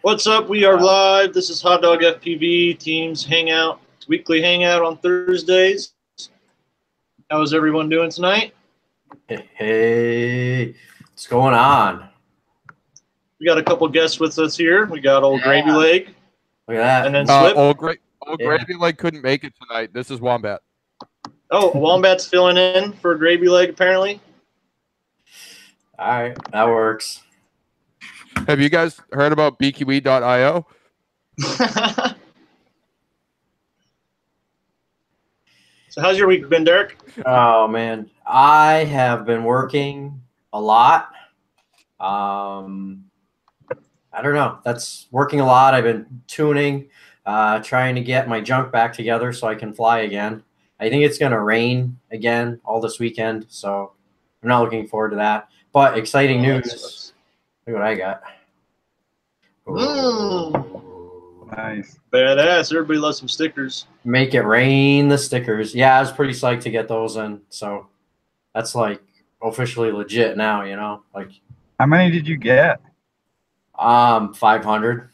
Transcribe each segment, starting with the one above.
What's up? We are live. This is Hotdog FPV Teams Hangout. It's weekly hangout on Thursdays. How is everyone doing tonight? Hey, what's going on? We got a couple guests with us here. We got old Gravy Leg. Look at that. And then Slip. Old Gravy Leg couldn't make it tonight. This is Wombat. Oh, Wombat's filling in for Gravy Leg, apparently. All right, that works. Have you guys heard about BQE.io? So how's your week been, Derek? Oh, man. I have been working a lot. I don't know. That's working a lot. I've been tuning, trying to get my junk back together so I can fly again. I think it's going to rain again all this weekend, so I'm not looking forward to that. But exciting news. Look what I got. Nice. Badass. Everybody loves some stickers. Make it rain the stickers. Yeah, I was pretty psyched to get those in. So that's like officially legit now, you know? Like, how many did you get? 500.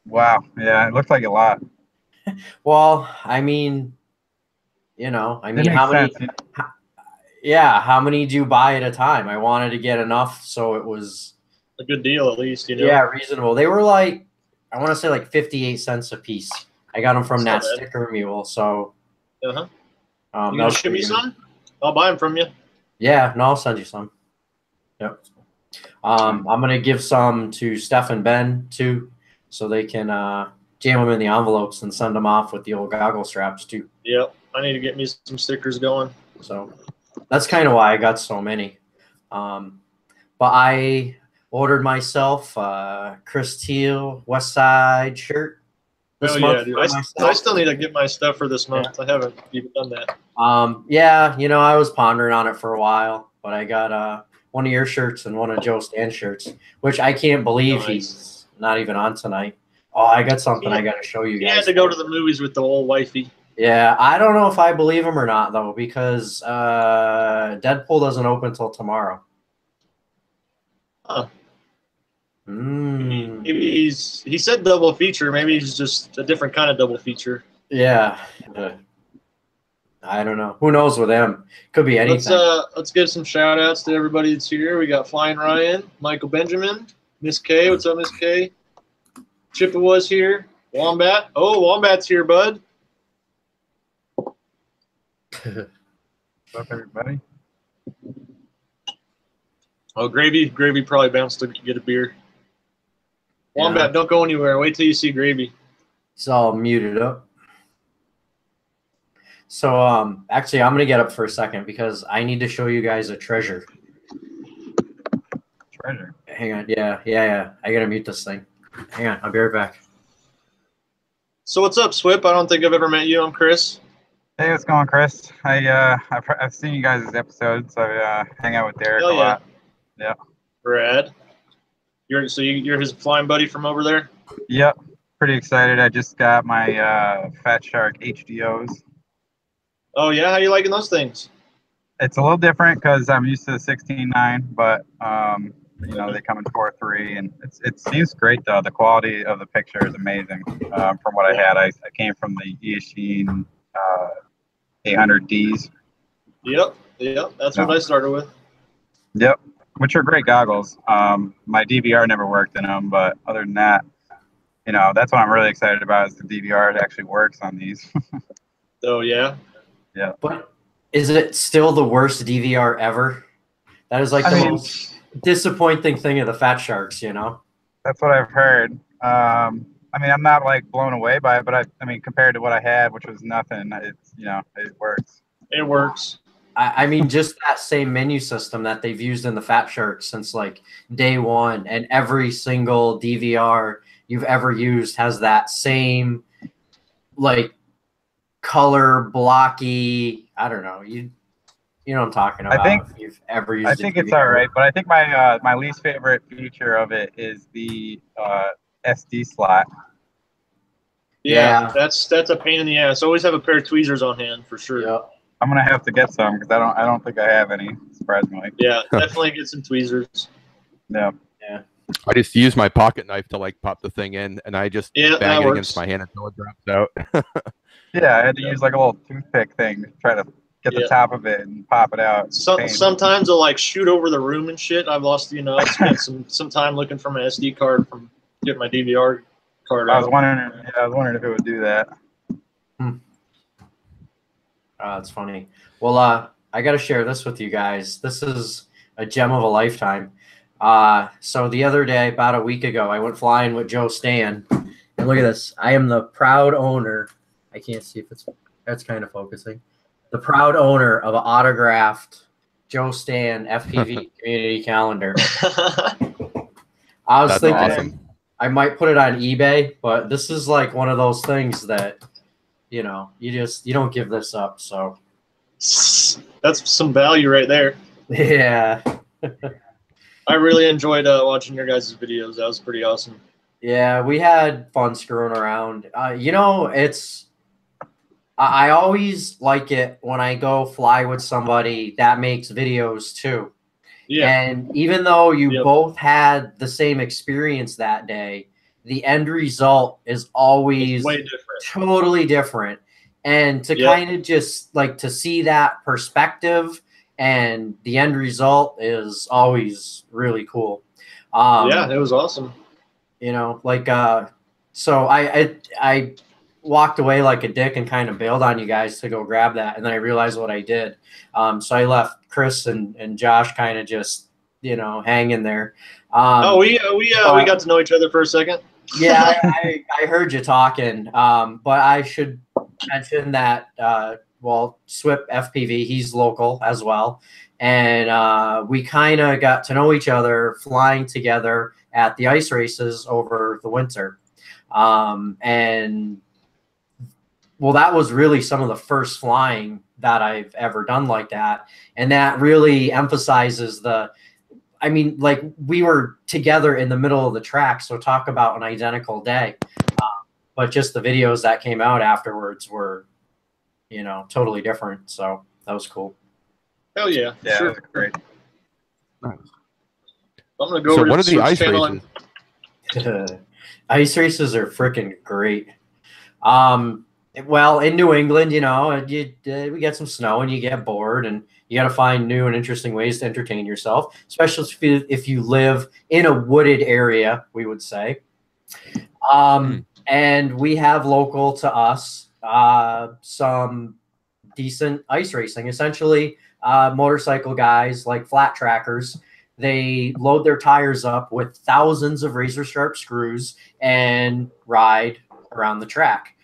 Wow. Yeah, it looks like a lot. Well, I mean, you know, I mean, how many? Sense. Yeah, how many do you buy at a time? I wanted to get enough so it was a good deal, at least, you know. Yeah, reasonable. They were like, I want to say like 58 cents a piece. I got them from that sticker mule, so. You gonna ship me some? I'll buy them from you. Yeah, no, I'll send you some. Yep. I'm gonna give some to Steph and Ben too, so they can jam them in the envelopes and send them off with the old goggle straps too. Yep, I need to get me some stickers going. So that's kind of why I got so many. But I ordered myself a Chris Teal West Side shirt this month. Dude. I still need to get my stuff for this month. Yeah. I haven't even done that. Yeah, you know, I was pondering on it for a while, but I got one of your shirts and one of Joe Stan's shirts, which I can't believe he's not even on tonight. Oh, I got something I got to show you guys. He had to go to the movies with the old wifey. Yeah, I don't know if I believe him or not, though, because Deadpool doesn't open till tomorrow. Huh. Maybe he said double feature. Maybe he's just a different kind of double feature. Yeah. I don't know. Who knows with him? Could be anything. Let's give some shout outs to everybody that's here. We got Flying Ryan, Michael Benjamin, Miss K. What's up, Miss K? Chippewa's here. Wombat. Oh, Wombat's here, bud. What's up, everybody? Oh, Gravy probably bounced to get a beer. Wombat, don't go anywhere. Wait till you see Gravy. It's all muted up. So, actually, I'm going to get up for a second because I need to show you guys a treasure. Treasure? Hang on. Yeah. I got to mute this thing. Hang on. I'll be right back. So what's up, Swip? I don't think I've ever met you. I'm Chris. Hey, what's going on, Chris? I've seen you guys' episodes. I hang out with Derek a lot. Yeah. Brad. You're his flying buddy from over there? Yep. Pretty excited. I just got my Fat Shark HDOs. Oh, yeah? How you liking those things? It's a little different because I'm used to the 16.9, but, you know, they come in 4.3, and it seems great, though. The quality of the picture is amazing from what I had. I came from the Yashin 800Ds. Yep. That's what I started with. Yep. Which are great goggles. My DVR never worked in them, but other than that, you know, that's what I'm really excited about is the DVR actually works on these. Oh, yeah? Yeah. But is it still the worst DVR ever? That is like the most disappointing thing of the Fat Sharks, you know? That's what I've heard. I mean, I'm not like blown away by it, but I mean, compared to what I had, which was nothing, it's, you know, it works. It works. I mean, just that same menu system that they've used in the Fat Sharks since like day one, and every single DVR you've ever used has that same like color blocky. I don't know. You know what I'm talking about. I think if you've ever used. I think it's all right, but I think my my least favorite feature of it is the SD slot. Yeah, that's a pain in the ass. Always have a pair of tweezers on hand for sure. Yep. I'm gonna have to get some because I don't think I have any, surprisingly. Yeah, definitely get some tweezers. Yeah. Yeah. I just use my pocket knife to like pop the thing in, and I just bang it against my hand until it drops out. Yeah, I had to use like a little toothpick thing to try to get the top of it and pop it out. Sometimes I'll like shoot over the room and shit. I've lost, you know, I spent some time looking for my SD card from getting my DVR card out. I was wondering if it would do that. That's funny. Well, I got to share this with you guys. This is a gem of a lifetime. So the other day, about a week ago, I went flying with Joe Stan. And look at this. I am the proud owner. I can't see if that's kind of focusing. The proud owner of an autographed Joe Stan FPV community calendar. I was thinking awesome. I might put it on eBay, but this is like one of those things that, you know, you don't give this up. So that's some value right there. Yeah. I really enjoyed watching your guys' videos. That was pretty awesome. Yeah, we had fun screwing around. You know, I always like it when I go fly with somebody that makes videos too. Yeah. And even though you both had the same experience that day, the end result is always way different. Totally different. And to kind of just like to see that perspective and the end result is always really cool. Yeah, it was awesome. You know, like so I walked away like a dick and kind of bailed on you guys to go grab that, and then I realized what I did. So I left Chris and Josh kind of just, you know, hanging there. We got to know each other for a second. Yeah, I heard you talking, but I should mention that well, Swip FPV, he's local as well, and we kind of got to know each other flying together at the ice races over the winter, and well, that was really some of the first flying that I've ever done like that, and that really emphasizes I mean, like we were together in the middle of the track, so talk about an identical day. But just the videos that came out afterwards were, you know, totally different. So that was cool. Hell yeah. Yeah, sure. That was great. Nice. I'm going to go over to what are the ice channel races? Ice races are freaking great. Well, in New England, you know, we get some snow and you get bored and you got to find new and interesting ways to entertain yourself, especially if you live in a wooded area, we would say. And we have local to us some decent ice racing. Essentially, motorcycle guys like flat trackers, they load their tires up with thousands of razor sharp screws and ride around the track.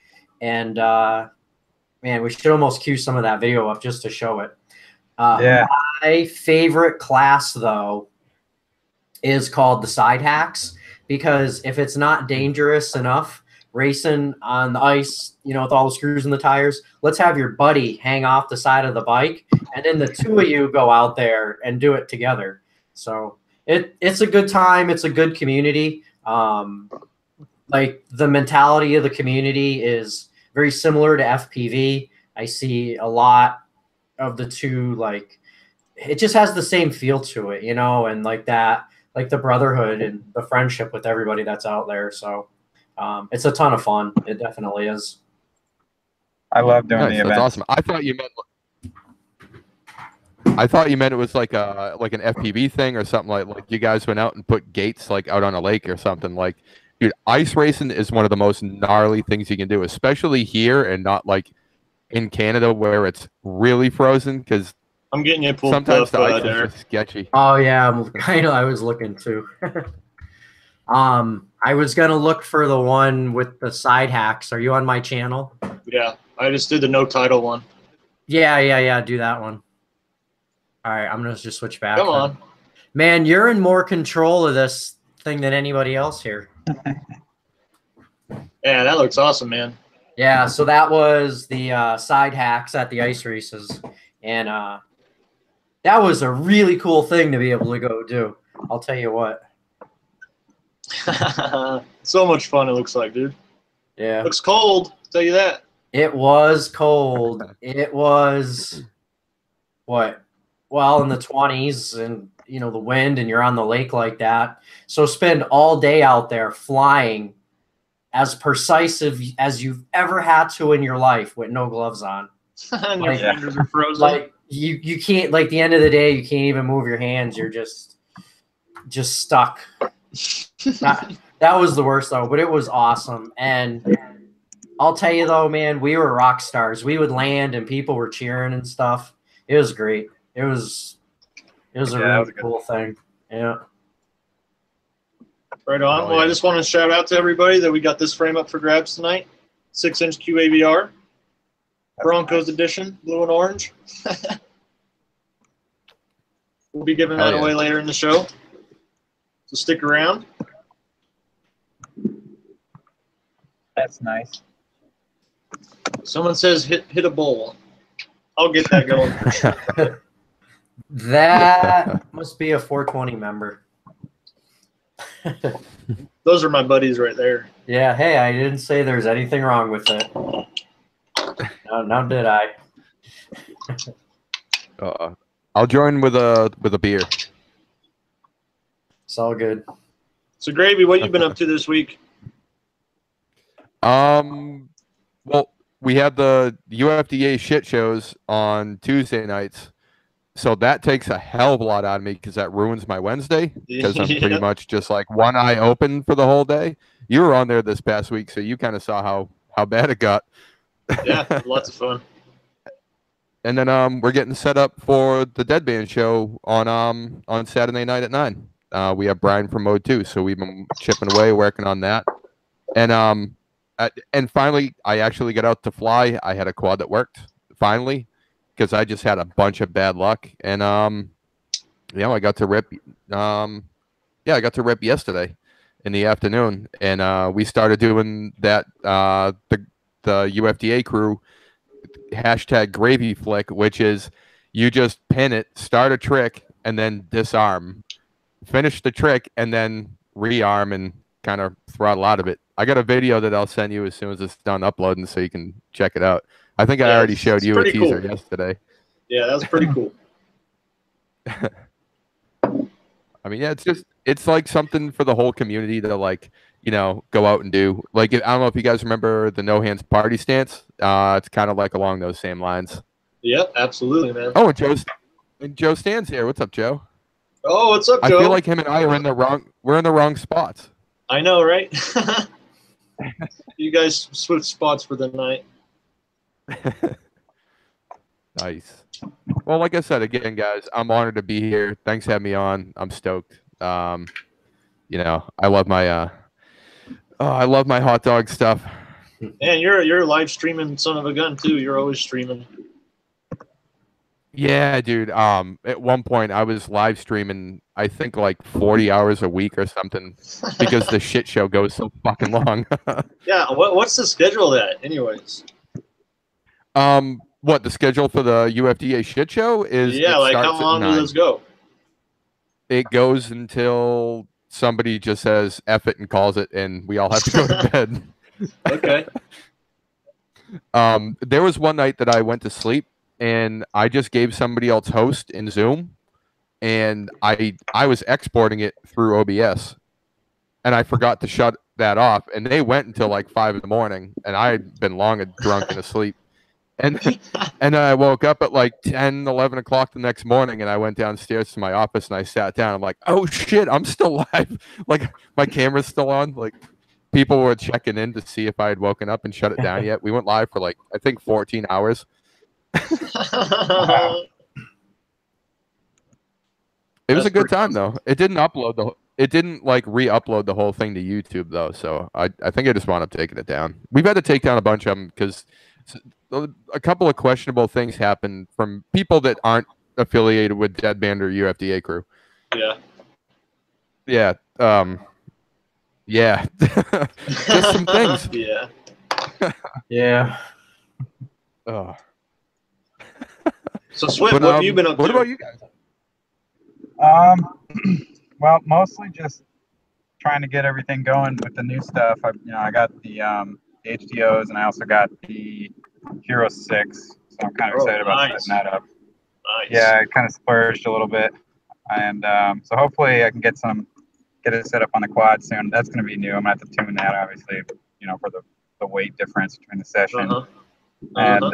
And man, we should almost cue some of that video up just to show it. My favorite class, though, is called the side hacks, because if it's not dangerous enough racing on the ice, you know, with all the screws in the tires, let's have your buddy hang off the side of the bike, and then the two of you go out there and do it together. So it's a good time. It's a good community. Like the mentality of the community is very similar to FPV. I see a lot of the two, like it just has the same feel to it, you know, and like that, like the brotherhood and the friendship with everybody that's out there. So it's a ton of fun. It definitely is. I love doing the event. That's awesome. I thought you meant it was like an FPV thing or something, like you guys went out and put gates like out on a lake or something. Like, dude, ice racing is one of the most gnarly things you can do, especially here and not like in Canada where it's really frozen, because I'm getting it pulled sometimes up, the ice is just sketchy. Oh yeah, I know. I was looking too. I was gonna look for the one with the side hacks. Are you on my channel? Yeah, I just did the no title one. Yeah. Do that one. All right, I'm gonna just switch back. Come on, man. You're in more control of this thing than anybody else here. Yeah, that looks awesome, man. Yeah, so that was the side hacks at the ice races, and that was a really cool thing to be able to go do. I'll tell you what. So much fun it looks like, dude. Yeah. Looks cold, I'll tell you that. It was cold. It was what well in the 20s, and you know the wind, and you're on the lake like that. So spend all day out there flying as precise as you've ever had to in your life with no gloves on. And Like, your fingers are frozen. Like you can't, like the end of the day, you can't even move your hands. You're just stuck. That was the worst though, but it was awesome. And I'll tell you though, man, we were rock stars. We would land and people were cheering and stuff. It was great. It was a really cool thing. Yeah. Right on. Well, I just want to shout out to everybody that we got this frame up for grabs tonight. 6-inch QAV-R. Broncos edition, blue and orange. We'll be giving that away later in the show. So stick around. That's nice. Someone says hit a bowl. I'll get that going. That must be a 420 member. Those are my buddies right there. Yeah, hey, I didn't say there's anything wrong with it. No, did I? I'll join with a beer. It's all good. So, Gravy, what you been up to this week? Well, we had the UFDA shit shows on Tuesday nights, so that takes a hell of a lot out of me because that ruins my Wednesday because I'm pretty much just like one eye open for the whole day. You were on there this past week, so you kind of saw how bad it got. Yeah, lots of fun. And then we're getting set up for the Dead Band show on Saturday night at 9. We have Brian from Mode 2, so we've been chipping away, working on that. And finally, I actually got out to fly. I had a quad that worked, finally, because I just had a bunch of bad luck. And, I got to rip. I got to rip yesterday in the afternoon. And we started doing that, the UFDA crew, hashtag gravy flick, which is you just pin it, start a trick, and then disarm. Finish the trick, and then rearm and kind of throttle out of it. I got a video that I'll send you as soon as it's done uploading so you can check it out. I think I already showed you a teaser yesterday. Yeah, that was pretty cool. I mean, yeah, it's like something for the whole community to like, go out and do. Like, I don't know if you guys remember the No Hands Party stance. It's kind of like along those same lines. Yep, absolutely, man. Oh, and Joe Stan's here. What's up, Joe? Oh, what's up, Joe? I feel like him and I are we're in the wrong spots. I know, right? You guys switched spots for the night. Nice. Well, like I said, again, guys, I'm honored to be here. Thanks for having me on. I'm stoked. I love my hot dog stuff. Man, you're a live streaming son of a gun too. You're always streaming. Yeah, dude. At one point I was live streaming, I think like 40 hours a week or something, because the shit show goes so fucking long. Yeah. What's the schedule of that, anyways? What the schedule for the UFDA shit show is? Yeah, like how long does this go? It goes until somebody just says F it and calls it, and we all have to go to bed. Okay. There was one night that I went to sleep and I just gave somebody else host in Zoom, and I was exporting it through OBS, and I forgot to shut that off, and they went until like 5 a.m, and I had been long and drunk and asleep. And then I woke up at like 10, 11 o'clock the next morning, and I went downstairs to my office and I sat down. I'm like, oh shit, I'm still live. Like my camera's still on. Like people were checking in to see if I had woken up and shut it down yet. We went live for like, I think 14 hours. Wow. It was a good time though. It didn't like re-upload the whole thing to YouTube though. So I think I just wound up taking it down. We've had to take down a bunch of them because a couple of questionable things happened from people that aren't affiliated with Dead Band or UFDA crew. Yeah. Yeah. Yeah. Just some things. Yeah. Yeah. Oh. So Swift, what have you been up to? What about you guys? Well, mostly just trying to get everything going with the new stuff. I got the HDOs, and I also got the Hero 6, so I'm kind of excited about setting that up. Nice. Yeah, I kind of splurged a little bit, and so hopefully I can get it set up on the quad soon. That's going to be new. I'm going to have to tune that, obviously, for the weight difference between the session. And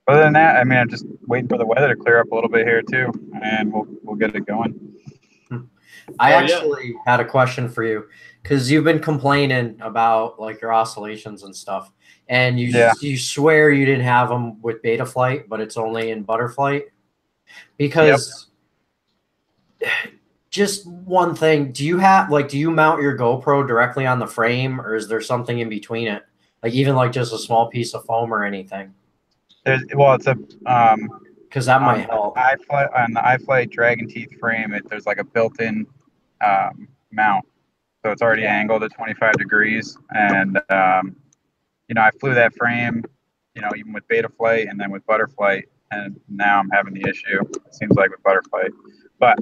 other than that, I mean, I'm just waiting for the weather to clear up a little bit here too, and we'll get it going. I actually had a question for you, because you've been complaining about like your oscillations and stuff, and you swear you didn't have them with beta flight, but it's only in butterflight. Because just one thing, do you mount your GoPro directly on the frame, or is there something in between it? Like even like just a small piece of foam or anything? It's a because that might help. On the iFlight Dragon Teeth frame, there's like a built-in mount, so it's already angled at 25 degrees. And I flew that frame, even with beta flight and then with butterflight, and now I'm having the issue. It seems like with butterflight, but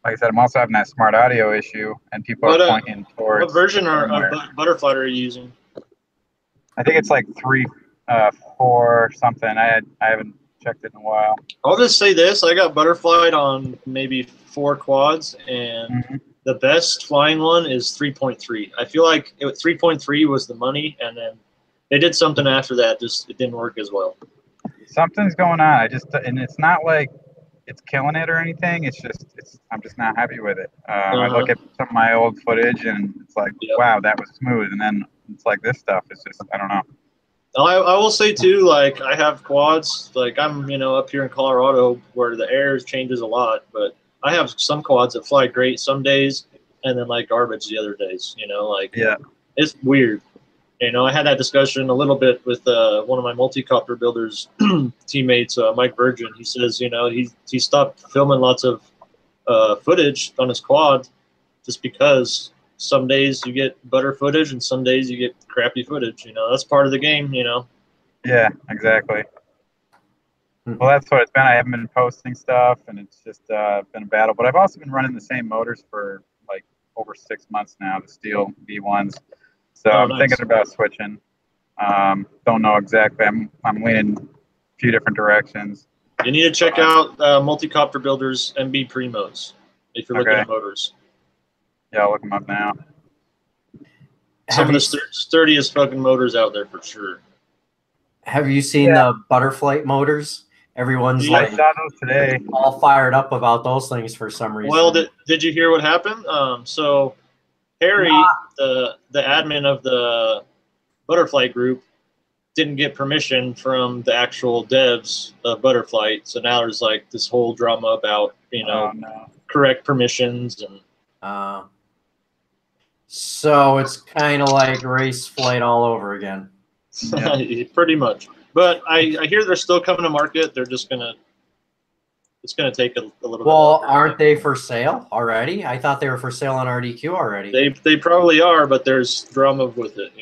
like I said, I'm also having that smart audio issue, and people are pointing towards. What version of butterflight are you using? I think it's like 3.4 something. I haven't checked it in a while. I'll just say this: I got butterflight on maybe 4 quads, and the best flying one is 3.3. I feel like 3.3 was the money, and then they did something after that. Just it didn't work as well. Something's going on. And it's not like it's killing it or anything. I'm just not happy with it. I look at some of my old footage, and it's like, wow, that was smooth. And then it's like this stuff. It's just, I don't know. I will say too, like I have quads, like I'm, up here in Colorado where the air changes a lot, but I have some quads that fly great some days and then like garbage the other days, it's weird. I had that discussion a little bit with one of my multi-copter builders teammates, Mike Virgin. He says, he stopped filming lots of footage on his quad just because some days you get better footage and some days you get crappy footage. That's part of the game, Yeah, exactly. Well, that's what it's been. I haven't been posting stuff, and it's just been a battle. But I've also been running the same motors for like over 6 months now, the steel V1s. So I'm thinking about switching. Don't know exactly. I'm leaning a few different directions. You need to check out Multi-Copter Builders MB Primos if you're looking at motors. Yeah, I'll look them up now. Some of the sturdiest fucking motors out there for sure. Have you seen the Butterflight motors? Everyone's I saw those today. All fired up about those things for some reason. Well, did you hear what happened? So Harry, the admin of the Butterfly group, didn't get permission from the actual devs of Butterfly. So now there's like this whole drama about, correct permissions and. So it's kind of like race flight all over again. Yeah. Pretty much. But I hear they're still coming to market. They're just it's gonna take a little bit. Well, aren't they for sale already? I thought they were for sale on RDQ already. They probably are, but there's drama with it,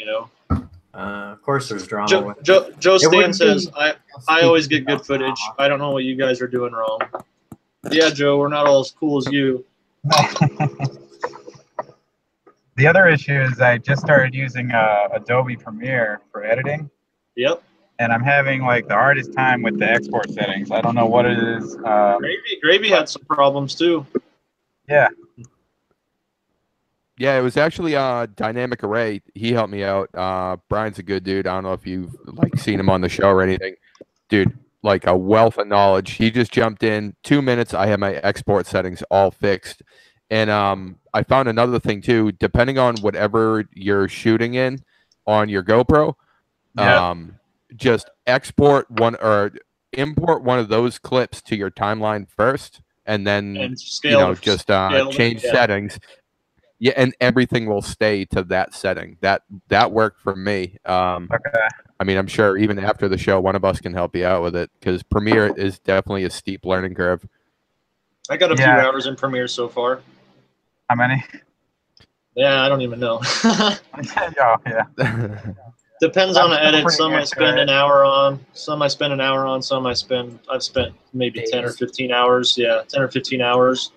Of course, there's drama with it. Joe Stan says I always get good footage. I don't know what you guys are doing wrong. Yeah, Joe, we're not all as cool as you. The other issue is I just started using Adobe Premiere for editing. Yep. And I'm having like the hardest time with the export settings. I don't know what it is. Gravy had some problems too. Yeah. Yeah, it was actually Dynamic Array. He helped me out. Brian's a good dude. I don't know if you've seen him on the show or anything. Dude, like a wealth of knowledge. He just jumped in 2 minutes. I had my export settings all fixed. And I found another thing too, depending on whatever you're shooting in on your GoPro, just import one of those clips to your timeline first, and then change settings. Yeah, and everything will stay to that setting. That worked for me. Okay. I mean, I'm sure even after the show, one of us can help you out with it, because Premiere is definitely a steep learning curve. I got a few hours in Premiere so far. How many? Yeah, I don't even know. Depends on the edit. Some I spend an hour on. Some I spend an hour on. Some I've spent maybe 10 or 15 hours. Yeah, 10 or 15 hours.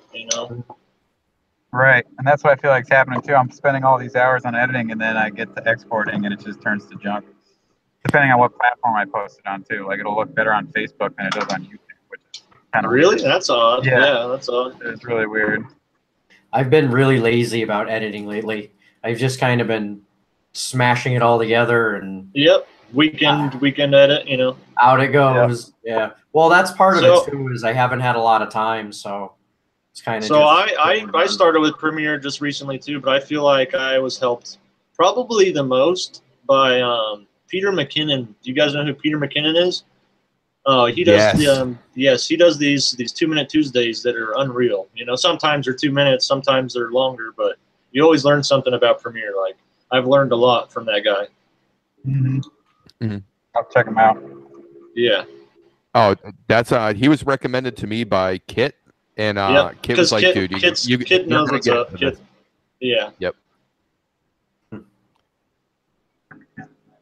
Right, and that's what I feel like is happening too. I'm spending all these hours on editing, and then I get to exporting, and it just turns to junk. Depending on what platform I post it on too. Like it'll look better on Facebook than it does on YouTube, which is Kind of Really? weird. That's odd. Yeah. Yeah, that's odd. It's really weird. I've been really lazy about editing lately. I've just kind of been smashing it all together and Yep. Weekend edit, you know. out it goes. Yeah. Well, that's part of So- it too, is I haven't had a lot of time, so it's kind of So I started with Premiere just recently too, but I feel like I was helped probably the most by Peter McKinnon. Do you guys know who Peter McKinnon is? He does Yes. he does these 2-minute Tuesdays that are unreal. You know, sometimes they're 2 minutes, sometimes they're longer, but you always learn something about Premiere. Like I've learned a lot from that guy. I'll check them out. Yeah. Oh, that's he was recommended to me by Kit, and Yep. Kit was like, Kit, dude, Kit you're knows gonna what's get up. into this. Kit, yeah.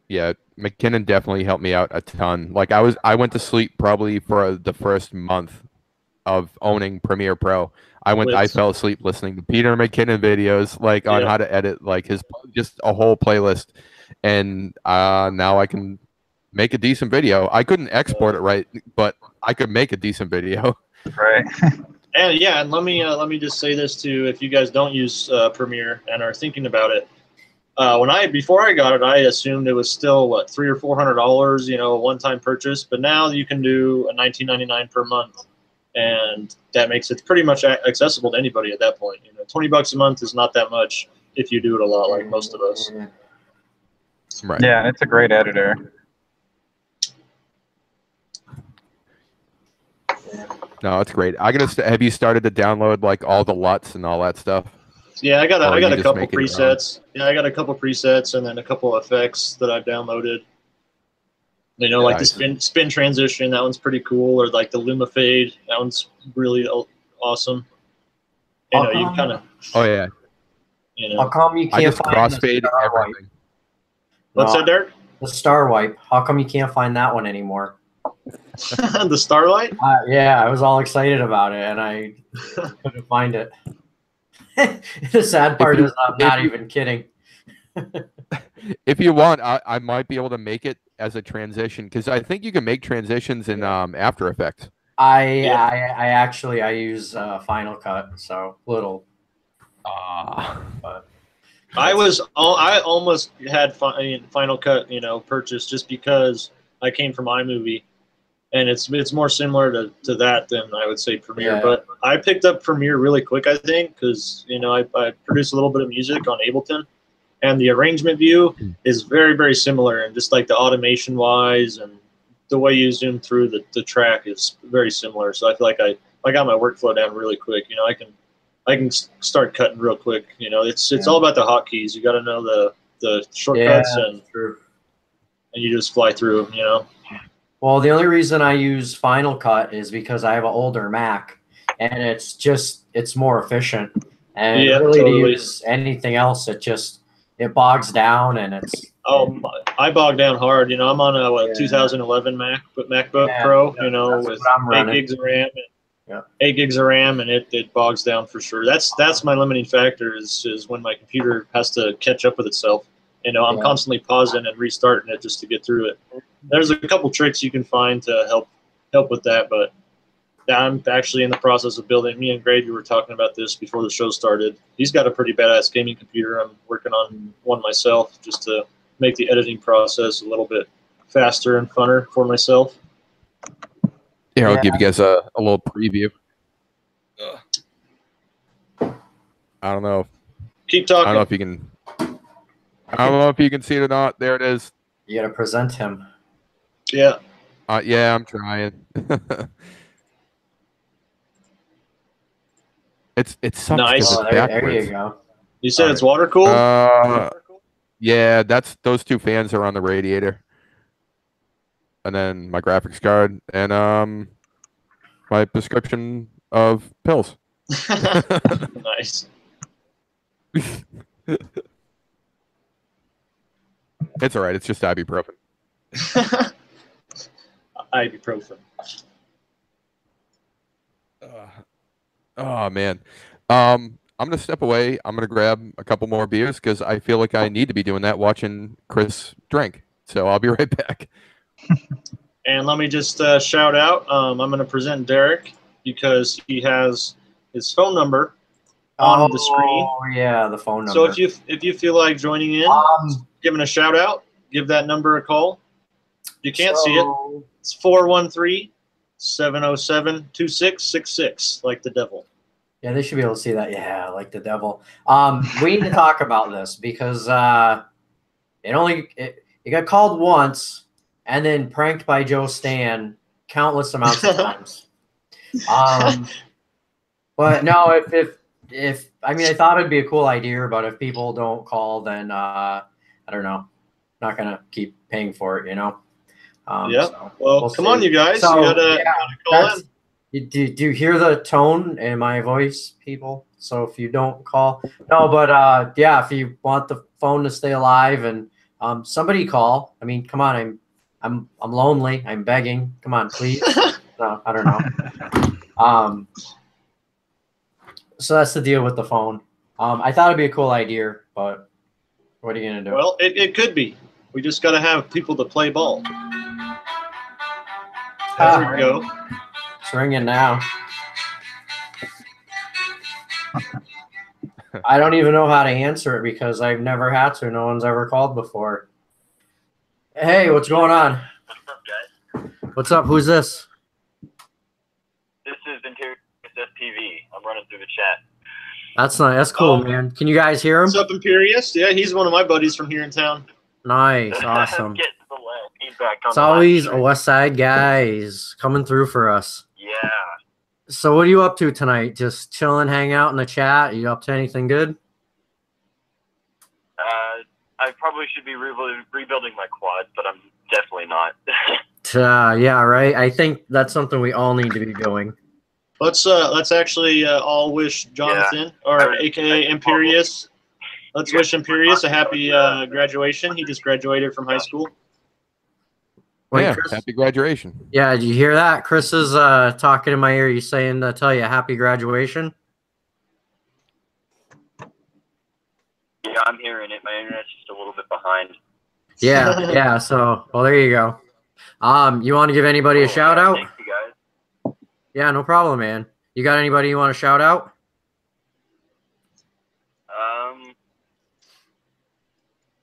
Yeah, McKinnon definitely helped me out a ton. Like I went to sleep probably for the first month of owning Premiere Pro. I fell asleep listening to Peter McKinnon videos, like on how to edit, like his just a whole playlist, and now I can make a decent video. I couldn't export it right, but I could make a decent video. Right. And yeah, and let me just say this too: if you guys don't use Premiere and are thinking about it, before I got it, I assumed it was still what $300 or $400, you know, a one-time purchase. But now you can do a $19.99 per month, and that makes it pretty much accessible to anybody at that point. You know, $20 a month is not that much if you do it a lot, like most of us. Right. Yeah, and it's a great editor. No, it's great. Have you started to download like all the LUTs and all that stuff? Yeah, I got Or a you just couple make it your own? presets. Yeah, I got a couple presets and then a couple effects that I've downloaded. You know, like Nice. the spin transition, that one's pretty cool, or like the Luma fade, that one's really awesome. You know, you kind of, Oh yeah, you How know, come you I can't just find the crossfade star wipe? everything. what's No. that, Derek? The star wipe. How come you can't find that one anymore? The Starlight? Yeah, I was all excited about it, and I couldn't find it. The sad part is I'm not even kidding. If you want, I might be able to make it as a transition because I think you can make transitions in After Effects. I actually use Final Cut, so little. But I almost had Final Cut, you know, purchased just because I came from iMovie, and it's more similar to that than I would say Premiere. Yeah. But I picked up Premiere really quick, I think, because you know I produce a little bit of music on Ableton, and the arrangement view is very, very similar, and just like the automation wise and the way you zoom through the track is very similar. So I feel like I got my workflow down really quick. You know, I can start cutting real quick. You know, it's all about the hotkeys. You got to know the shortcuts, and you just fly through them. You know. well, the only reason I use Final Cut is because I have an older Mac, and it's more efficient. And Yeah, really totally. to use anything else, it bogs down, and it's. Oh, I bog down hard. You know, I'm on a 2011 MacBook Pro. You know, that's with what I'm 8 running. gigs of RAM. 8 gigs of RAM, and it bogs down for sure. That's my limiting factor is when my computer has to catch up with itself. You know, I'm constantly pausing and restarting it just to get through it. There's a couple tricks you can find to help with that, but I'm actually in the process of building. Me and Gravy were talking about this before the show started. He's got a pretty badass gaming computer. I'm working on one myself just to make the editing process a little bit faster and funner for myself. Here, I'll give you guys a little preview. I don't know. Keep talking. I don't know if you can. I don't know if you can see it or not. There it is. You gotta present him. Yeah. Yeah, I'm trying. It's sucks Nice. because Oh, it's there backwards. you go. You said it's water cooled? Yeah, those two fans are on the radiator. And then my graphics card and my prescription of pills. Nice. It's all right. It's just ibuprofen. Ibuprofen. Oh man. I'm gonna step away. I'm gonna grab a couple more beers because I feel like I need to be doing that watching Chris drink. So I'll be right back. And let me just shout out. I'm going to present Derek. because he has his phone number on the screen. Oh yeah, the phone number. So if you feel like joining in, giving a shout out, give that number a call. You can't see it. It's 413-707-2666, like the devil. Yeah, they should be able to see that. Yeah, like the devil. We need to talk about this because it got called once and then pranked by Joe Stan countless amounts of times. But no, if I mean, I thought it'd be a cool idea, but if people don't call, then I don't know. Not gonna keep paying for it, you know. Yeah. So well, come on, you guys. So, you gotta call in. Do you hear the tone in my voice, people? So if you don't call, no, but yeah, if you want the phone to stay alive and somebody call. I mean, come on, I'm lonely. I'm begging. Come on, please. No, I don't know. So that's the deal with the phone. I thought it'd be a cool idea, but what are you gonna do? Well, it could be. We just gotta have people to play ball. There we go. It's ringing now. I don't even know how to answer it because I've never had to. No one's ever called before. Hey, what's going on? What's up, guys? What's up? Who's this? This is Interior FPV. I'm running through the chat. That's nice. That's cool, man. Can you guys hear him? What's up, Imperious? Yeah, he's one of my buddies from here in town. Nice, awesome. Getting the feedback on It's the always live a West Side guys coming through for us. Yeah. So what are you up to tonight? Just chilling, hang out in the chat? Are you up to anything good? I probably should be rebuilding my quad, but I'm definitely not. Yeah, right. I think that's something we all need to be doing. Let's actually all wish Jonathan, or AKA Imperious. Let's wish Imperious a happy graduation. He just graduated from high school. Wait, yeah, Chris, happy graduation. yeah, did you hear that? Chris is talking in my ear. He's saying to tell you happy graduation. Yeah, I'm hearing it. My internet's just a little bit behind. Yeah, yeah. So, well, there you go. You want to give anybody a shout out? Thank you, guys. Yeah, no problem, man. You got anybody you want to shout out?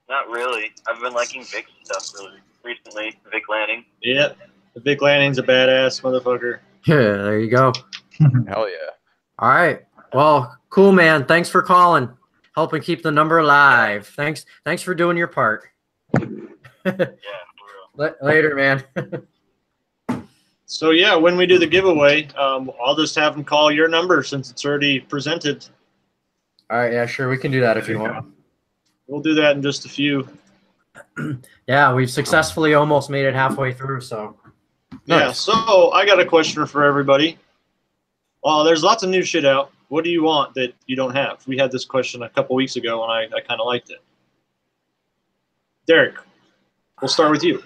Not really. I've been liking Vic's stuff really recently. Vic Lanning. Yeah, Vic Lanning's a badass motherfucker. Yeah, there you go. Hell yeah. All right. Well, cool, man. Thanks for calling. Helping keep the number alive. Thanks for doing your part. Yeah, for real. Later, man. So yeah, when we do the giveaway, I'll just have him call your number since it's already presented. All right. Yeah, sure. We can do that if you want. We'll do that in just a few. Yeah, we've successfully almost made it halfway through. So Yeah, so I got a question for everybody. Well, there's lots of new shit out. What do you want that you don't have? We had this question a couple weeks ago, and I kind of liked it. Derek, we'll start with you.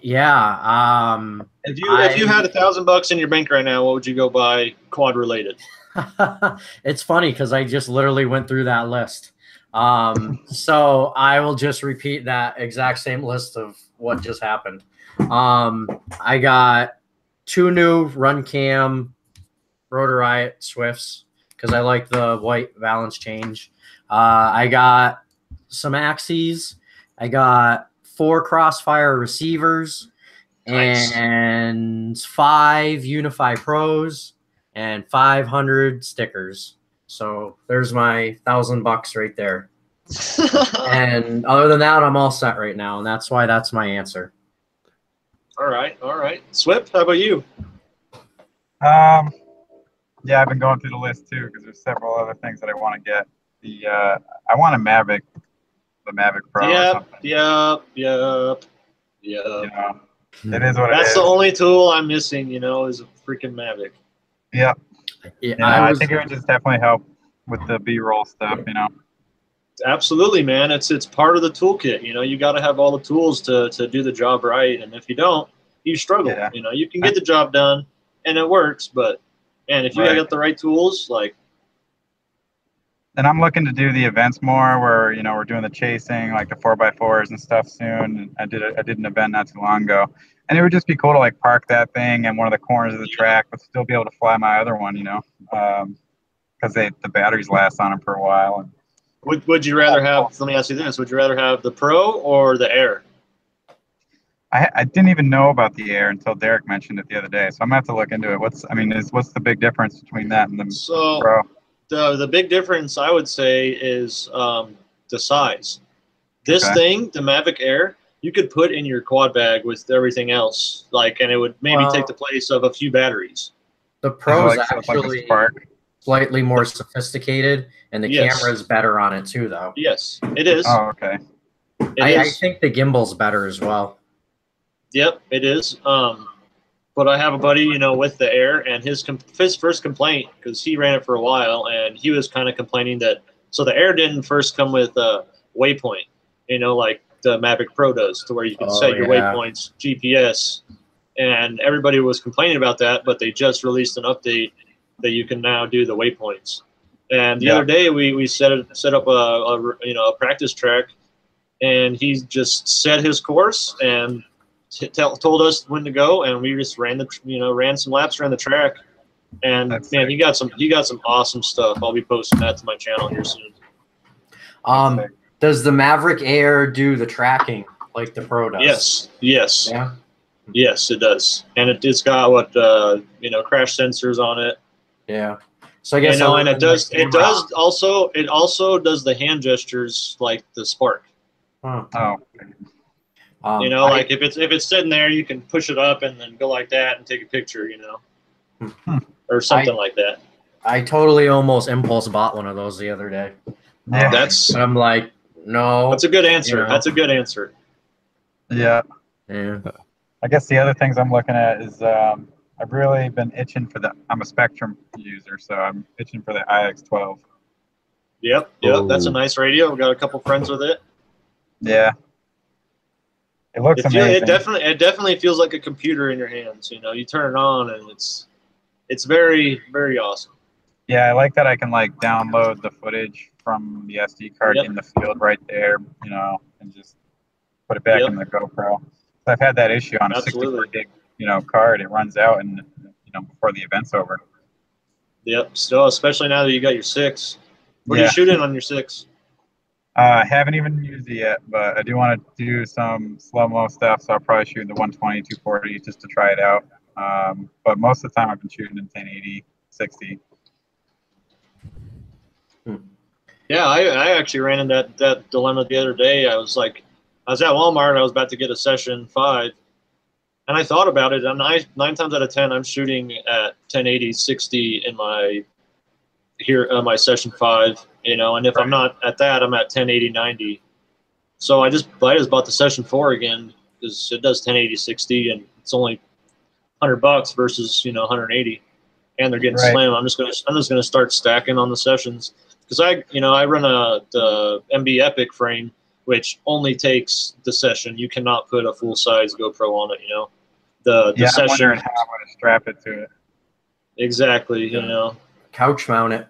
Yeah. If you had $1,000 in your bank right now, what would you go buy quad related? It's funny because I just literally went through that list. So I will just repeat that exact same list of what just happened. I got 2 new Run Cam Rotor Riot Swifts because I like the white balance change. I got some Axes. I got 4 Crossfire receivers and 5 Unify Pros and 500 stickers. So there's my $1,000 right there. And other than that, I'm all set right now, and that's why that's my answer. All right. Swip, how about you? Yeah, I've been going through the list too because there's several other things that I want to get. I want a Mavic, the Mavic Pro. Yep. You know, it is what it is. That's the only tool I'm missing, is a freaking Mavic. Yep. Yeah, I think it would just definitely help with the B-roll stuff, Absolutely, man. It's part of the toolkit. You got to have all the tools to do the job right. And if you don't, you struggle. Yeah. You can get the job done and it works, but man, if you got the right tools, like And I'm looking to do the events more where, you know, we're doing the chasing, like the 4x4s and stuff soon. I did an event not too long ago. And it would just be cool to like park that thing in one of the corners of the track, but still be able to fly my other one, you know, because the batteries last on them for a while. And Would you rather have, let me ask you this, would you rather have the Pro or the Air? I didn't even know about the Air until Derek mentioned it the other day. So I'm going to have to look into it. What's the big difference between that and the Pro? The big difference, I would say, is the size. This thing, the Mavic Air, you could put in your quad bag with everything else, like, and it would maybe take the place of a few batteries. The Pro is actually slightly more sophisticated, and the camera is better on it too, though. Yes, it is. Oh, okay. I think the gimbal's better as well. Yep, it is. But I have a buddy, you know, with the Air, and his first complaint, because he ran it for a while, and he was kind of complaining that, so the Air didn't first come with a waypoint, you know, like the Mavic Pro does, to where you can set your waypoints, GPS, and everybody was complaining about that, but they just released an update that you can now do the waypoints. And the other day we set up a practice track, and he just set his course and told us when to go, and we just ran some laps around the track, and man, he got some awesome stuff. I'll be posting that to my channel here soon. Does the Maverick Air do the tracking like the Pro does? Yes. Yeah. Yes, it does, and it's got what crash sensors on it. Yeah. So I guess and it does also does the hand gestures like the Spark. Oh. Like if it's sitting there, you can push it up and then go like that and take a picture, or something like that. I totally almost impulse bought one of those the other day. Yeah, but I'm like, no. That's a good answer. That's a good answer. Yeah. Yeah. I guess the other things I'm looking at is I've really been itching for I'm a Spectrum user, so I'm itching for the IX12. Yep. That's a nice radio. We got a couple friends with it. Yeah. It looks amazing. It definitely feels like a computer in your hands. You turn it on and it's very, very awesome. Yeah, I like that I can like download the footage from the SD card in the field right there, and just put it back in the GoPro. So I've had that issue on a 64 gig, card. It runs out and before the event's over. Yep. Still, especially now that you got your 6. What are you shooting on your 6? Haven't even used it yet, but I do want to do some slow-mo stuff, so I'll probably shoot the 120, 240 just to try it out. But most of the time I've been shooting in 1080, 60. Yeah, I actually ran into that dilemma the other day. I was at Walmart. I was about to get a Session 5, and I thought about it. And 9 times out of 10, I'm shooting at 1080, 60 in my Session 5. And if I'm not at that, I'm at 1080, 90. So I just bought the Session 4 again because it does 1080, 60, and it's only $100 versus 180, and they're getting slim. I'm just gonna start stacking on the Sessions because I run the MB Epic frame, which only takes the Session. You cannot put a full size GoPro on it. The Session. I'm wondering how I'm gonna strap it to it. Exactly. Couch mount it.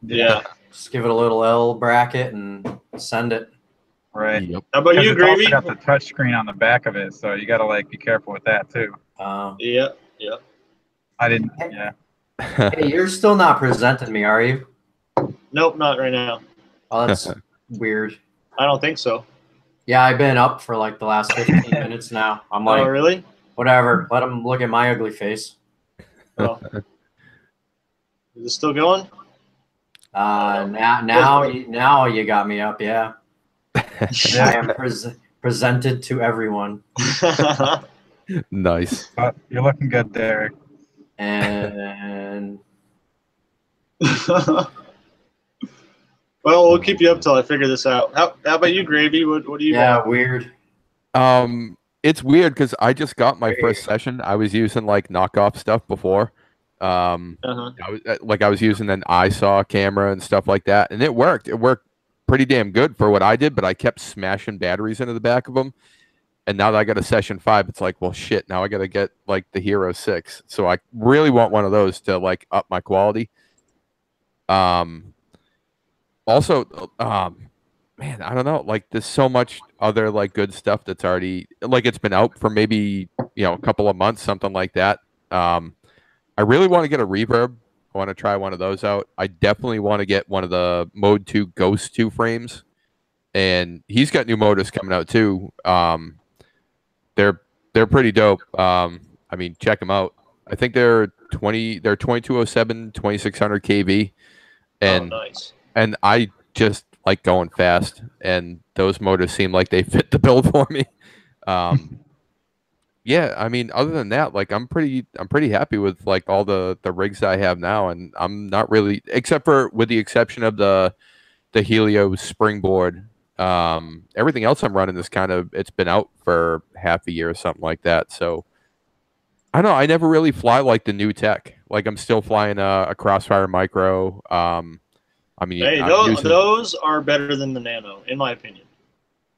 Yeah. Just give it a little L bracket and send it. Right. Yep. How about you, Gravy? It's also got the touch screen on the back of it, so you got to be careful with that too. Yeah. I didn't. Yeah. Hey, you're still not presenting me, are you? Nope, not right now. Oh, that's weird. I don't think so. Yeah, I've been up for the last 15 minutes now. I'm like, oh, really? Whatever. Let them look at my ugly face. Oh. Is it still going? Now you got me up. Yeah. I am presented to everyone. Nice. You're looking good, Derek. And well, we'll keep you up till I figure this out. How about you, Gravy? What do you? Yeah, weird. It's weird because I just got my first Session. I was using knockoff stuff before. I was using an ISAW camera and stuff like that, and it worked. It worked pretty damn good for what I did, but I kept smashing batteries into the back of them. And now that I got a Session 5, it's like, well, shit, now I got to get the Hero 6. So I really want one of those to up my quality. Also, man, I don't know. Like, there's so much other like good stuff that's already like it's been out for maybe a couple of months, something like that. I really want to get a reverb. I want to try one of those out. I definitely want to get one of the Mode 2 Ghost 2 frames, and he's got new motors coming out too. They're pretty dope. I mean, check them out. I think they're 2207 2600 kV, and nice. And I just like going fast, and those motors seem like they fit the bill for me. Yeah, I mean, other than that, like I'm pretty happy with like all the rigs I have now, and I'm not really, except for with the exception of the Helio springboard. Everything else I'm running is it's been out for half a year or something like that. So I don't know. I never really fly like the new tech. Like I'm still flying a Crossfire Micro. I mean, hey, those are better than the Nano, in my opinion.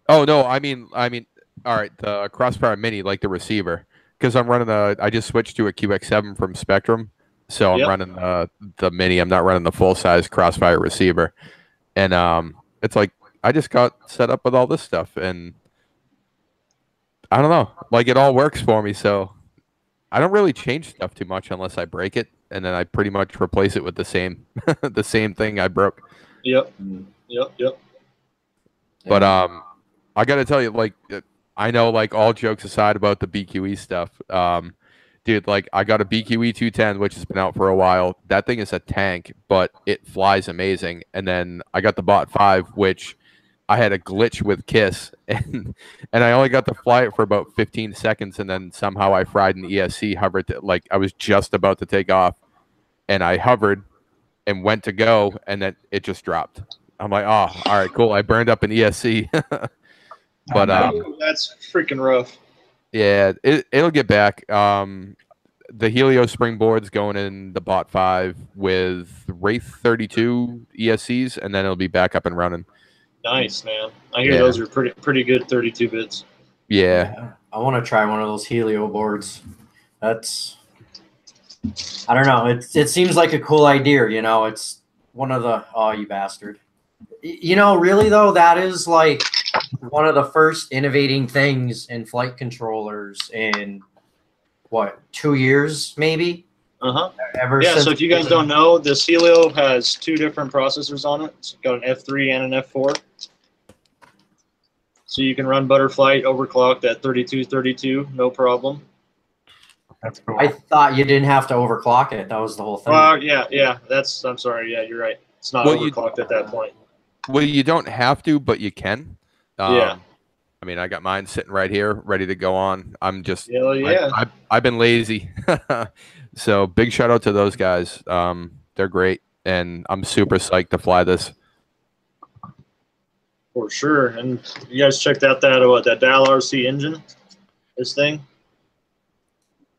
Oh no, I mean, all right, the Crossfire Mini, like the receiver, because I'm running I just switched to a QX7 from Spectrum, so I'm running the Mini. I'm not running the full size Crossfire receiver, and it's like I just got set up with all this stuff, and I don't know, like it all works for me, so I don't really change stuff too much unless I break it, and then I pretty much replace it with the same the same thing I broke. Yep. But I got to tell you, like, I know, like, all jokes aside about the BQE stuff, dude, like, I got a BQE 210, which has been out for a while. That thing is a tank, but it flies amazing. And then I got the Bot 5, which I had a glitch with KISS, and I only got to fly it for about 15 seconds, and then somehow I fried an ESC, hovered, like, I was just about to take off, and I hovered and went to go, and then it just dropped. I'm like, oh, all right, cool. I burned up an ESC. But that's freaking rough. Yeah, it'll get back. The Helio springboard's going in the Bot 5 with Wraith 32 ESCs, and then it'll be back up and running. Nice, man. I hear those are pretty good 32 bits. Yeah. I want to try one of those Helio boards. That's, I don't know. It seems like a cool idea. It's one of the, oh, you bastard. Really though, that is like one of the first innovating things in flight controllers in what, 2 years maybe? Ever since. So if you guys don't know, this Helio has 2 different processors on it. It's got an F3 and an F4. So you can run Butterflight overclocked at 3232, no problem. That's cool. I thought you didn't have to overclock it. That was the whole thing. Yeah. I'm sorry. Yeah, you're right. It's not overclocked at that point. Well, you don't have to, but you can. Yeah. I mean, I got mine sitting right here, ready to go on. I'm just, I've been lazy. So big shout out to those guys. They're great, and I'm super psyched to fly this. For sure. And you guys checked out that Dial RC engine, this thing?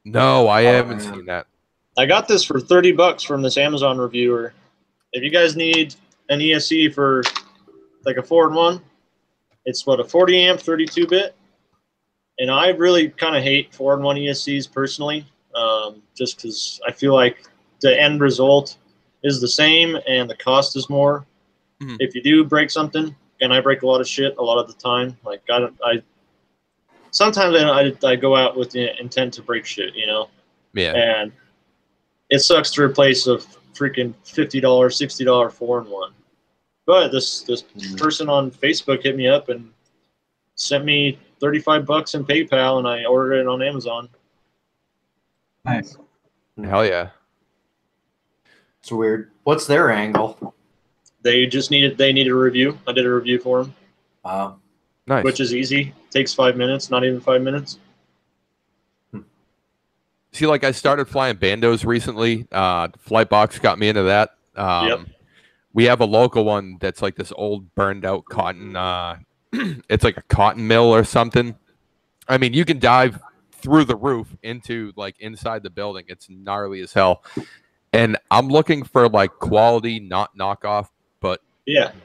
No, I haven't seen that. I got this for $30 from this Amazon reviewer. If you guys need an ESC for like a 4-in-1, it's what, a 40 amp 32 bit, and I really kind of hate 4-in-1 ESCs personally, just because I feel like the end result is the same and the cost is more. If you do break something, and I break a lot of shit a lot of the time, like sometimes I go out with the intent to break shit, Yeah. And it sucks to replace a freaking $50, $60 4-in-1. But this person on Facebook hit me up and sent me $35 in PayPal, and I ordered it on Amazon. Nice. Hell yeah. It's weird. What's their angle? They needed a review. I did a review for them. Wow. Nice. Which is easy. Takes 5 minutes, not even 5 minutes. See, like I started flying bandos recently. Flightbox got me into that. We have a local one that's like this old burned out cotton. It's like a cotton mill or something. I mean, you can dive through the roof into like inside the building. It's gnarly as hell. And I'm looking for like quality, not knockoff, but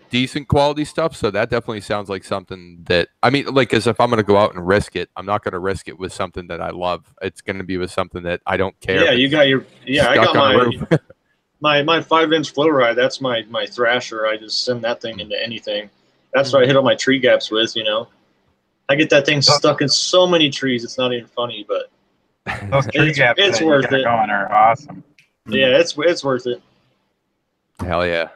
decent quality stuff. So that definitely sounds like something that, I mean, like, because if I'm going to go out and risk it, I'm not going to risk it with something that I love. It's going to be with something that I don't care. Yeah, you got your, I got my, My 5-inch flow ride, that's my thrasher. I just send that thing into anything. That's what I hit all my tree gaps with, you know. I get that thing stuck in so many trees, it's not even funny, but Those tree gaps it's that worth you got it. going are awesome. Yeah, it's worth it. Hell yeah.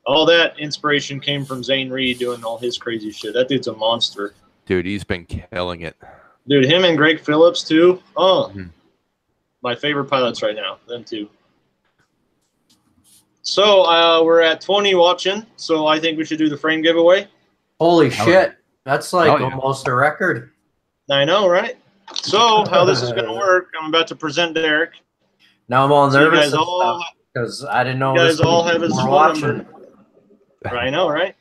All that inspiration came from Zane Reed doing all his crazy shit. That dude's a monster. Dude, he's been killing it. Dude, him and Greg Phillips, too. Oh, Mhm. my favorite pilots right now. Them two. So we're at 20 watching, so I think we should do the frame giveaway. Holy Hell shit. That's like Hell yeah. almost a record. I know, right? So how this is going to work, I'm about to present Derek. Now I'm all So you nervous guys all, because I didn't know you guys this all have his we're phone watching. number. I know, right?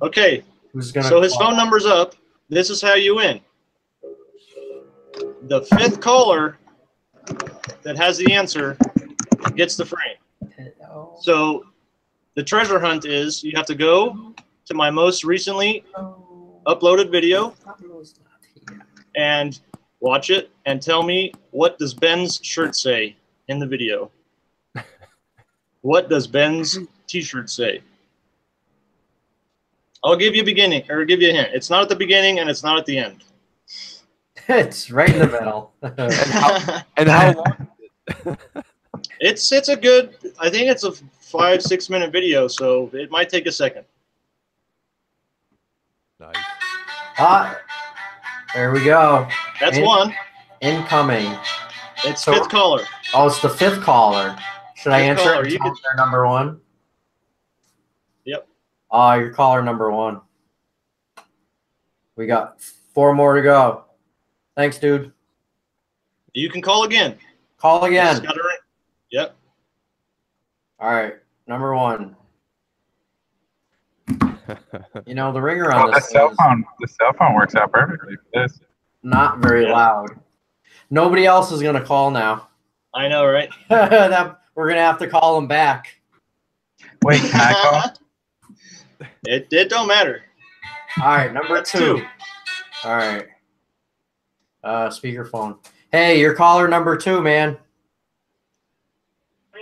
Okay, Who's gonna so his call? phone number's up. This is how you win. The 5th caller that has the answer gets the frame. So the treasure hunt is you have to go to my most recently uploaded video and watch it and tell me, what does Ben's shirt say in the video? What does Ben's t-shirt say? I'll give you a beginning, or give you a hint. It's not at the beginning and it's not at the end. It's right in the middle. And how long? It's a good, I think it's a 5-6 minute video, so it might take a second. Nice. Ah, there we go. That's one. Incoming. It's So- 5th caller. Oh, it's the 5th caller. Should I Fifth answer caller, it? you You could- their number 1? Yep. You're caller number 1. We got 4 more to go. Thanks, dude. You can call again. Call Just again. gotta ring. Yep. All right, number 1. You know, the ringer on The this cell is phone works out perfectly for this. not very Yeah. loud. Nobody else is going to call now. I know, right? We're going to have to call them back. Wait, can I call? It don't matter. All right, number That's 2. All right. Speakerphone. Hey, you're caller number 2, man. Me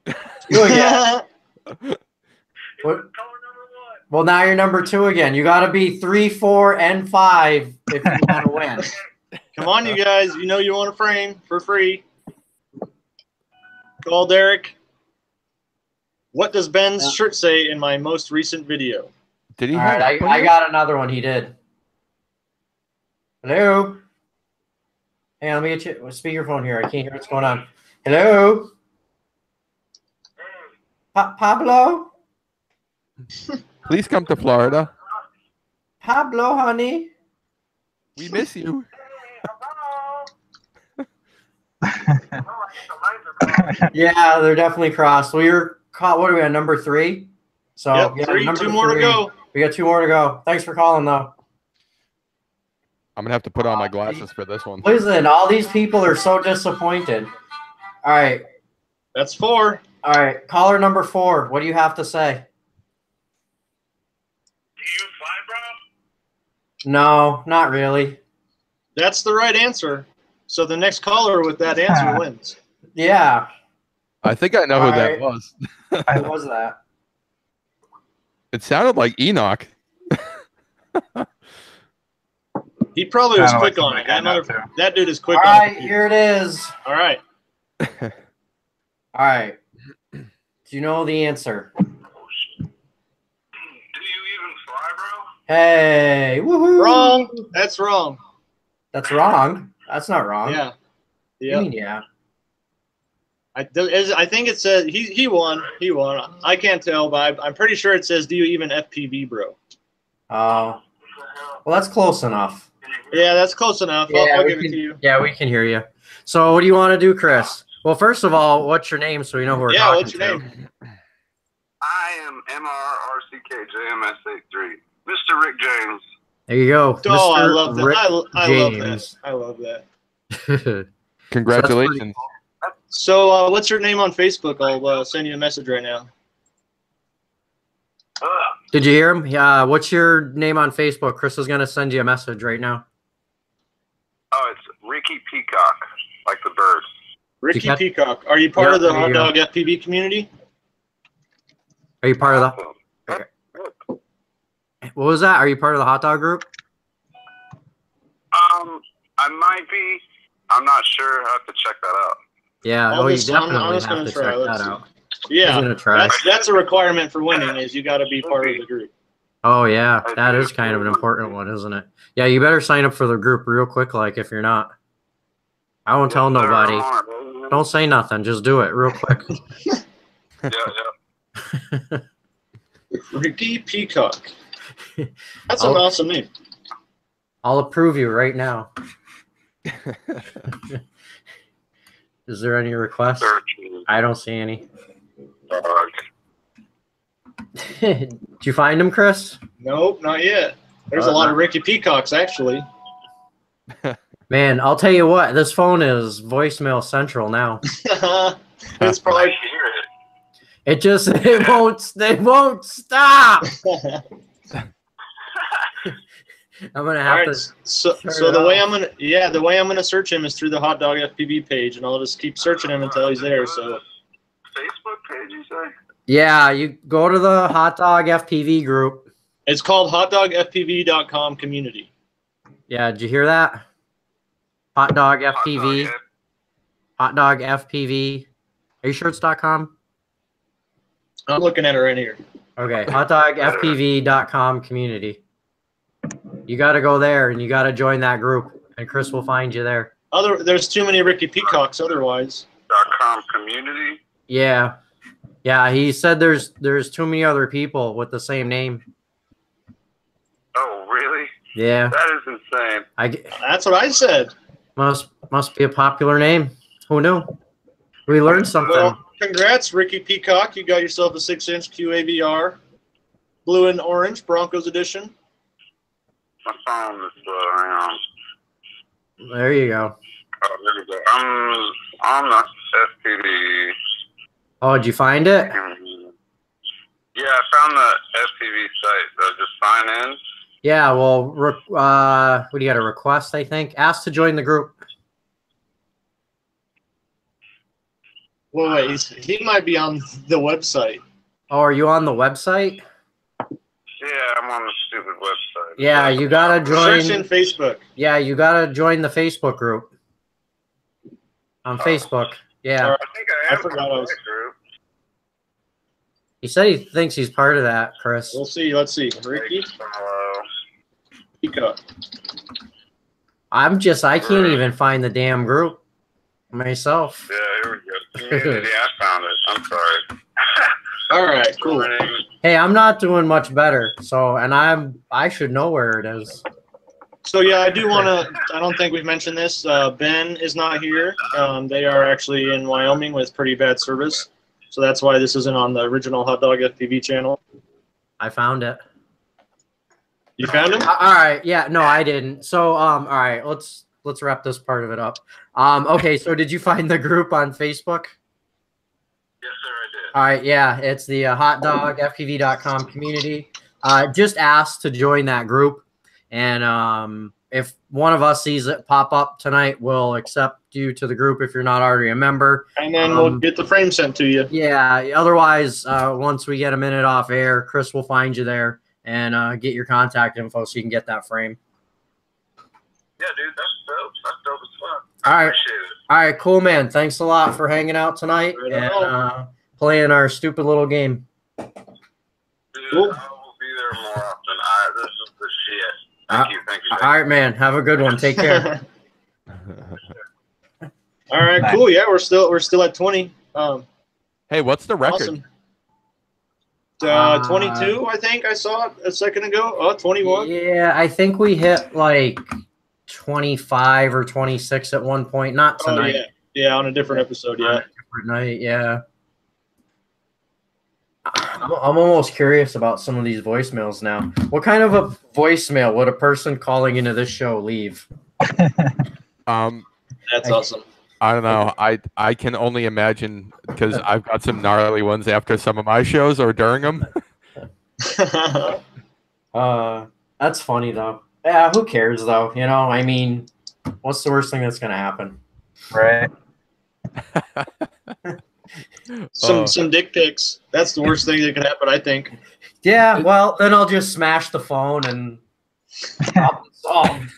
again. You again. What? Caller number 1. Well, now you're number 2 again. You got to be 3, 4, and 5 if you want to win. Come on, you guys. You know you want a frame for free. Call Derek. What does Ben's shirt say in my most recent video? Did he All hang right, up on I you? got another one. He did. Hello. Hey, let me get you speakerphone here. I can't hear what's going on. Hello. Pablo. Please come to Florida. Pablo, honey. We miss you. Yeah, they're definitely crossed. We were caught. What are we on, number 3? So Yep, yeah, 3. number 2 more to 3. go. We got 2 more to go. Thanks for calling, though. I'm gonna have to put on my glasses for this one. Listen, all these people are so disappointed. All right. That's 4. All right. Caller number 4. What do you have to say? Do you use Vibro? No, not really. That's the right answer. So the next caller with that answer wins. Yeah. I think I know who that Alright. was. Who was that? It sounded like Enoch. He probably was Kinda like quick on it. somebody I know, too. That dude is quick All on right, it. here it is. All right. All right. Do you know the answer? Do you even fly, bro? Hey, woohoo! Wrong. That's wrong. That's wrong. That's not wrong. Yeah. You Yeah. mean yeah? I think it says he won. He won. I can't tell, but I'm pretty sure it says, "Do you even FPV, bro?" Oh, well, that's close enough. Yeah, that's close enough. I'll give it to you. Yeah, we can hear you. So, what do you want to do, Chris? Well, first of all, what's your name so we know who we're Yeah, talking what's your to? name? I am MRRCKJMS83, Mr. Rick James. There you go. Oh, I Mr. love that. Rick I love that. James. I love that. Congratulations. So, what's your name on Facebook? I'll send you a message right now. Did you hear him? Yeah. What's your name on Facebook? Chris is going to send you a message right now. Oh, it's Ricky Peacock, like the bird. Ricky Peacock, are you part of the Hot Dog FPV community? Are you part of the? Okay. What was that? Are you part of the Hot Dog group? I might be. I'm not sure. I have to check that out. Yeah. I'm you just definitely gonna have to try. check Let's that see. out. Yeah, I'm gonna try. that's a requirement for winning. Is you got to be part of the group. Oh yeah, that is kind of an important one, isn't it? Yeah, you better sign up for the group real quick. Like if you're not, I won't tell nobody. Don't say nothing. Just do it real quick. Yeah. Ricky Peacock. That's an awesome name. I'll approve you right now. Is there any requests? I don't see any. Did you find him, Chris? Nope, not yet. There's a lot of Ricky Peacocks, actually. Man, I'll tell you what. This phone is voicemail central now. It's probably. It won't stop. I'm gonna have to. So the way I'm gonna search him is through the Hot Dog FPV page, and I'll just keep searching him until he's there. So. Facebook page, you say? Yeah, you go to the Hot Dog FPV group. It's called hotdogfpv.com community. Yeah, did you hear that? Hot Dog FPV. Hot Dog FPV. Are you sure it's .com? I'm looking at it right here. Okay, hotdogfpv.com community. You got to go there and you got to join that group, and Chris will find you there. There's too many Ricky Peacocks otherwise. .com community. Yeah, yeah. He said there's too many other people with the same name. Oh, really? Yeah. That is insane. That's what I said. Must be a popular name. Who knew? We learned something. Well, congrats, Ricky Peacock. You got yourself a 6-inch QAV-R, blue and orange Broncos edition. My phone is hang on. There you go. Oh, there we go. I'm on the FPV. Oh, did you find it? Yeah, I found the FPV site. So just sign in. Yeah, well, what do you got, a request, I think? Ask to join the group. Well, wait, he might be on the website. Oh, are you on the website? Yeah, I'm on the stupid website. Yeah, you got to join. Search in Facebook. Yeah, you got to join the Facebook group. On Facebook. Yeah. Right. I think I forgot I was group. He said he thinks he's part of that, Chris. We'll see. Let's see. Ricky Peacock. I can't even find the damn group myself. Yeah, here we go. Community, I found it. I'm sorry. All right, cool. Hey, I'm not doing much better, so I should know where it is. So yeah, I do want to. I don't think we've mentioned this. Ben is not here. They are actually in Wyoming with pretty bad service, so that's why this isn't on the original Hot Dog FPV channel. I found it. You found him? All right. Yeah. No, I didn't. So all right. Let's wrap this part of it up. Okay. So did you find the group on Facebook? Yes, sir, I did. All right. Yeah, it's the hotdogfpv.com community. Just ask to join that group, and if one of us sees it pop up tonight, we'll accept you to the group if you're not already a member. And then we'll get the frame sent to you. Yeah. Otherwise, once we get a minute off air, Chris will find you there and get your contact info so you can get that frame. Yeah, dude, that's dope. That's dope as fuck. All right. Appreciate it. All right, cool, man. Thanks a lot for hanging out tonight and playing our stupid little game. Dude, Cool. I will be there more often. This is the shit. Thank you. Thank you. All right, man. Have a good one. Take care. All right, cool. Yeah, we're still at 20. Hey, what's the record? Awesome. 22, I think I saw it a second ago. Oh, 21. Yeah, I think we hit like 25 or 26 at one point. Not tonight. Oh, yeah, on a different episode. Yeah, different night. Yeah. I'm almost curious about some of these voicemails now. What kind of a voicemail would a person calling into this show leave? That's awesome. I don't know. I can only imagine because I've got some gnarly ones after some of my shows or during them. That's funny though. Yeah, who cares though? You know, I mean, what's the worst thing that's gonna happen? Right. Some dick pics. That's the worst thing that could happen, I think. Yeah, well, then I'll just smash the phone and problem solved.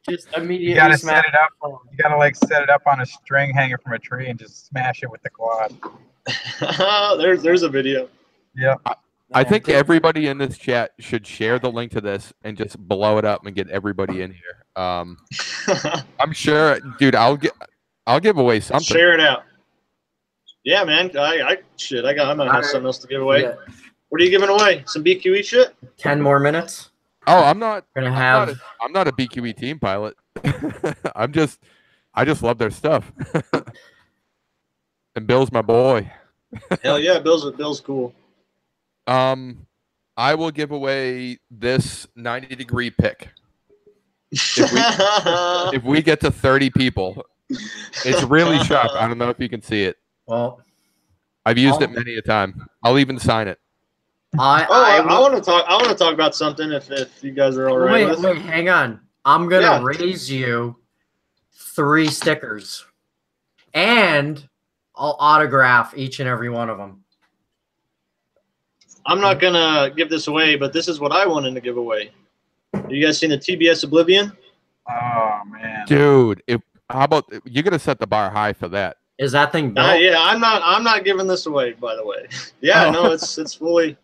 Just immediately You gotta smash set it up. the phone. You gotta like set it up on a string hanging from a tree and just smash it with the quad. there's a video. Yeah. I think everybody in this chat should share the link to this and just blow it up and get everybody in here. I'm sure, dude. I'll give away something. Share it out. Yeah, man. I might have something else to give away. Yeah. What are you giving away? Some BQE shit? 10 more minutes. Oh, I'm not a BQE team pilot. I just love their stuff. And Bill's my boy. Hell yeah, Bill's cool. I will give away this 90-degree pick. If we get to 30 people, it's really sharp. I don't know if you can see it. Well, I've used it many a time. I'll even sign it. I want to talk about something if you guys are all right. Wait, hang on. I'm gonna raise you 3 stickers, and I'll autograph each and every one of them. I'm not gonna give this away, but this is what I wanted to give away. You guys seen the TBS Oblivion? Oh man, dude! How about you're gonna set the bar high for that? Is that thing built? Yeah, I'm not giving this away. By the way, yeah, no, it's fully.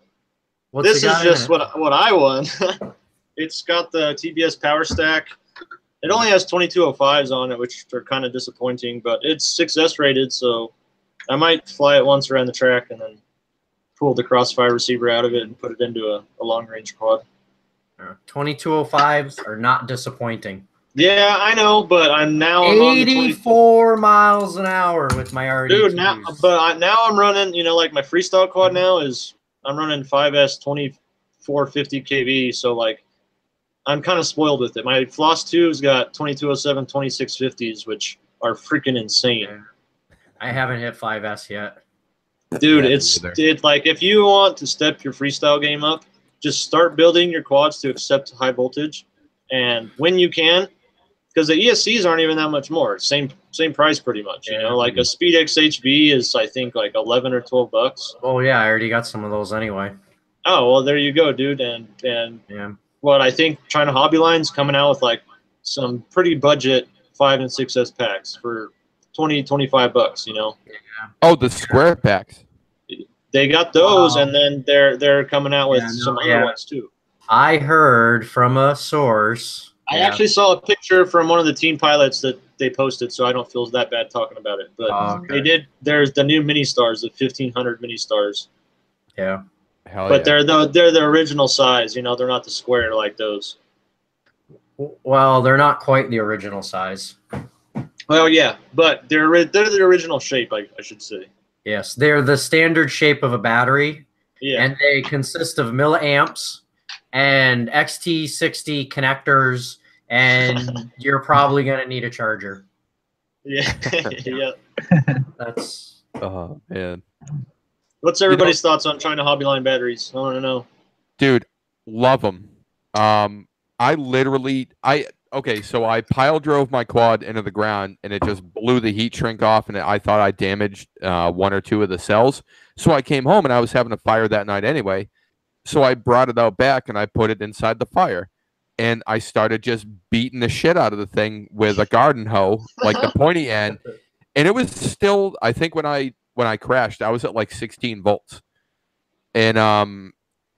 This is just what I want. It's got the TBS power stack. It only has 2205s on it, which are kind of disappointing, but it's 6S rated, so I might fly it once around the track and then pull the crossfire receiver out of it and put it into a long-range quad. 2205s are not disappointing. Yeah, I know, but I'm now 84 miles an hour with my RD. Dude, now I'm running. You know, like my freestyle quad now is I'm running 5S 2450 kV, so like I'm kind of spoiled with it. My Floss 2's got 2207 2650s, which are freaking insane. I haven't hit 5S yet. Dude, it's like if you want to step your freestyle game up, just start building your quads to accept high voltage, and when you can, because the ESCs aren't even that much more, same price pretty much. You know, like a SpeedX HB is I think like 11 or 12 bucks. Oh yeah, I already got some of those anyway. Oh well, there you go, dude. And yeah, what I think China Hobby Line's coming out with like some pretty budget 5 and 6S packs for 20-25 bucks. You know. Yeah. Oh, the square packs. They got those, and then they're coming out with some other ones too. I heard from a source. I actually saw a picture from one of the team pilots that they posted, so I don't feel that bad talking about it. But they did. There's the new mini stars, the 1500 mini stars. Yeah. But they're the original size. You know, they're not the square like those. Well, they're not quite the original size. Well, yeah, but they're the original shape, I should say. Yes, they're the standard shape of a battery. Yeah. And they consist of milliamps and XT60 connectors, and you're probably going to need a charger. Yeah. Yeah. That's. Oh, man. What's everybody's thoughts on China Hobby Line batteries? I want to know. Dude, love them. Okay, so I pile drove my quad into the ground, and it just blew the heat shrink off, and I thought I damaged 1 or 2 of the cells. So I came home, and I was having a fire that night anyway. So I brought it out back, and I put it inside the fire. And I started just beating the shit out of the thing with a garden hoe, like the pointy end. And it was still, I think when I crashed, I was at like 16 volts. And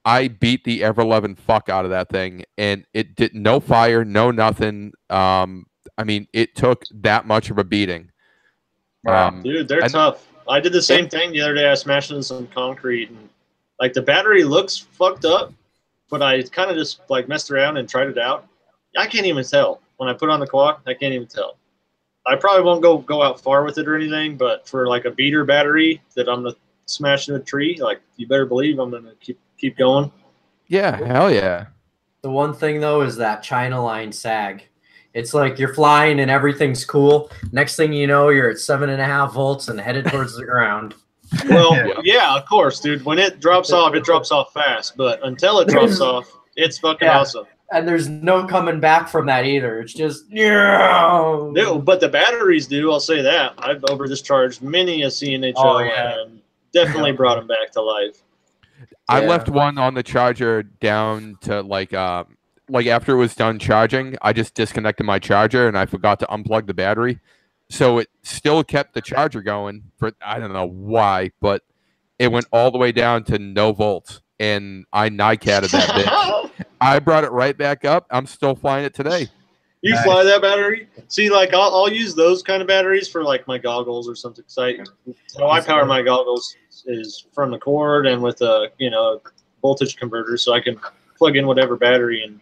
I beat the ever-loving fuck out of that thing, and it did no fire, no nothing. I mean, it took that much of a beating. Dude, they're tough. I did the same thing the other day. I smashed into some concrete, and like the battery looks fucked up, but I kind of just like messed around and tried it out. I can't even tell. When I put on the quad, I can't even tell. I probably won't go out far with it or anything, but for like a beater battery that I'm going to smash in a tree, like you better believe I'm going to keep going. Yeah, hell yeah. The one thing though is that China line sag. It's like you're flying and everything's cool. Next thing you know, you're at 7.5 volts and headed towards the ground. Well, yeah, of course, dude. When it drops off fast. But until it drops off, it's fucking awesome. And there's no coming back from that either. It's just no. No, but the batteries do. I'll say that. I've over discharged many a CNHO and definitely brought them back to life. I left one on the charger down to like after it was done charging, I just disconnected my charger and I forgot to unplug the battery. So it still kept the charger going for I don't know why, but it went all the way down to no volts and I NICADed that bitch. I brought it right back up. I'm still flying it today. You fly that battery? See, like I'll use those kind of batteries for like my goggles or something. How I power my goggles is from the cord and with a voltage converter, so I can plug in whatever battery. And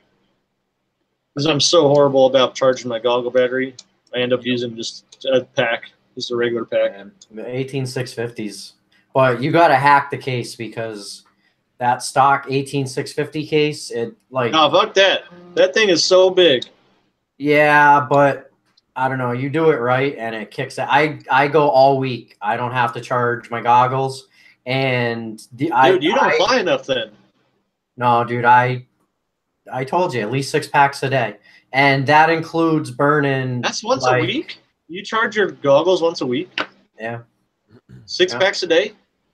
because I'm so horrible about charging my goggle battery, I end up using just a pack, just a regular pack. 18650s, but you got to hack the case because that stock 18650 case, it like no, fuck that. That thing is so big. Yeah, but I don't know. You do it right, and it kicks it. I go all week. I don't have to charge my goggles, and dude, you don't fly enough then. No, dude, I told you at least 6 packs a day, and that includes burning. That's once a week. You charge your goggles once a week. Yeah. 6 packs a day.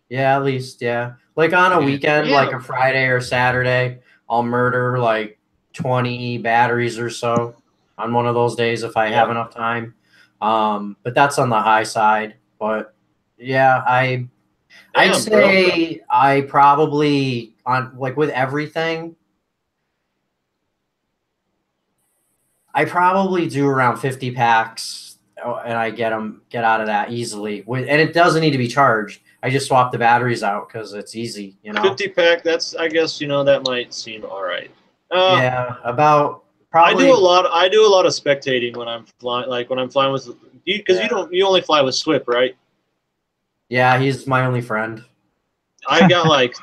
Yeah, at least. Yeah, like on a weekend, like a Friday or Saturday, I'll murder like 20 batteries or so on one of those days if I have enough time. But that's on the high side. But yeah, I'd say I probably on like with everything, I probably do around 50 packs and I get out of that easily. And it doesn't need to be charged. I just swap the batteries out because it's easy, 50 pack, that's, I guess, that might seem all right. Yeah, about probably. I do a lot of spectating when I'm flying. Like when I'm flying with, because you only fly with Swip, right? Yeah, he's my only friend. I got like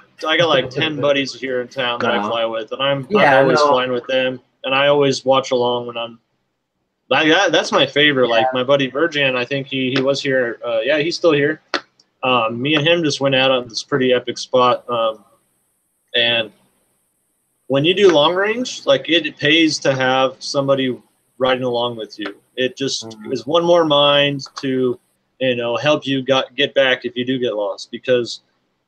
10 buddies here in town that I fly with, and I'm always flying with them, and I always watch along when I'm. That's my favorite. Yeah. Like my buddy Virgin, I think he was here. Yeah, he's still here. Me and him just went out on this pretty epic spot, and when you do long range, like it pays to have somebody riding along with you. It just is one more mind to, help you get back if you do get lost, because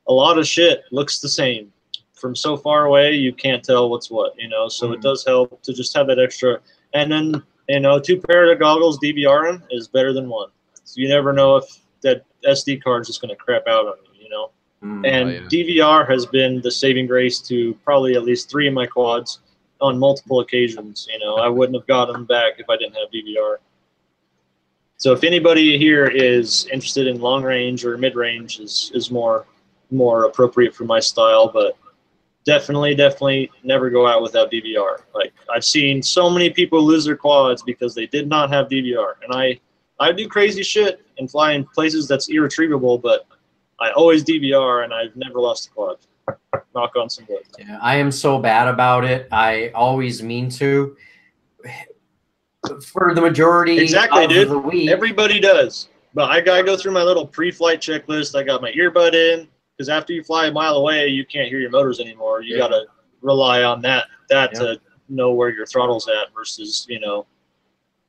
a lot of shit looks the same from so far away. You can't tell what's what, so it does help to just have that extra. And then, 2 pairs of goggles DVRing is better than 1. So you never know if that SD card is just going to crap out on you, And DVR has been the saving grace to probably at least 3 of my quads on multiple occasions. I wouldn't have got them back if I didn't have DVR. So if anybody here is interested in long range or mid range, is more appropriate for my style, but definitely never go out without DVR. Like I've seen so many people lose their quads because they did not have DVR, and I do crazy shit and fly in places that's irretrievable, but I always DVR, and I've never lost a quad. Knock on some wood. Yeah, I am so bad about it. I always mean to. For the majority of the week. Everybody does. But I go through my little pre-flight checklist. I got my earbud in, because after you fly a mile away, you can't hear your motors anymore. You got to rely on that to know where your throttle's at versus,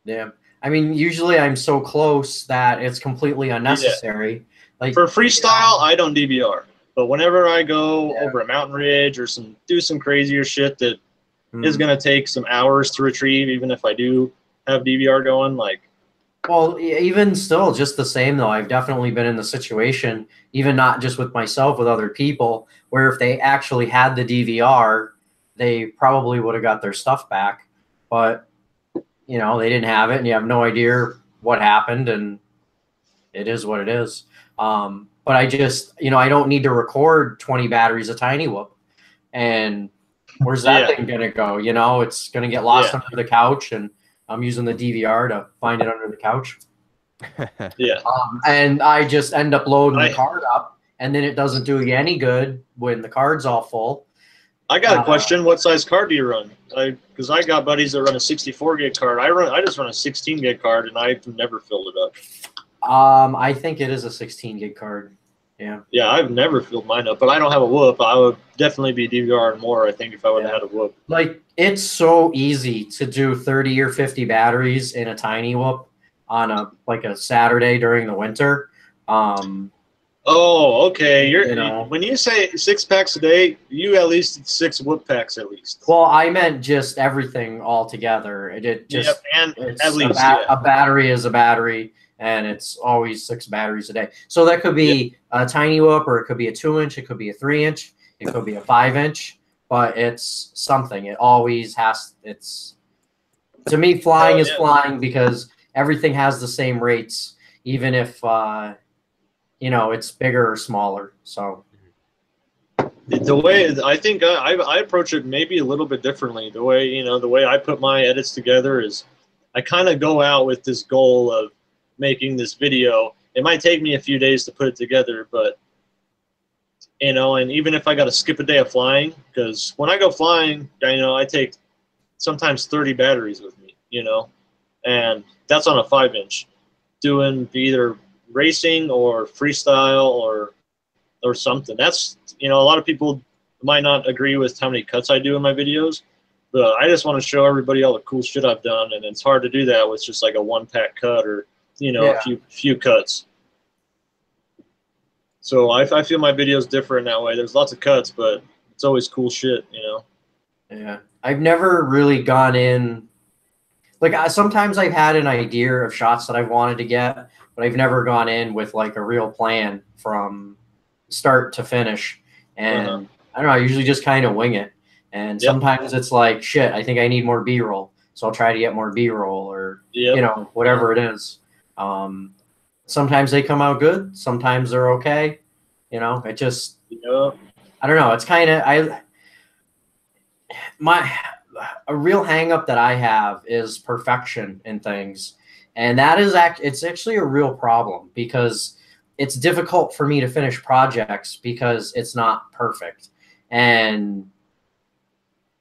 Yeah. I mean, usually I'm so close that it's completely unnecessary. Yeah. Like for freestyle, I don't DVR. But whenever I go over a mountain ridge or do some crazier shit that is going to take some hours to retrieve, even if I do have DVR going, like. Well, even still, just the same though. I've definitely been in the situation, even not just with myself, with other people, where if they actually had the DVR, they probably would have got their stuff back. But they didn't have it, and you have no idea what happened, and it is what it is. But I just, I don't need to record 20 batteries of Tiny Whoop. And where's that thing going to go? It's going to get lost under the couch, and I'm using the DVR to find it under the couch. And I just end up loading the card up, and then it doesn't do you any good when the card's all full. I got a question. What size card do you run? Because I got buddies that run a 64 gig card. I just run a 16 gig card, and I've never filled it up. I think it is a 16 gig card. Yeah. Yeah, I've never filled mine up, but I don't have a whoop. I would definitely be DVR more, I think, if I would have had a whoop. Like, it's so easy to do 30 or 50 batteries in a tiny whoop on a Saturday during the winter. Oh, okay. You know. When you say 6 packs a day, you at least 6 whoop packs at least. Well, I meant just everything all together. It just and it's at least a battery is a battery, and it's always 6 batteries a day. So that could be a tiny whoop, or it could be a 2-inch, it could be a 3-inch, it could be a 5-inch, but it's something. It always has. It's to me, flying is flying because everything has the same rates, even if you know, it's bigger or smaller. So the way I think I approach it maybe a little bit differently. The way I put my edits together is I kind of go out with this goal of making this video. It might take me a few days to put it together, but and even if I got to skip a day of flying, because when I go flying, I take sometimes 30 batteries with me, and that's on a 5-inch, doing either racing or freestyle or something. That's a lot of people might not agree with how many cuts I do in my videos, but I just want to show everybody all the cool shit I've done, and it's hard to do that with just like a 1-pack cut or a few cuts. So I feel my videos differ in that way. There's lots of cuts, but it's always cool shit, Yeah, I've never really gone in. Like, sometimes I've had an idea of shots that I've wanted to get, but I've never gone in with like a real plan from start to finish. And I don't know, I usually just kind of wing it. And sometimes it's like, shit, I think I need more B-roll, so I'll try to get more B-roll, or whatever it is. Sometimes they come out good, sometimes they're okay. It just I don't know. It's kind of a real hang up that I have is perfection in things. And that is it's actually a real problem, because it's difficult for me to finish projects because it's not perfect. And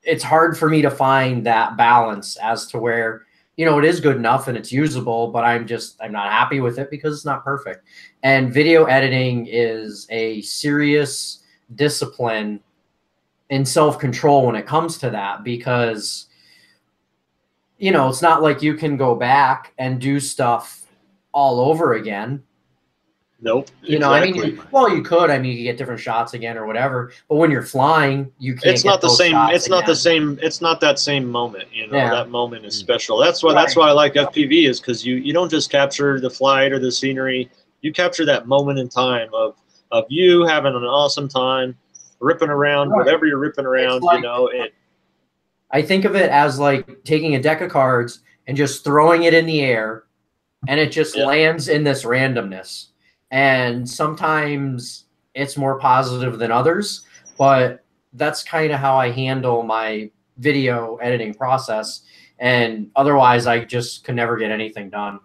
it's hard for me to find that balance as to where, it is good enough and it's usable, but I'm not happy with it because it's not perfect. And video editing is a serious discipline and self-control when it comes to that, because it's not like you can go back and do stuff all over again. Nope. I mean, you could. I mean, you could get different shots again or whatever. But when you're flying, you can't. It's not the same. It's not the same. It's not that same moment. That moment is special. That's why. That's why I like FPV, is because you don't just capture the flight or the scenery. You capture that moment in time of you having an awesome time, ripping around, whatever you're ripping around. I think of it as like taking a deck of cards and just throwing it in the air, and it just lands in this randomness. And sometimes it's more positive than others, but that's kind of how I handle my video editing process. And otherwise, I just could never get anything done.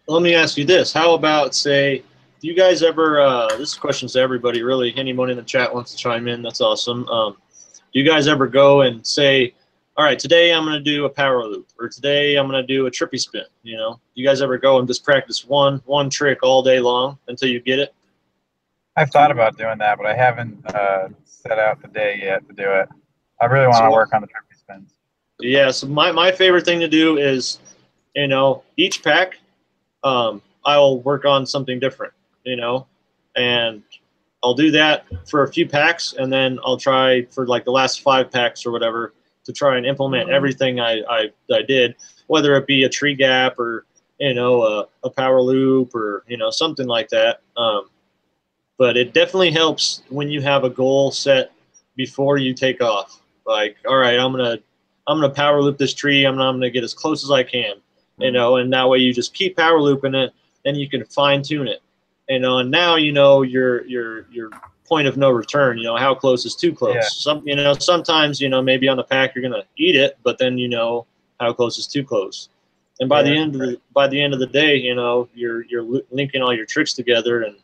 Let me ask you this. How about, say, do you guys ever, this question's to everybody, really. Anyone in the chat wants to chime in, that's awesome. Do you guys ever go and say, all right, today I'm going to do a power loop, or today I'm going to do a trippy spin? You guys ever go and just practice one trick all day long until you get it? I've thought about doing that, but I haven't set out the day yet to do it. I really want to work on the trippy spins. Yeah, so my favorite thing to do is, each pack, I'll work on something different, and I'll do that for a few packs, and then I'll try for like the last 5 packs or whatever to try and implement everything I did, whether it be a tree gap or a power loop or something like that. But it definitely helps when you have a goal set before you take off. Like, all right, I'm gonna power loop this tree. I'm gonna get as close as I can, and that way you just keep power looping it, and you can fine tune it, and now your point of no return. How close is too close. Yeah. Sometimes maybe on the pack you're gonna eat it, but then how close is too close. And by the end of the day, you're linking all your tricks together, and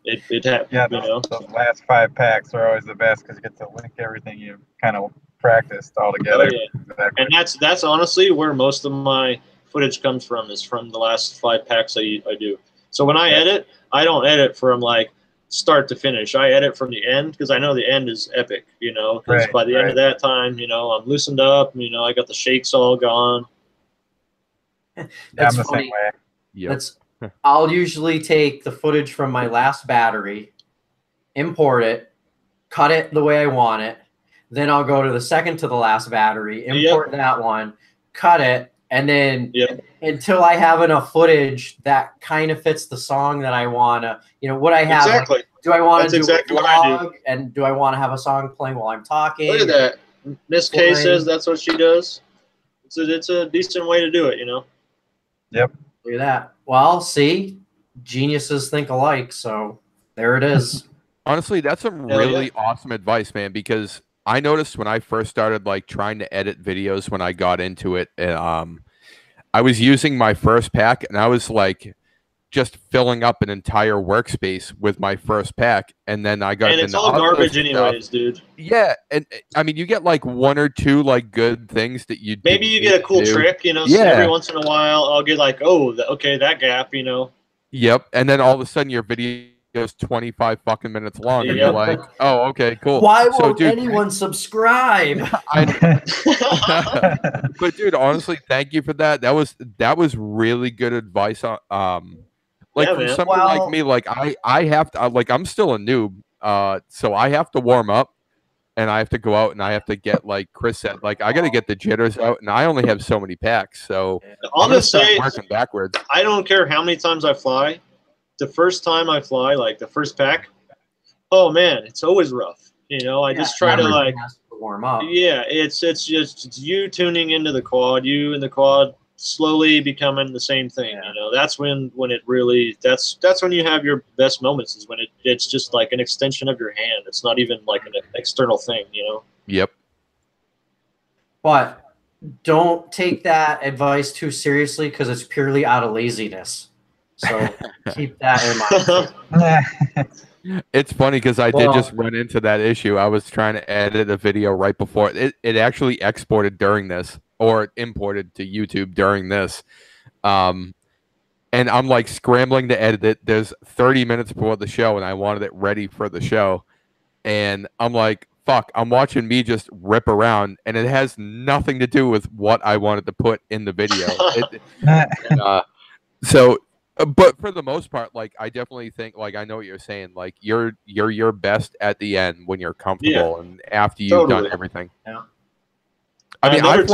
it happens. Yeah, those last 5 packs are always the best because you get to link everything you kind of practiced all together. Oh, yeah. Exactly. And that's honestly where most of my footage comes from, is from the last 5 packs I do. So when I edit, I don't edit from like start to finish. I edit from the end because I know the end is epic, you know, because by the end of that time, you know, I'm loosened up, you know, I got the shakes all gone. That's I'm the funny. same way. Yep. I'll usually take the footage from my last battery, import it, cut it the way I want it. Then I'll go to the second to the last battery, import that one, cut it, and then until I have enough footage that kind of fits the song that I want to, you know, what I have. Exactly. Like, do I want to do exactly a vlog, and do I want to have a song playing while I'm talking? Look at that. Miss K says that's what she does. It's a decent way to do it, you know. Yep. Look at that. Well, see, geniuses think alike, so there it is. Honestly, that's some really awesome advice, man, because I noticed when I first started like trying to edit videos when I got into it, I was using my first pack and I was like just filling up an entire workspace with my first pack, and then I got and it's all garbage anyways, dude. Yeah, and I mean, you get like one or two like good things that you maybe you get a cool trick, you know. So every once in a while, I'll get like, oh, okay, that gap, you know. Yep, and then all of a sudden your video is 25 fucking minutes long, and you're like, oh, okay, cool. Why won't anyone subscribe? But dude, honestly, thank you for that. That was really good advice on like from somebody like me, like I have to like I'm still a noob, so I have to warm up and I have to go out and I have to get, like Chris said, like I got to get the jitters out, and I only have so many packs, so I'll just say, working backwards. I don't care how many times I fly. The first time I fly, like the first pack, oh man, it's always rough. You know, I just try to like warm up. Yeah, it's just you tuning into the quad, you and the quad slowly becoming the same thing. You know, that's when it really that's when you have your best moments, is when it's just like an extension of your hand. It's not even like an external thing, you know. Yep. But don't take that advice too seriously, because it's purely out of laziness. So keep that in mind. It's funny because I did just run into that issue. I was trying to edit a video right before it actually exported during this, or imported to YouTube during this. And I'm like scrambling to edit it. There's 30 minutes before the show, and I wanted it ready for the show. And I'm like, fuck, I'm watching me just rip around, and it has nothing to do with what I wanted to put in the video. But for the most part, like I definitely think, like I know what you're saying, like you're your best at the end when you're comfortable and after you've done everything. Yeah. I mean, I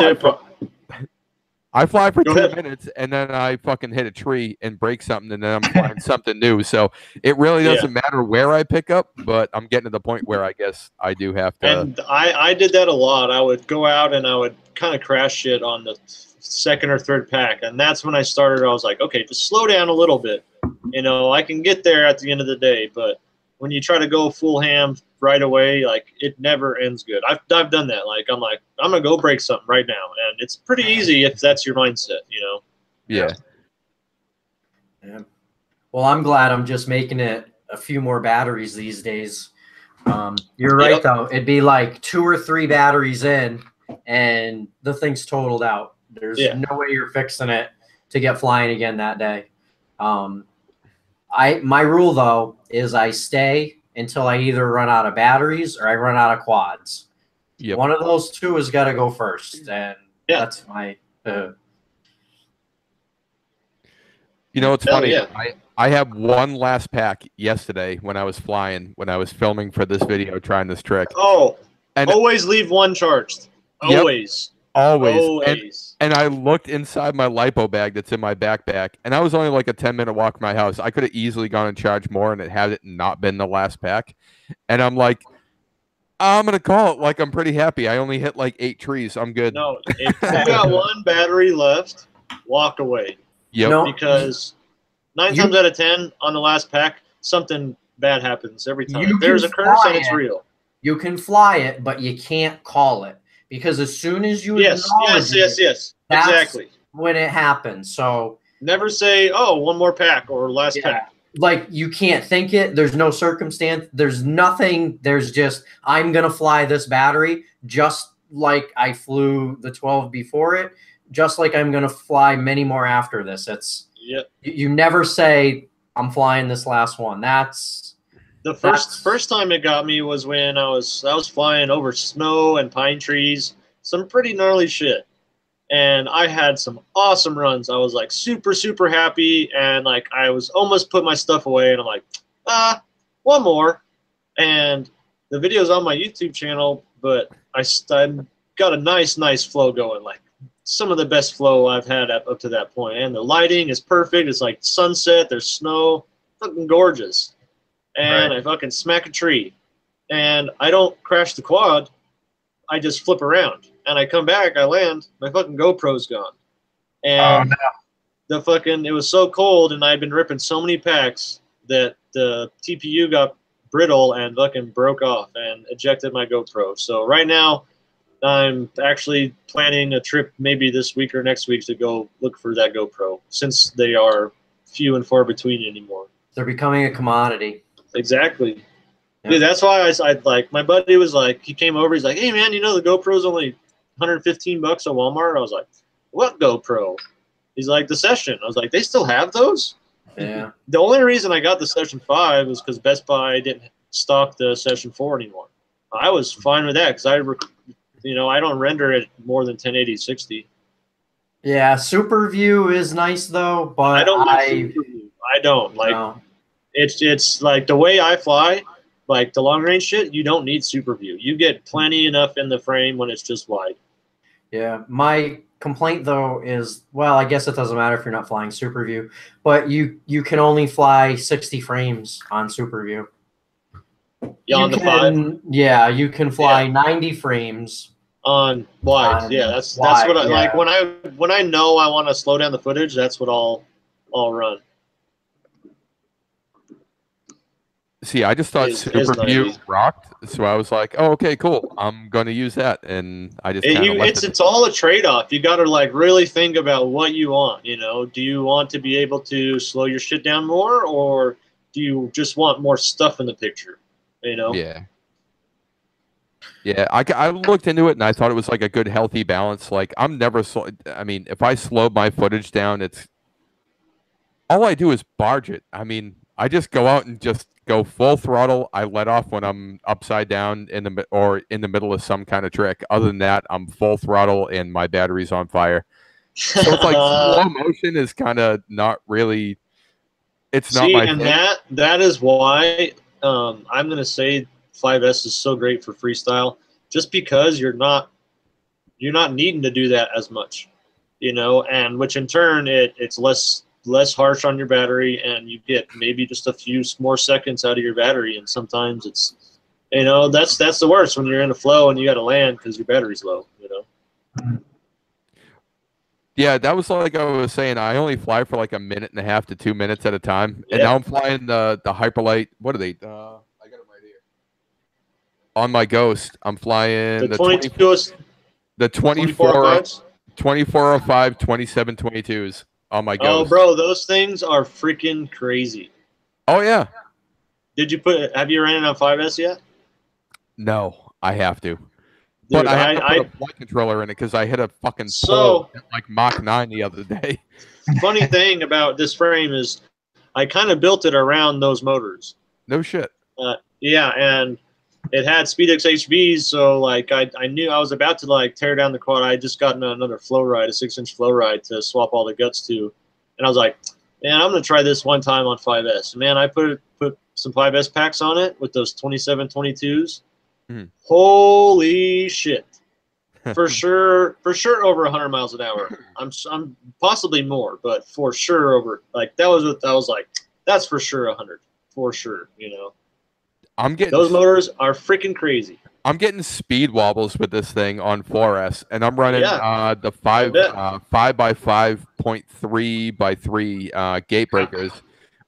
fly for 2 minutes and then I fucking hit a tree and break something, and then I'm flying something new. So it really doesn't matter where I pick up, but I'm getting to the point where I guess I do have to. And I did that a lot. I would go out and I would kind of crash shit on the second or third pack, and that's when I started. I was like, okay, just slow down a little bit. You know, I can get there at the end of the day, but when you try to go full ham right away, like it never ends good. I've done that. Like I'm gonna go break something right now, and it's pretty easy if that's your mindset, you know. Yeah. Well, I'm glad I'm just making it a few more batteries these days. You're right though. It'd be like 2 or 3 batteries in, and the thing's totaled out. There's no way you're fixing it to get flying again that day. My rule though is I stay until I either run out of batteries or I run out of quads. One of those two has got to go first, and that's my. You know, it's funny. I have one last pack yesterday when I was flying, when I was filming for this video, trying this trick. Oh, and always leave one charged. Always. Always. And I looked inside my lipo bag that's in my backpack, and I was only like a 10-minute walk from my house. I could have easily gone and charged more, and had it not been the last pack. And I'm like, I'm going to call it like I'm pretty happy. I only hit like 8 trees. I'm good. No, if you got one battery left, walk away. Yep. Because 9 times out of 10 on the last pack, something bad happens every time. If there's a curse, and it's real. You can fly it, but you can't call it. Because as soon as you yes, exactly, when it happens. So never say, "Oh, one more pack" or "last pack." Like you can't think it. There's no circumstance. There's nothing. There's just I'm gonna fly this battery just like I flew the 12 before it. Just like I'm gonna fly many more after this. It's you never say I'm flying this last one. That's the first time it got me was when I was flying over snow and pine trees, some pretty gnarly shit. And I had some awesome runs. I was like super, super happy, and like I was almost put my stuff away, and I'm like, one more. And the video's on my YouTube channel, but I got a nice flow going, like some of the best flow I've had up to that point. And the lighting is perfect. It's like sunset, there's snow, fucking gorgeous. And I fucking smack a tree. And I don't crash the quad, I just flip around. And I come back, I land, my fucking GoPro's gone. And it was so cold, and I'd been ripping so many packs that the TPU got brittle and fucking broke off and ejected my GoPro. So right now, I'm actually planning a trip maybe this week or next week to go look for that GoPro, since they are few and far between anymore. They're becoming a commodity. Exactly. Yeah. Dude, that's why I like, my buddy was like, he came over, he's like, hey man, you know the GoPro's only $115 at Walmart? I was like, what GoPro? He's like, the Session. I was like, they still have those? Yeah. The only reason I got the Session 5 was because Best Buy didn't stock the Session 4 anymore. I was fine with that because I don't render it more than 1080/60. Yeah, Super View is nice though, but I don't like Super View. I don't like. No. It's like the way I fly, like the long range shit. You don't need Super View. You get plenty enough in the frame when it's just wide. Yeah, my complaint though is, well, I guess it doesn't matter if you're not flying Super View, but you can only fly 60 frames on Super View. Yeah, on the 5. Yeah, you can fly 90 frames on wide. Yeah, that's what I like when I know I want to slow down the footage. That's what I'll run. See, I just thought Super View rocked, so I was like, "Oh, okay, cool. I'm going to use that," and I just it's all a trade-off. You got to like really think about what you want. You know, do you want to be able to slow your shit down more, or do you just want more stuff in the picture? You know? Yeah. Yeah, I looked into it and I thought it was like a good healthy balance. Like I'm never I mean, if I slow my footage down, it's all I do is barge it. I mean, I just go out and just go full throttle. I let off when I'm upside down in the middle of some kind of trick. Other than that, I'm full throttle and my battery's on fire. So it's like slow motion is kind of not really. It's not my thing. And that is why I'm gonna say 5S is so great for freestyle, just because you're not needing to do that as much, you know, and which in turn it's less harsh on your battery, and you get maybe just a few more seconds out of your battery. And sometimes it's, you know, that's the worst when you're in a flow and you got to land because your battery's low, you know. Yeah, that was like I was saying. I only fly for like 1.5 to 2 minutes at a time, and now I'm flying the Hyperlight. What are they? I got them right here on my Ghost. I'm flying the 2405 2722s on my Ghost. Oh, bro, those things are freaking crazy. Oh yeah. Have you ran it on 5S yet? No, I have to. Dude, but I had to put a flight controller in it because I hit a fucking pole at like Mach 9 the other day. Funny thing about this frame is I kind of built it around those motors. No shit. Yeah, and it had SpeedX HVs, so like I knew I was about to like tear down the quad. I had just gotten another flow ride, a 6-inch flow ride to swap all the guts to, and I was like, man, I'm gonna try this one time on 5S. Man, I put some 5S packs on it with those 2722s. Holy shit! For sure over 100 miles an hour. I'm possibly more, but for sure over, like that was what I was like. That's for sure 100, for sure. You know, those motors are freaking crazy. I'm getting speed wobbles with this thing on 4S, and I'm running the 5x5.3x3 gate breakers.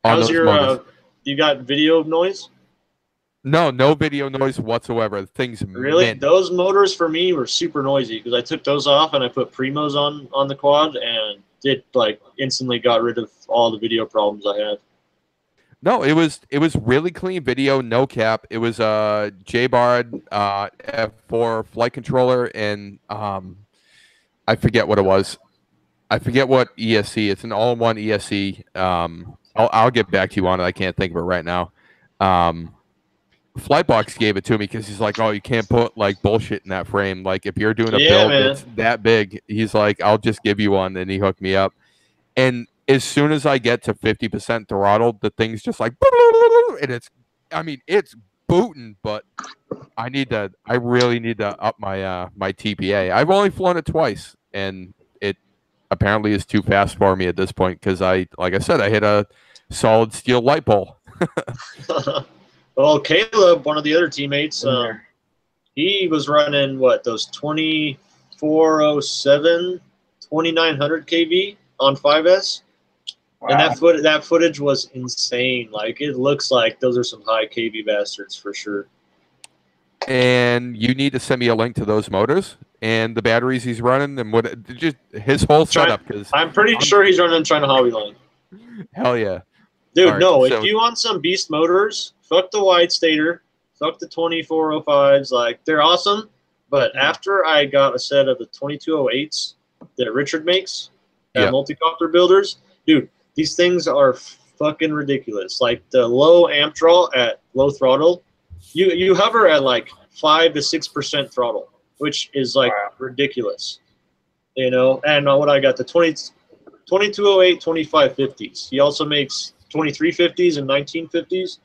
How's your you got video noise? No video noise whatsoever. Things really, those motors for me were super noisy because I took those off and I put Primos on the quad, and it like instantly got rid of all the video problems I had. No, it was really clean video, no cap. It was a J-Bard F4 flight controller, and I forget what it was. I forget what ESC. It's an all-in-one ESC. I'll get back to you on it. I can't think of it right now. Flightbox gave it to me because he's like, oh, you can't put like bullshit in that frame. Like if you're doing a build that's that big, he's like, I'll just give you one, and he hooked me up. And as soon as I get to 50% throttle, the thing's just like, and it's booting, but I really need to up my my TPA. I've only flown it twice, and it apparently is too fast for me at this point because like I said, I hit a solid steel light pole. Well, Caleb, one of the other teammates, he was running those 2407, 2900 kV on 5S. Wow. And that footage was insane. Like it looks like those are some high kV bastards for sure. And you need to send me a link to those motors and the batteries he's running and just his whole setup. Because I'm pretty sure he's running China Hobby Line. Hell yeah, dude! Right, no, if you want some beast motors, fuck the wide stator, fuck the 2405s. Like they're awesome, but after I got a set of the 2208s that Richard makes, multi-copter builders, dude, these things are fucking ridiculous. Like the low amp draw at low throttle, you hover at like 5 to 6% throttle, which is like ridiculous, you know. And what I got the 2208 2550s. He also makes 2350s and 1950s.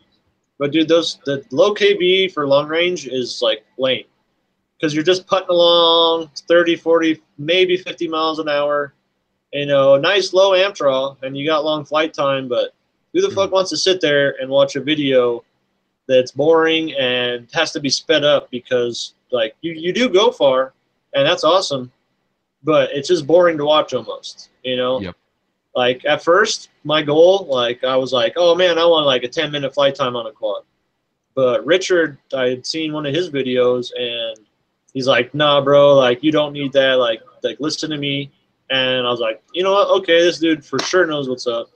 But dude, the low kV for long range is like lame because you're just putting along 30, 40, maybe 50 miles an hour. You know, nice low amp draw, and you got long flight time. But who the fuck wants to sit there and watch a video that's boring and has to be sped up because like you do go far, and that's awesome, but it's just boring to watch almost. You know. Yep. Like at first, my goal, like I was like, oh man, I want like a 10-minute flight time on a quad. But Richard, I had seen one of his videos, and he's like, nah, bro, like you don't need that. Like listen to me. And I was like, you know what? Okay, this dude for sure knows what's up.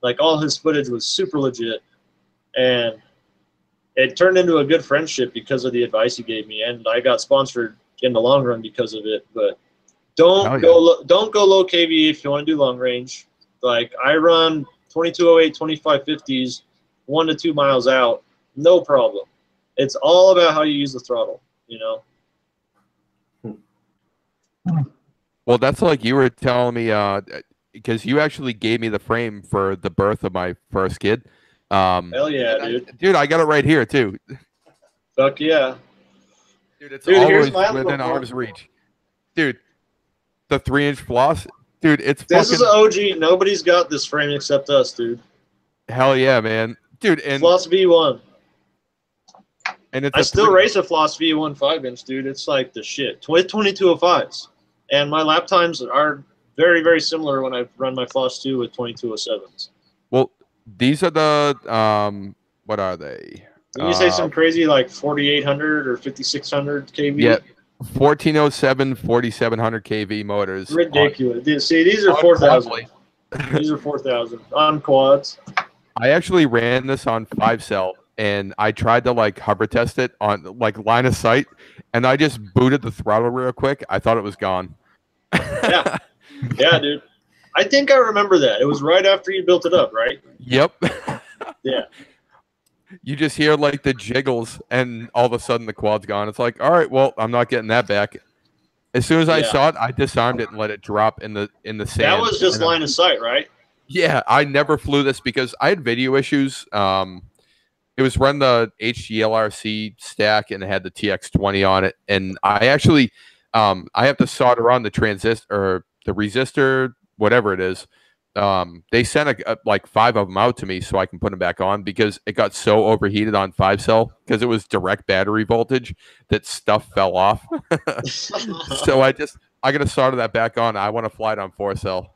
Like all his footage was super legit, and it turned into a good friendship because of the advice he gave me, and I got sponsored in the long run because of it. But don't go low kV if you want to do long range. Like I run 2208, 2550s, 1 to 2 miles out, no problem. It's all about how you use the throttle, you know. Well, that's like you were telling me, because you actually gave me the frame for the birth of my first kid. Hell yeah, dude. Dude, I got it right here too. Fuck yeah. Dude, it's always within arm's reach. Dude, the 3-inch floss. Dude, this is an OG. Nobody's got this frame except us, dude. Hell yeah, man. Dude, and Floss V1. And I still race a Floss V1 5-inch, dude. It's like the shit. With 2205s. And my lap times are very, very similar when I run my Floss 2 with 2207s. Well, these are the what are they? Did you say some crazy like 4800 or 5600 kV? Yeah. 1407, 4700 kV motors. Ridiculous. See, these are 4,000. These are 4,000 on quads. I actually ran this on 5-cell, and I tried to like hover test it on like line of sight, and I just booted the throttle real quick. I thought it was gone. Yeah, dude. I think I remember that. It was right after you built it up, right? Yep. Yeah. You just hear like the jiggles, and all of a sudden the quad's gone. It's like, all right, well, I'm not getting that back. As soon as I saw it, I disarmed it and let it drop in the sand. That was just line of sight, right? Yeah, I never flew this because I had video issues. It was run the HGLRC stack and it had the TX20 on it, and I actually I have to solder on the transistor or the resistor, whatever it is. They sent like 5 of them out to me so I can put them back on because it got so overheated on 5-cell because it was direct battery voltage that stuff fell off. So I got to solder that back on. I want to fly it on 4-cell.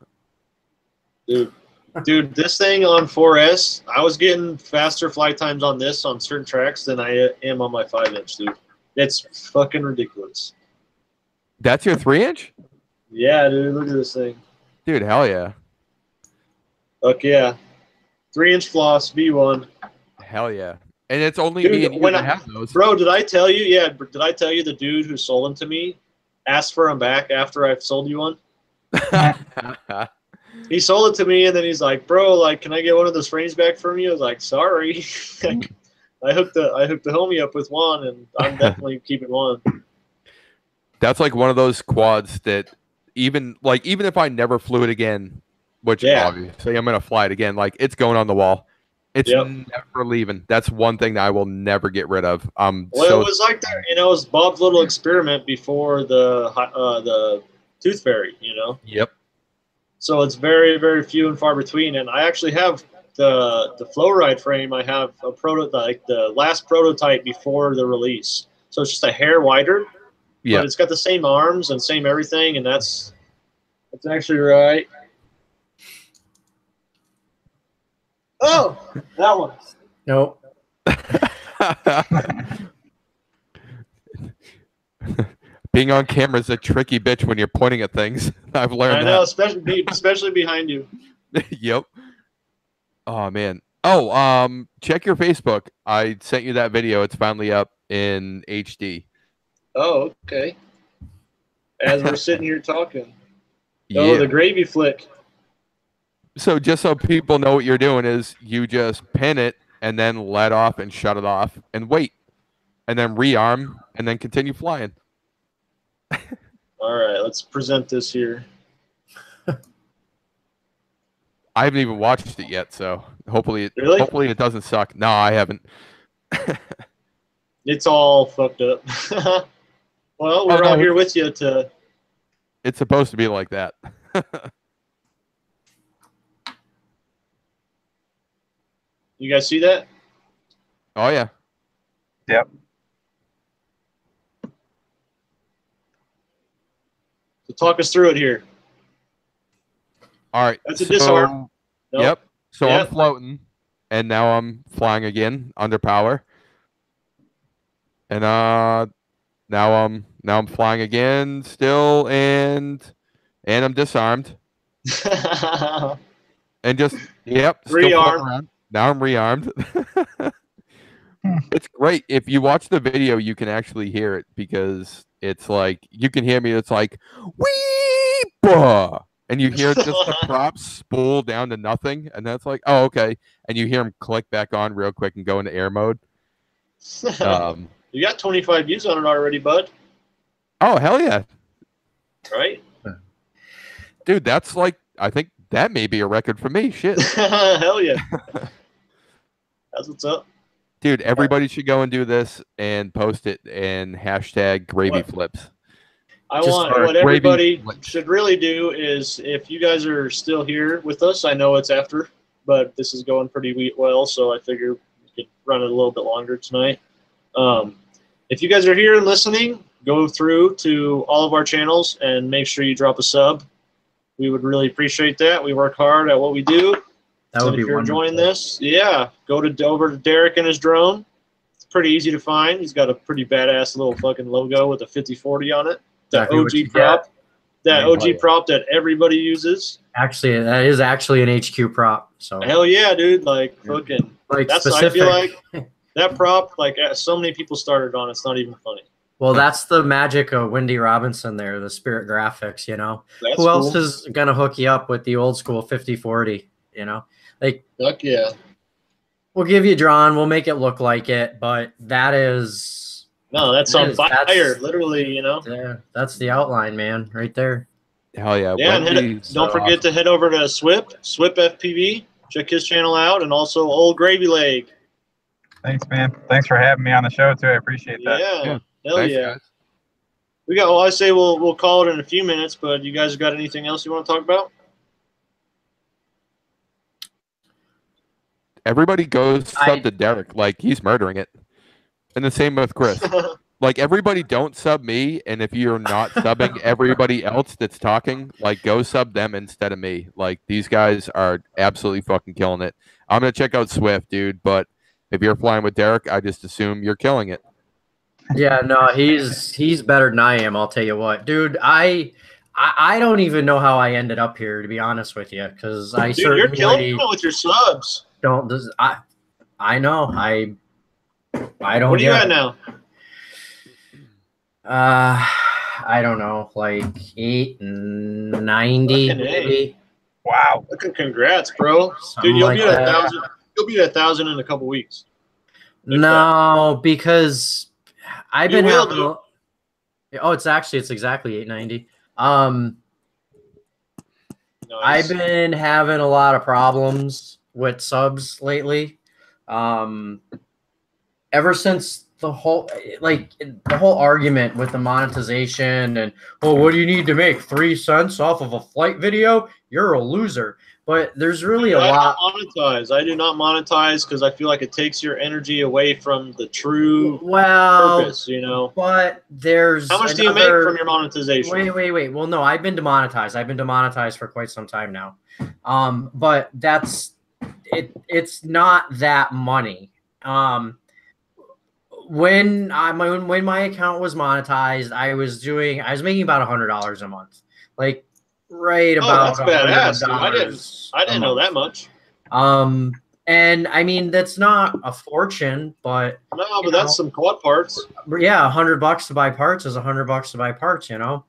Dude, this thing on 4S, I was getting faster flight times on this on certain tracks than I am on my 5-inch, dude. It's fucking ridiculous. That's your 3-inch? Yeah, dude. Look at this thing. Dude, hell yeah. Fuck yeah. 3-inch floss, V1. Hell yeah. And it's only me and you that have those. Bro, did I tell you? Yeah, did I tell you the dude who sold them to me asked for them back after I've sold you one? He sold it to me, and then he's like, "Bro, like, can I get one of those frames back from you?" I was like, "Sorry." I hooked the homie up with one, and I'm definitely keeping one. That's like one of those quads that even if I never flew it again, which obviously I'm gonna fly it again, like it's going on the wall. It's never leaving. That's one thing that I will never get rid of. Well, it was like that, you know. It was Bob's little experiment before the Tooth Fairy, you know. Yep. So it's very, very few and far between. And I actually have the flow ride frame. I have a prototype, the last prototype before the release. So it's just a hair wider. Yeah. But it's got the same arms and same everything, and that's actually right. Oh, that one. Nope. Being on camera is a tricky bitch when you're pointing at things. I've learned. I know, especially behind you. Yep. Oh man. Oh, check your Facebook. I sent you that video. It's finally up in HD. Oh, okay. As we're sitting here talking. Yeah. Oh, the gravy flick. So just so people know what you're doing is you just pin it and then let off and shut it off and wait. And then rearm and then continue flying. All right, let's present this here. I haven't even watched it yet, so hopefully Really? hopefully it doesn't suck. No, I haven't. It's all fucked up. Well, we're all here with you to... It's supposed to be like that. You guys see that? Oh, yeah. Yep. So talk us through it here. All right. That's a disarm. Nope. Yep. So I'm floating, and now I'm flying again under power. And now I'm flying again still, and I'm disarmed. And just still floating around. Now I'm rearmed. It's great. If you watch the video, you can actually hear it because it's like you can hear me. It's like wee-bah! And you hear just the props spool down to nothing, and that's like, oh, okay. And you hear them click back on real quick and go into air mode. You got 25 views on it already, bud. Oh, hell yeah. Right? Dude, that's like, I think that may be a record for me. Shit. Hell yeah. That's what's up. Dude, everybody should go and do this and post it and hashtag gravy flips. What everybody should really do is, if you guys are still here with us, I know it's after, but this is going pretty well, so I figure we could run it a little bit longer tonight. If you guys are here and listening, go through to all of our channels and make sure you drop a sub. We would really appreciate that. We work hard at what we do. That would so be if you're wonderful. enjoying this, go over to Derek and his drone. It's pretty easy to find. He's got a pretty badass little fucking logo with a 5040 on it. That Exactly OG prop. That OG prop that everybody uses. Actually, that is actually an HQ prop. So hell yeah, dude! Like fucking. Like that's specific. I feel like that prop. Like so many people started on. It's not even funny. Well, that's the magic of Wendy Robinson there, the Spirit Graphics, you know. That's Who else cool. is going to hook you up with the old school 5040, you know? Like, fuck yeah. We'll give you drawn, we'll make it look like it, but that is... No, that's on fire, that's, literally, you know? Yeah, that's the outline, man, right there. Hell yeah. Yeah, and don't forget to head over to Swip FPV. Check his channel out, and also Old Gravy Leg. Thanks, man. Thanks for having me on the show, too. I appreciate that. Yeah. Hell Thanks, yeah. guys. We got. Well, I say we'll call it in a few minutes. But you guys got anything else you want to talk about? Everybody goes sub to Derek, like he's murdering it, and the same with Chris. Like everybody don't sub me, and if you're not subbing everybody else that's talking, like go sub them instead of me. Like these guys are absolutely fucking killing it. I'm gonna check out Swift, dude, but if you're flying with Derek, I just assume you're killing it. Yeah, no, he's better than I am. I'll tell you what, dude. I don't even know how I ended up here, to be honest with you, because I certainly you're killing it with your subs. I know I don't. What are you at now? I don't know, like 890 maybe. Wow. Congrats, bro. Something Dude, you'll like be at that. 1,000. You'll be at 1,000 in a couple weeks. No, because I've You been will, having. Oh, it's exactly 890. I've Nice. been having a lot of problems with subs lately. Ever since the whole argument with the monetization and, oh, what do you need to make 3 cents off of a flight video? You're a loser. But there's really a lot. I do not monetize because I feel like it takes your energy away from the true purpose, you know. But there's how much do you make from your monetization? Wait. Well, no, I've been demonetized. I've been demonetized for quite some time now. But that's it. It's not that money. When my account was monetized, I was making about $100 a month. Like about that's badass, dude. I didn't know that much. And I mean, that's not a fortune, but no, but that's some quad parts. Yeah, $100 to buy parts is $100 to buy parts, you know.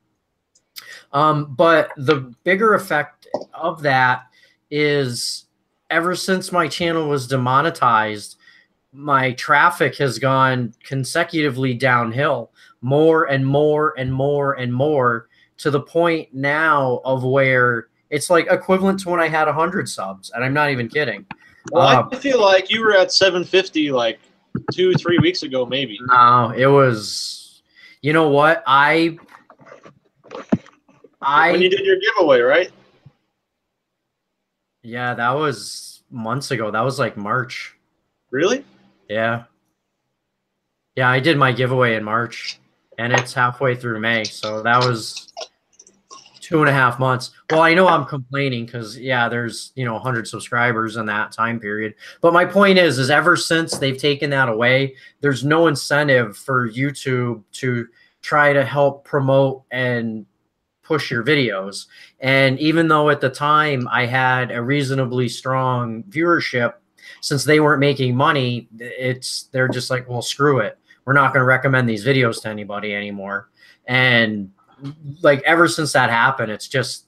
But the bigger effect of that is ever since my channel was demonetized, my traffic has gone consecutively downhill more and more and more and more, to the point now of where it's like equivalent to when I had 100 subs, and I'm not even kidding. Well, I feel like you were at 750 like 2-3 weeks ago, maybe. No, it was. You know what? When you did your giveaway, right? Yeah, that was months ago. That was like March. Really? Yeah. Yeah, I did my giveaway in March, and it's halfway through May, so that was 2.5 months. Well, I know I'm complaining because, yeah, there's 100 subscribers in that time period. But my point is ever since they've taken that away, there's no incentive for YouTube to try to help promote and push your videos. And even though at the time I had a reasonably strong viewership, since they weren't making money, they're just like, well, screw it. We're not going to recommend these videos to anybody anymore. And like ever since that happened, it's just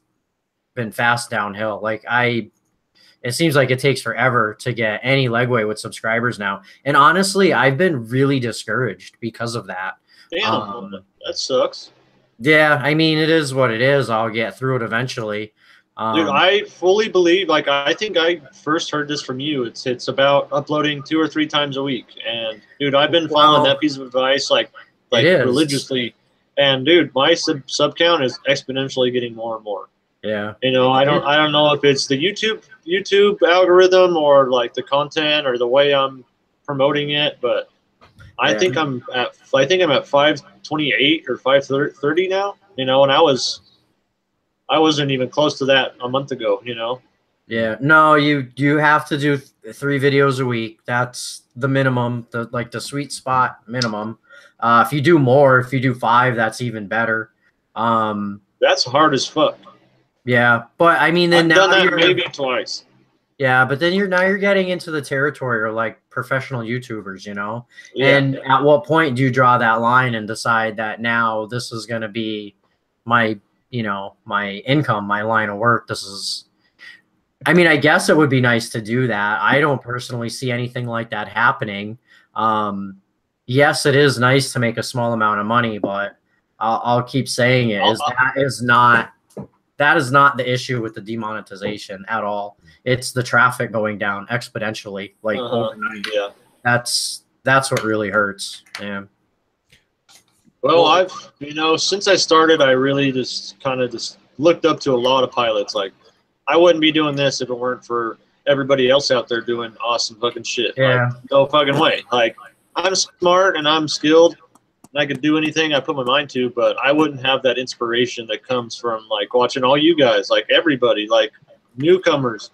been fast downhill. Like it seems like it takes forever to get any legway with subscribers now. And honestly, I've been really discouraged because of that. Damn, that sucks. Yeah, I mean, it is what it is. I'll get through it eventually. Dude, I fully believe, like, I think I first heard this from you. It's about uploading 2 or 3 times a week. And, dude, I've been following that piece of advice, like religiously. And, dude, my sub count is exponentially getting more and more. Yeah. You know, I don't know if it's the YouTube algorithm or, like, the content or the way I'm promoting it, but I think I'm at 528 or 530 now, you know, and I wasn't even close to that a month ago, you know? Yeah. No, you have to do 3 videos a week. That's the minimum, the sweet spot minimum. If you do more, if you do 5, that's even better. That's hard as fuck. Yeah. But I mean, then I've done that maybe twice. Yeah, but then you're getting into the territory of like professional YouTubers, you know? Yeah. And at what point do you draw that line and decide that now this is going to be my income, my line of work? I mean, I guess it would be nice to do that. I don't personally see anything like that happening. Yes, it is nice to make a small amount of money, but I'll keep saying it that is not the issue with the demonetization at all. It's the traffic going down exponentially, like overnight. Yeah. That's what really hurts. Yeah. Well, I've since I started, I really just looked up to a lot of pilots. Like, I wouldn't be doing this if it weren't for everybody else out there doing awesome fucking shit. Yeah. Like, no fucking way. Like, I'm smart and I'm skilled and I could do anything I put my mind to, but I wouldn't have that inspiration that comes from like watching all you guys, like everybody, like newcomers.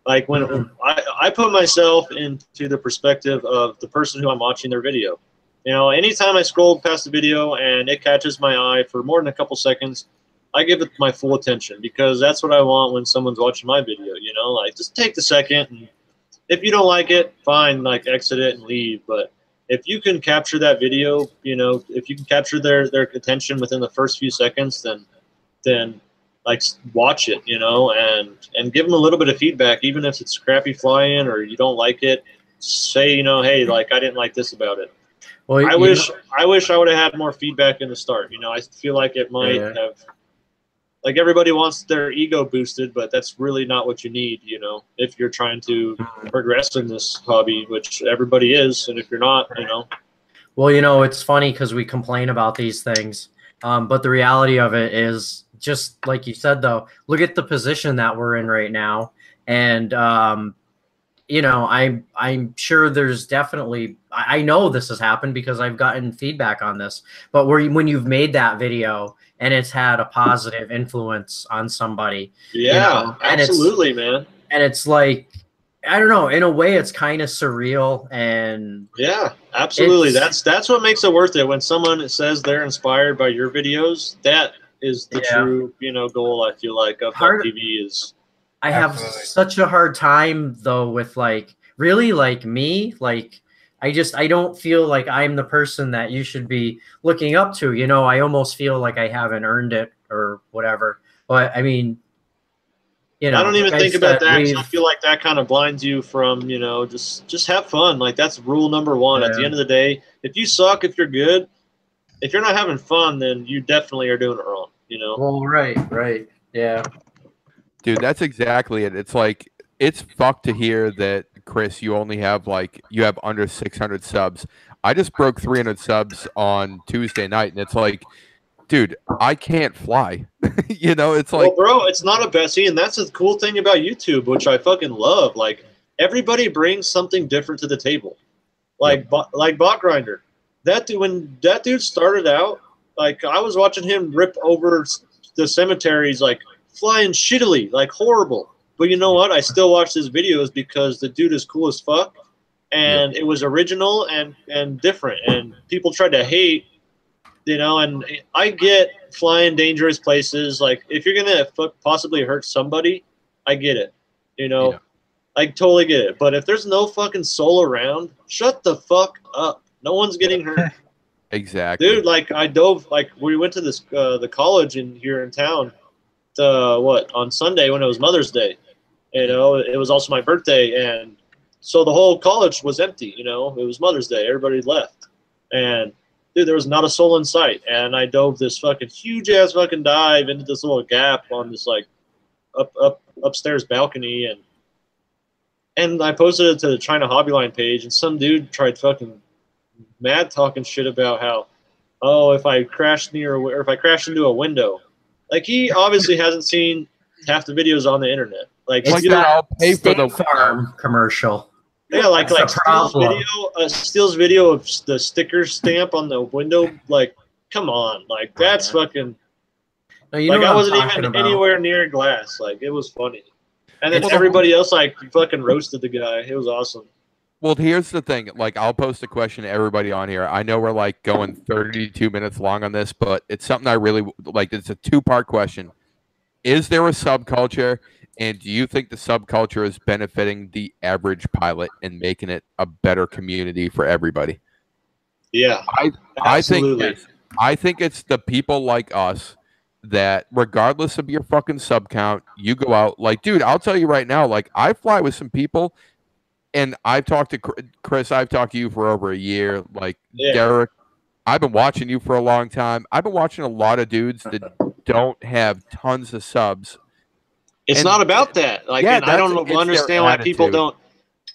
Like when I put myself into the perspective of the person who I'm watching their video. You know, anytime I scroll past the video and it catches my eye for more than a couple seconds, I give it my full attention because that's what I want when someone's watching my video, you know? Like, just take the second, and if you don't like it, fine, like, exit it and leave. But if you can capture that video, you know, if you can capture their attention within the first few seconds, then like watch it, you know, and give them a little bit of feedback, even if it's crappy flying or you don't like it. Say, you know, hey, like I didn't like this about it. Well, I wish I would have had more feedback in the start. You know, I feel like it might have. Like everybody wants their ego boosted, but that's really not what you need. You know, if you're trying to progress in this hobby, which everybody is, and if you're not, you know. Well, you know, it's funny because we complain about these things, but the reality of it is just like you said, though. Look at the position that we're in right now, and you know, I'm sure there's definitely, I know this has happened because I've gotten feedback on this. But when you've made that video and it's had a positive influence on somebody, yeah, you know, and absolutely, man. And it's like, I don't know, in a way, it's kind of surreal. And yeah, absolutely. That's what makes it worth it. When someone says they're inspired by your videos, that is the true, you know, goal. I feel like of FPV is. I have such a hard time though with like really like me, like I don't feel like I'm the person that you should be looking up to. You know, I almost feel like I haven't earned it or whatever. But I mean, you know, I don't even think about that. I feel like that kind of blinds you from, you know, just have fun. Like that's rule number one. At the end of the day, if you suck, if you're good, if you're not having fun, then you definitely are doing it wrong. You know. Well, right, yeah. Dude, that's exactly it. It's like, it's fucked to hear that, Chris, you only have you have under 600 subs. I just broke 300 subs on Tuesday night, and it's like, dude, I can't fly. You know, it's like, well, bro, it's not a bad. See, and that's the cool thing about YouTube, which I fucking love. Like, everybody brings something different to the table. Like, like Bot Grinder. That dude, when that dude started out, like, I was watching him rip over the cemeteries, like, flying shittily, like horrible. But you know what? I still watch his videos because the dude is cool as fuck, and it was original and different. And people tried to hate, you know. And I get flying dangerous places. Like if you're gonna possibly hurt somebody, I get it. You know, I totally get it. But if there's no fucking soul around, shut the fuck up. No one's getting hurt. Exactly, dude. Like I dove. Like we went to this the college here in town. On Sunday when it was Mother's Day, you know, it was also my birthday, and so the whole college was empty. You know, it was Mother's Day, everybody left, and dude, there was not a soul in sight. And I dove this fucking huge ass fucking dive into this little gap on this like upstairs balcony, and I posted it to the China Hobbyline page, and some dude tried fucking mad talking shit about how, oh, if I crashed into a window. Like, he obviously hasn't seen half the videos on the internet. Like I'll pay for the farm commercial. Yeah, like Steele's video of the sticker stamp on the window. Like, come on, like that's fucking. No, you know I wasn't even anywhere near glass. Like, it was funny, and then Well, everybody else like fucking roasted the guy. It was awesome. Well, here's the thing. Like, I'll post a question to everybody on here. I know we're like going 32 minutes long on this, but it's something I really like. It's a two-part question. Is there a subculture, and do you think the subculture is benefiting the average pilot and making it a better community for everybody? Yeah, I think it's the people like us that, regardless of your fucking sub count, you go out. Like, dude, I'll tell you right now, like, I fly with some people. And I've talked to Chris. I've talked to you for over a year. Like, Derek, I've been watching you for a long time. I've been watching a lot of dudes that don't have tons of subs. It's not about that. Like, and I don't understand why people don't.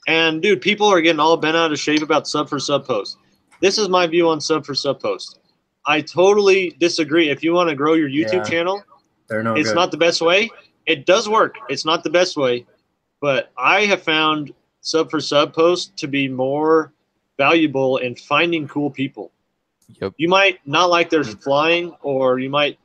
And dude, people are getting all bent out of shape about sub for sub posts. This is my view on sub for sub posts. I totally disagree. If you want to grow your YouTube channel, it's not the best way. It does work. It's not the best way, but I have found sub for sub posts to be more valuable in finding cool people. Yep. You might not like their flying, or you might,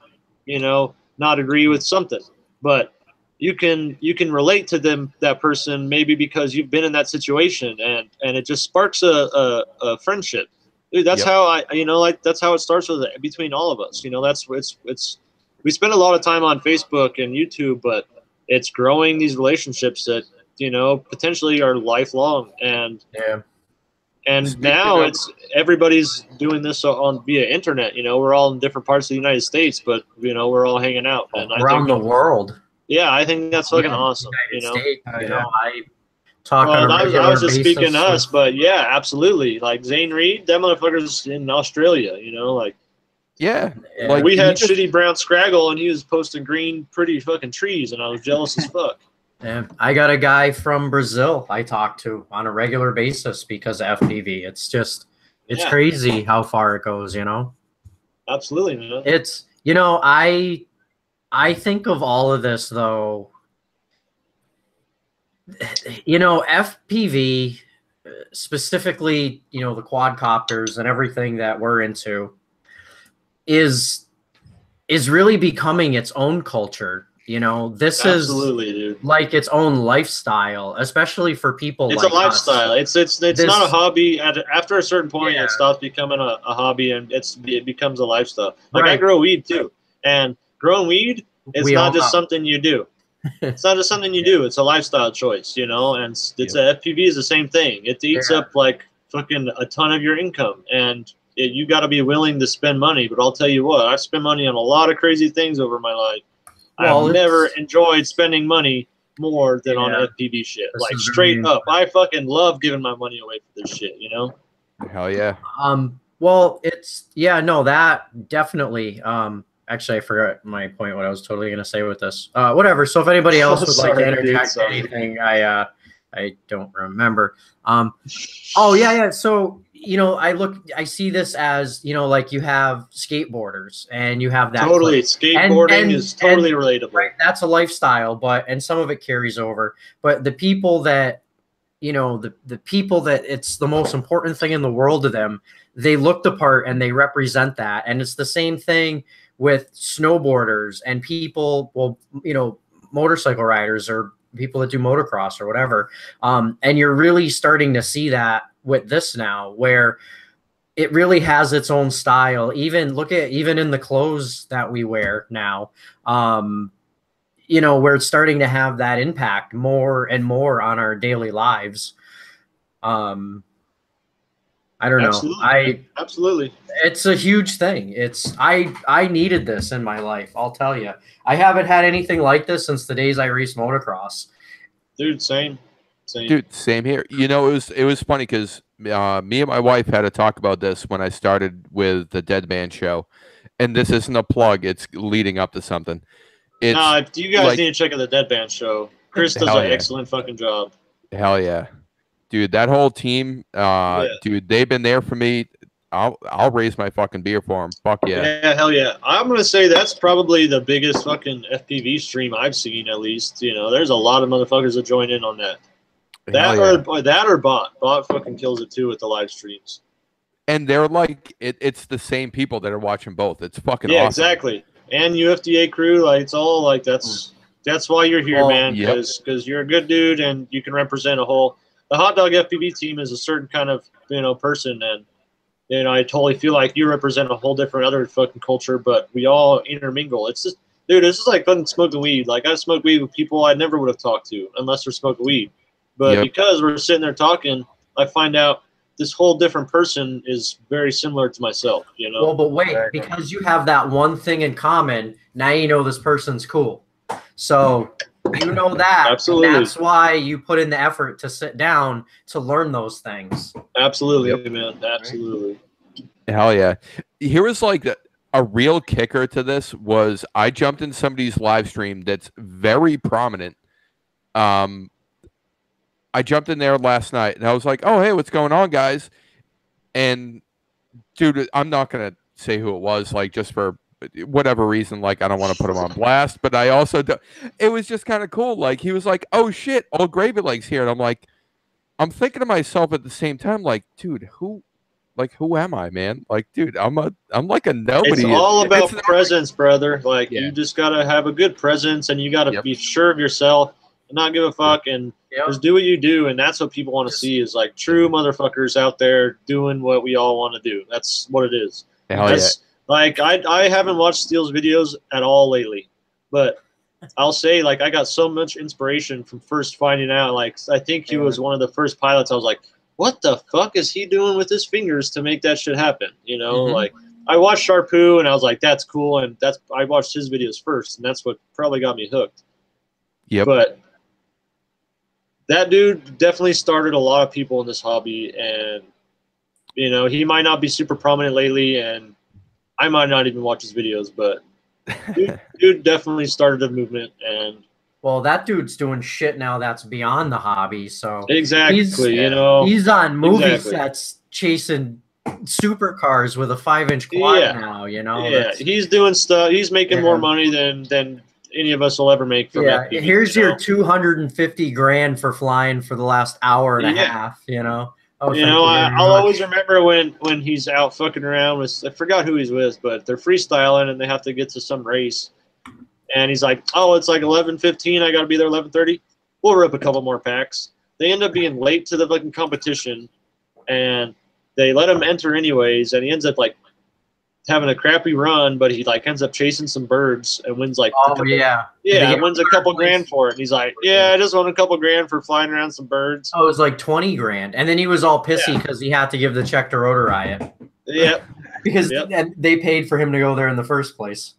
you know, not agree with something, but you can relate to that person maybe because you've been in that situation, and it just sparks a friendship. Dude, that's how that's how it starts between all of us. You know, we spend a lot of time on Facebook and YouTube, but it's growing these relationships that, you know, potentially are lifelong, and And now it's everybody's doing this on via internet. You know, we're all in different parts of the United States, but you know, we're all hanging out. And around the world. Yeah, I think that's fucking awesome. United You know, States, you know, I talk on a I regular was just basis speaking to us, with- but yeah, absolutely. Like Zane Reed, that motherfucker's in Australia. You know, like Yeah. Yeah. Like we had he just- shitty brown Scraggle, and he was posting green, pretty fucking trees, and I was jealous as fuck. Yeah, I got a guy from Brazil I talk to on a regular basis because of FPV. It's just, it's Yeah. crazy how far it goes, you know? Absolutely, man. It's, you know, I think of all of this though, you know, FPV, specifically, you know, the quadcopters and everything that we're into is really becoming its own culture. You know, this Absolutely, is dude. like its own lifestyle, especially for people It's like a lifestyle. us. It's not a hobby. After a certain point, Yeah. it stops becoming a hobby, and it becomes a lifestyle. Like I Right. grow weed too, and growing weed, it's We all not just know. something you do. It's not just something you do. It's a lifestyle choice, you know. And it's a FPV is the same thing. It eats up like fucking a ton of your income, and you got to be willing to spend money. But I'll tell you what, I spent money on a lot of crazy things over my life. Well, I've never enjoyed spending money more than on Yeah. FPV shit. This Like is straight very up, I fucking love giving my money away for this shit. You know? Hell yeah. Well, it's, yeah, no, that definitely. Actually, I forgot my point. What I was totally gonna say with this. Whatever. So if anybody else would like to Sorry, dude, interject sorry. anything, I don't remember. Oh yeah. So you know, I see this as, you know, like you have skateboarders and you have that Totally, clip. skateboarding is totally relatable. Right, that's a lifestyle, and some of it carries over. But the people that, you know, the people that it's the most important thing in the world to them, they look the part and they represent that. And it's the same thing with snowboarders and people, well, you know, motorcycle riders or people that do motocross or whatever. And you're really starting to see that with this now, where it really has its own style. Even in the clothes that we wear now. You know, we're starting to have that impact more and more on our daily lives. I don't know. Absolutely. It's a huge thing. I needed this in my life. I'll tell you. I haven't had anything like this since the days I raced motocross. Dude, same. Dude, same here. You know, it was funny because me and my wife had to talk about this when I started with the Dead Man Show, and this isn't a plug. It's leading up to something. It's you guys like, need to check out the Dead Band show. Chris does Hell an yeah. excellent fucking job. Hell yeah, dude. That whole team, dude, they've been there for me. I'll raise my fucking beer for them. Fuck yeah. Yeah, hell yeah. I'm gonna say that's probably the biggest fucking FPV stream I've seen. At least, you know, there's a lot of motherfuckers that join in on that. That or bot. Bot fucking kills it too with the live streams. And they're like, it's the same people that are watching both. It's fucking Yeah, awesome. exactly. And UFDA crew, like it's all like that's why you're here, Well, man. Because you're a good dude and you can represent a whole. The Hotdog FPV team is a certain kind of, you know, person, and you know I totally feel like you represent a whole different other fucking culture, but we all intermingle. It's just, dude, this is like fucking smoking weed. Like I smoke weed with people I never would have talked to unless they're smoking weed. But because we're sitting there talking, I find out this whole different person is very similar to myself, you know? Well, but wait, because you have that one thing in common, now you know this person's cool. So you know that. Absolutely. And that's why you put in the effort to sit down to learn those things. Absolutely, man. Absolutely. Hell yeah. Here was like a real kicker to this was I jumped in somebody's live stream that's very prominent. I jumped in there last night and I was like, oh, hey, what's going on, guys? And dude, I'm not going to say who it was, like just for whatever reason, like I don't want to put him on blast, but I also it was just kind of cool. Like he was like, oh shit, Old Gravy Legs here. And I'm like, I'm thinking to myself at the same time, like, dude, who am I, man? Like, dude, I'm like a nobody. It's all about presence, brother. Like you just gotta have a good presence and you gotta be sure of yourself and not give a fuck and just do what you do. And that's what people want to see is like true motherfuckers out there doing what we all want to do. That's what it is. Hell yeah. Like I haven't watched Steele's videos at all lately, but I'll say like I got so much inspiration from first finding out. Like I think he was one of the first pilots. I was like, what the fuck is he doing with his fingers to make that shit happen? You know, Mhm. like I watched Sharpoo and I was like, that's cool, and I watched his videos first, and that's what probably got me hooked. Yep. But that dude definitely started a lot of people in this hobby, and you know, he might not be super prominent lately, and I might not even watch his videos, but dude definitely started a movement. And Well, that dude's doing shit now that's beyond the hobby. So exactly, you know, he's on movie exactly. sets chasing supercars with a 5-inch quad now. You know, yeah, he's doing stuff. He's making more money than any of us will ever make from FPV. Here's you know? your 250 grand for flying for the last hour and a half. You know. Oh, you know, I'll always remember when he's out fucking around with, I forgot who he's with, but they're freestyling and they have to get to some race. And he's like, oh, it's like 11:15. I got to be there 11:30. We'll rip a couple more packs. They end up being late to the fucking competition, and they let him enter anyways. And he ends up like having a crappy run, but he like ends up chasing some birds and wins like wins a couple grand for it. And he's like, yeah, I just won a couple grand for flying around some birds. Oh, it was like 20 grand, and then he was all pissy because he had to give the check to Rotor Riot. Yep. Because they paid for him to go there in the first place.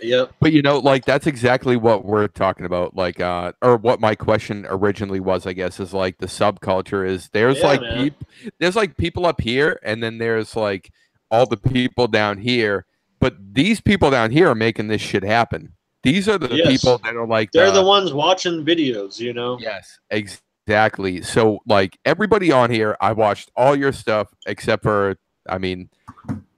Yep. But you know, like that's exactly what we're talking about. Like, or what my question originally was, I guess, is like the subculture is there's there's like people up here, and then there's like all the people down here. But these people down here are making this shit happen. These are the people that are like they're the ones watching videos, you know. Yes, exactly. So like everybody on here, I watched all your stuff except for, I mean,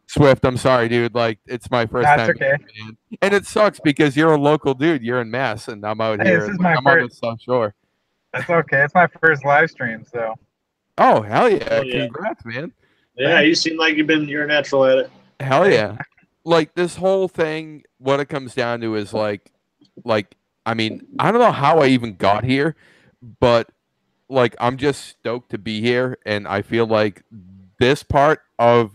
Swift, I'm sorry, dude. Like, it's my first time. Okay. Man. And it sucks because you're a local dude. You're in Mass, and I'm out here. I'm on the South Shore. That's okay. It's my first live stream, so. Oh, hell yeah. Congrats, man. Yeah, you seem like you're a natural at it. Hell yeah. Like, this whole thing, what it comes down to is, like, I mean, I don't know how I even got here, but, like, I'm just stoked to be here, and I feel like this part of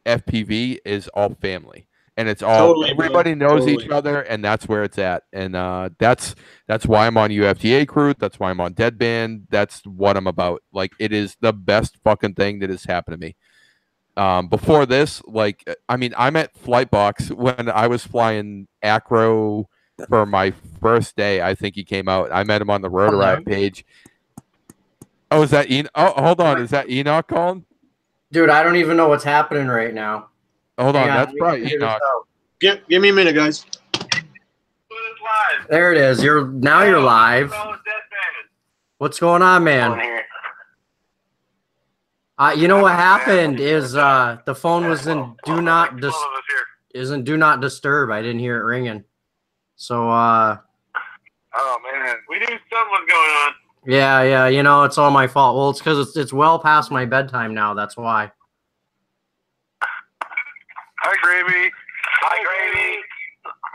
FPV is all family, and it's all everybody knows each other, and that's where it's at. And that's why I'm on UFTA crew. That's why I'm on Deadband. That's what I'm about. Like, it is the best fucking thing that has happened to me. Before this, like, I mean, I'm at Flightbox when I was flying Acro for my first day. I think he came out. I met him on the Rotor Riot page. Oh, is that hold on, is that Enoch calling? Dude, I don't even know what's happening right now. Hold on, that's probably Enoch. Give me a minute, guys. There it is. You're live. What's going on, man? You know what happened is the phone was in do not disturb. I didn't hear it ringing. So oh man, we knew something was going on. Yeah, you know, it's all my fault. Well, it's because it's well past my bedtime now. That's why. Hi, Gravy. Hi, Gravy.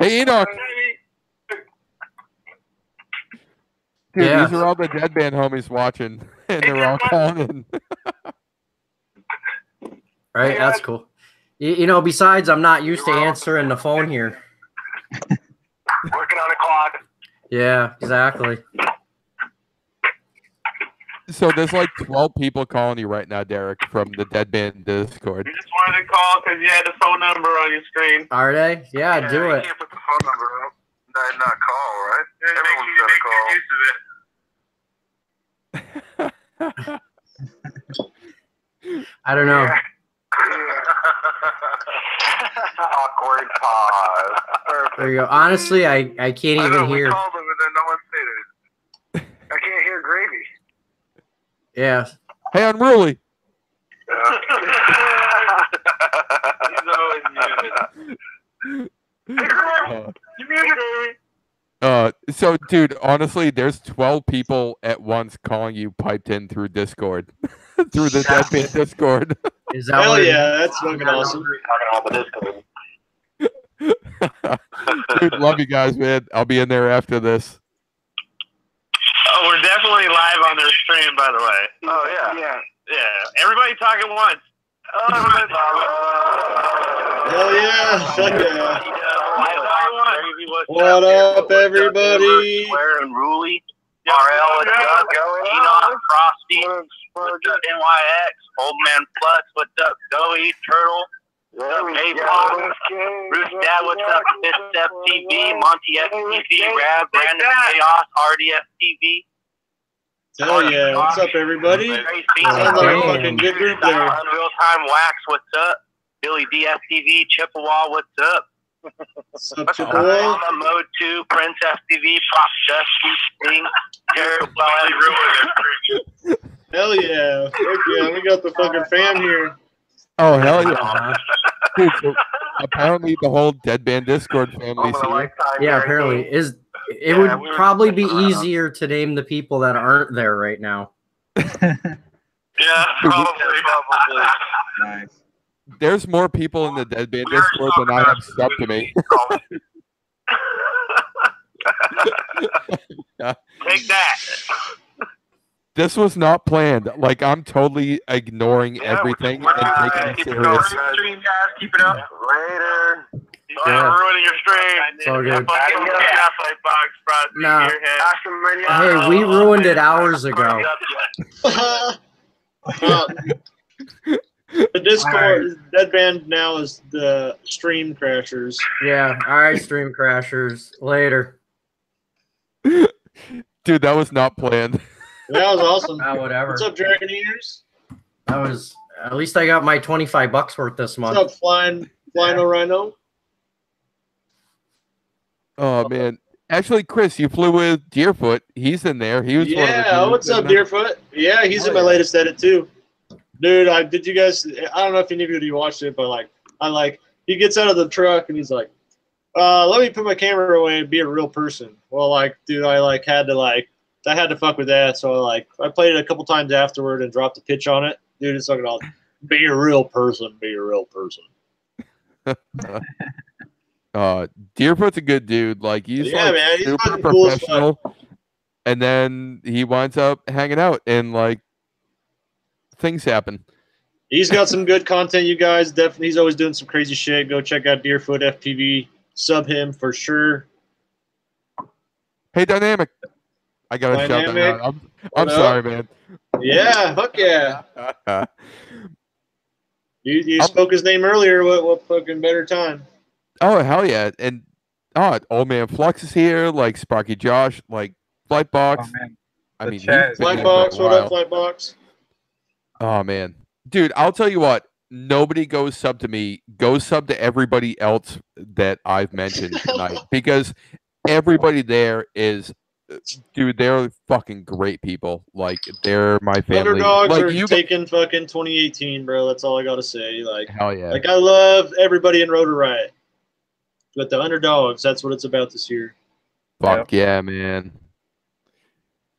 Hey, Enoch. Dude, these are all the Deadband homies watching, and they're all calling in. Right, that's cool. You know, besides, I'm not used to answering the phone here. Working on a quad. Yeah, exactly. So there's like 12 people calling you right now, Derek, from the Deadband Discord. You just wanted to call because you had the phone number on your screen. Are they? Yeah, do it. You can't put the phone number up. Not call, right? Everyone's got to call. I don't know. Awkward pause. There you go. Honestly, I can't even hear. We called them and then no one said it. I can't hear Gravy. Yeah. Hey, Unruly. So, dude, honestly, there's 12 people at once calling you piped in through Discord, through the Deadband Discord. Is that Hell yeah, that's fucking awesome. Dude, love you guys, man. I'll be in there after this. Oh, we're definitely live on their stream, by the way. Oh, yeah. Everybody talk at once. Hell yeah. Fuck yeah. What up, everybody? Square and Ruley. RL and Enoch, Frosty. What's up, NYX? Old Man Plus. What's up, Goey? Turtle? What's up, Napalm? Bruce Dad, what's up? Fist FTV, Monty FTV, Rab, Brandon Chaos, RDF TV. Hell yeah. What's up, everybody? Sounds like a fucking good group there. Unreal Time Wax, what's up? Billy DFTV, Chippewa, what's up? What's up, Chippewa? Mode 2, Prince FTV, Prop Dusty, Sting, Jared, Hell yeah. Heck yeah. We got the fucking fam here. Oh, hell yeah. Dude, so apparently the whole Dead Band Discord family's here. Yeah, apparently. It would probably be easier to name the people that aren't there right now. Yeah, probably. Nice. There's more people in the Dead Band Discord than I have sub to me. Take that. This was not planned. Like, I'm totally ignoring everything and taking it serious. Stream, guys. Keep it up. Later. Sorry Yeah. for ruining your stream. It's all good. Nah. Hey, we ruined it hours ago. The Discord Dead Band now is the Stream Crashers. Yeah, all right, stream crashers. Later. Dude, that was not planned. That was awesome. Whatever. What's up, Dragon Eaters? That was, at least I got my $25 worth this month. What's up, Flying Rhino? Oh, man. Actually, Chris, you flew with Deerfoot. He's in there. He was one of the dudes what's up, in there. Deerfoot? Yeah, he's in my latest edit, too. Dude, did you guys, I don't know if any of you watched it, but he gets out of the truck and he's like, let me put my camera away and be a real person. Well, dude, I had to fuck with that. So I played it a couple times afterward and dropped a pitch on it. Dude, it's talking about be a real person, be a real person. Deerfoot's a good dude. Like, he's man, he's super fucking cool as professional. And then he winds up hanging out and things happen. He's got some good content, you guys. Definitely, he's always doing some crazy shit. Go check out Deerfoot FPV. Sub him for sure. Hey, Dynamic. I gotta shout that out. I'm sorry, man. Yeah, fuck yeah. You spoke his name earlier. What fucking better time? Oh, hell yeah. And Old Man Flux is here, Sparky Josh, Flightbox. Oh, man. I mean, Flightbox, what up, Flightbox? Oh, man. Dude, I'll tell you what. Nobody goes sub to me. Go sub to everybody else that I've mentioned tonight. Because everybody there is, dude, they're fucking great people. They're my family. Underdogs are taking fucking 2018, bro. That's all I gotta say. Hell yeah. I love everybody in Rotor Riot. But the underdogs, that's what it's about this year. Fuck yeah, man.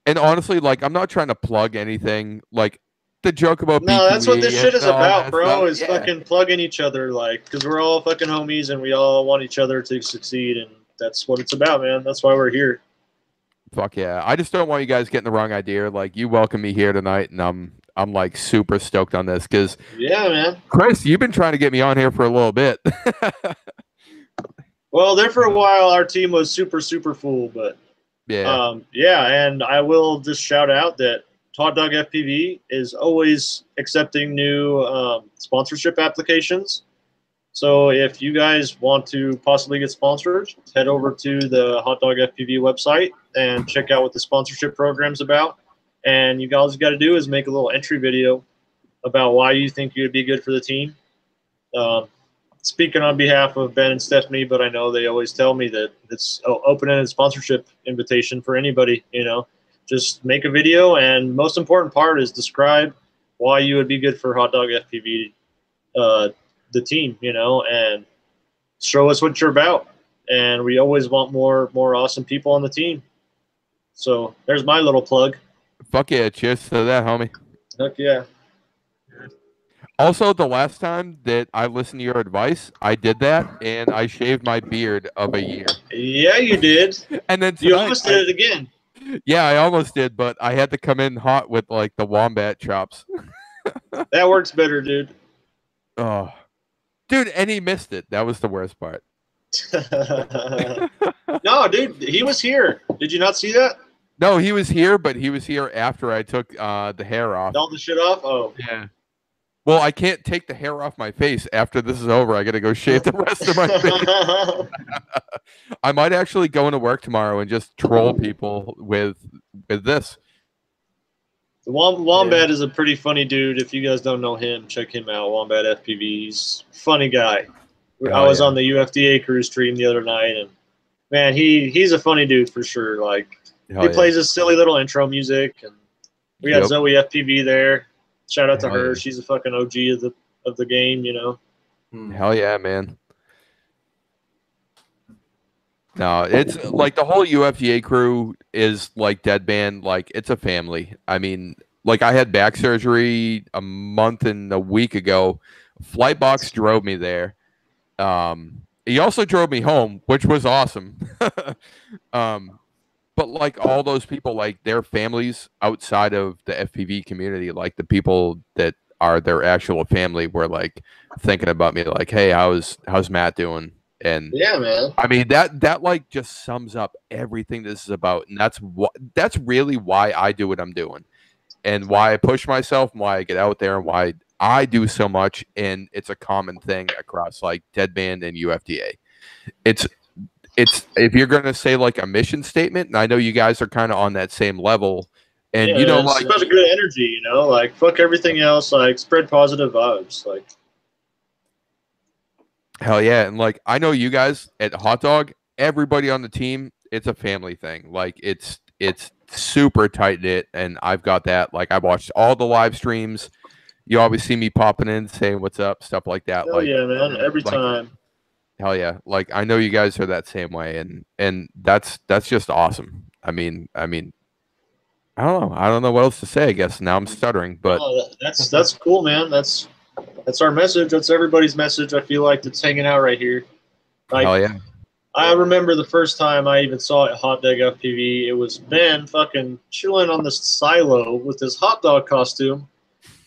And honestly, I'm not trying to plug anything. The joke about no, that's what this shit is about, bro. Stuff. Fucking plugging each other, because we're all fucking homies and we all want each other to succeed, and that's what it's about, man. That's why we're here. Fuck yeah! I just don't want you guys getting the wrong idea. You welcome me here tonight, and I'm super stoked on this because yeah, man. Chris, you've been trying to get me on here for a little bit. Well, there for a while, our team was super full, but yeah, and I will just shout out that Hotdog FPV is always accepting new sponsorship applications. So if you guys want to possibly get sponsored, head over to the Hotdog FPV website and check out what the sponsorship program's about. And you guys got to do is make a little entry video about why you think you'd be good for the team. Speaking on behalf of Ben and Stephanie, but I know they always tell me that it's open-ended sponsorship invitation for anybody, Just make a video, and most important part is describe why you would be good for Hotdog FPV, the team, and show us what you're about. And we always want more awesome people on the team. So there's my little plug. Fuck yeah! Cheers to that, homie. Heck yeah. Also, the last time that I listened to your advice, I did that, and I shaved my beard of a year. Yeah, you did. And then you almost did it again. Yeah, I almost did, but I had to come in hot with the wombat chops. That works better, dude. Oh, dude, and he missed it. That was the worst part. No, dude, he was here. Did you not see that? No, he was here, but he was here after I took the hair off. All the shit off? Oh. Yeah. Well, I can't take the hair off my face after this is over. I got to go shave the rest of my face. I might actually go into work tomorrow and just troll people with this. Wombat is a pretty funny dude. If you guys don't know him, check him out. Wombat FPVs, funny guy. I was on the UFDA crew stream the other night, and man, he's a funny dude for sure. Like he plays his silly little intro music, and we got Zoe FPV there. Shout out to her. She's a fucking OG of the game, you know. Hell yeah, man. No, it's like the whole UFDA crew is like Deadband. Like it's a family. I mean, like I had back surgery a month and a week ago. Flightbox drove me there. He also drove me home, which was awesome. But like all those people, like their families outside of the FPV community, like the people that are their actual family, were like thinking about me, like, "Hey, how's Matt doing?" And yeah, man. I mean that like just sums up everything this is about, and that's really why I do what I'm doing, and why I push myself, and why I get out there, and why I do so much. And it's a common thing across like Deadband and UFDA. It's if you're gonna say like a mission statement, and I know you guys are kind of on that same level, and yeah, you know, it's like about a good energy, you know, like fuck everything else, like spread positive vibes, like. Hell yeah, and like I know you guys at Hotdog, everybody on the team, it's a family thing. Like it's super tight knit, and I've got that. Like I watched all the live streams. You always see me popping in, saying what's up, stuff like that. Hell like yeah, man, every time. Hell yeah. Like I know you guys are that same way, and that's just awesome. I mean I don't know what else to say. I guess now I'm stuttering, but that's cool, man. That's our message. That's everybody's message. I feel like that's hanging out right here. Like, hell yeah. I remember the first time I even saw it at Hotdog FPV. It was Ben fucking chilling on this silo with his hot dog costume,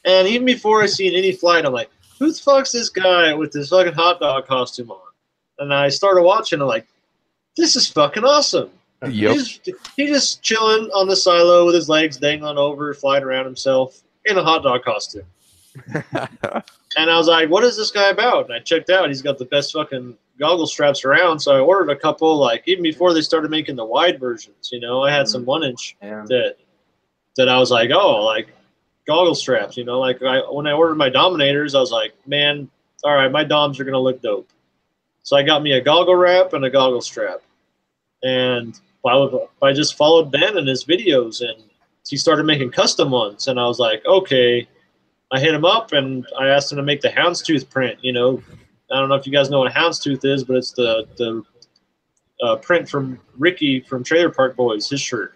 and even before I seen any flight, I'm like, who the fuck's this guy with this fucking hot dog costume on? And I started watching, I'm like, this is fucking awesome. Yep. He's just chilling on the silo with his legs dangling over, flying around himself in a hot dog costume. And I was like, what is this guy about? And I checked out, he's got the best fucking goggle straps around. So I ordered a couple, like even before they started making the wide versions, you know, I had some 1-inch that I was like, oh, like goggle straps, you know, like when I ordered my Dominators, I was like, man, all right, my Doms are going to look dope. So I got me a goggle wrap and a goggle strap. And I just followed Ben in his videos, and he started making custom ones. And I was like, okay. I hit him up, and I asked him to make the houndstooth print. You know, I don't know if you guys know what a houndstooth is, but it's the print from Ricky from Trailer Park Boys, his shirt.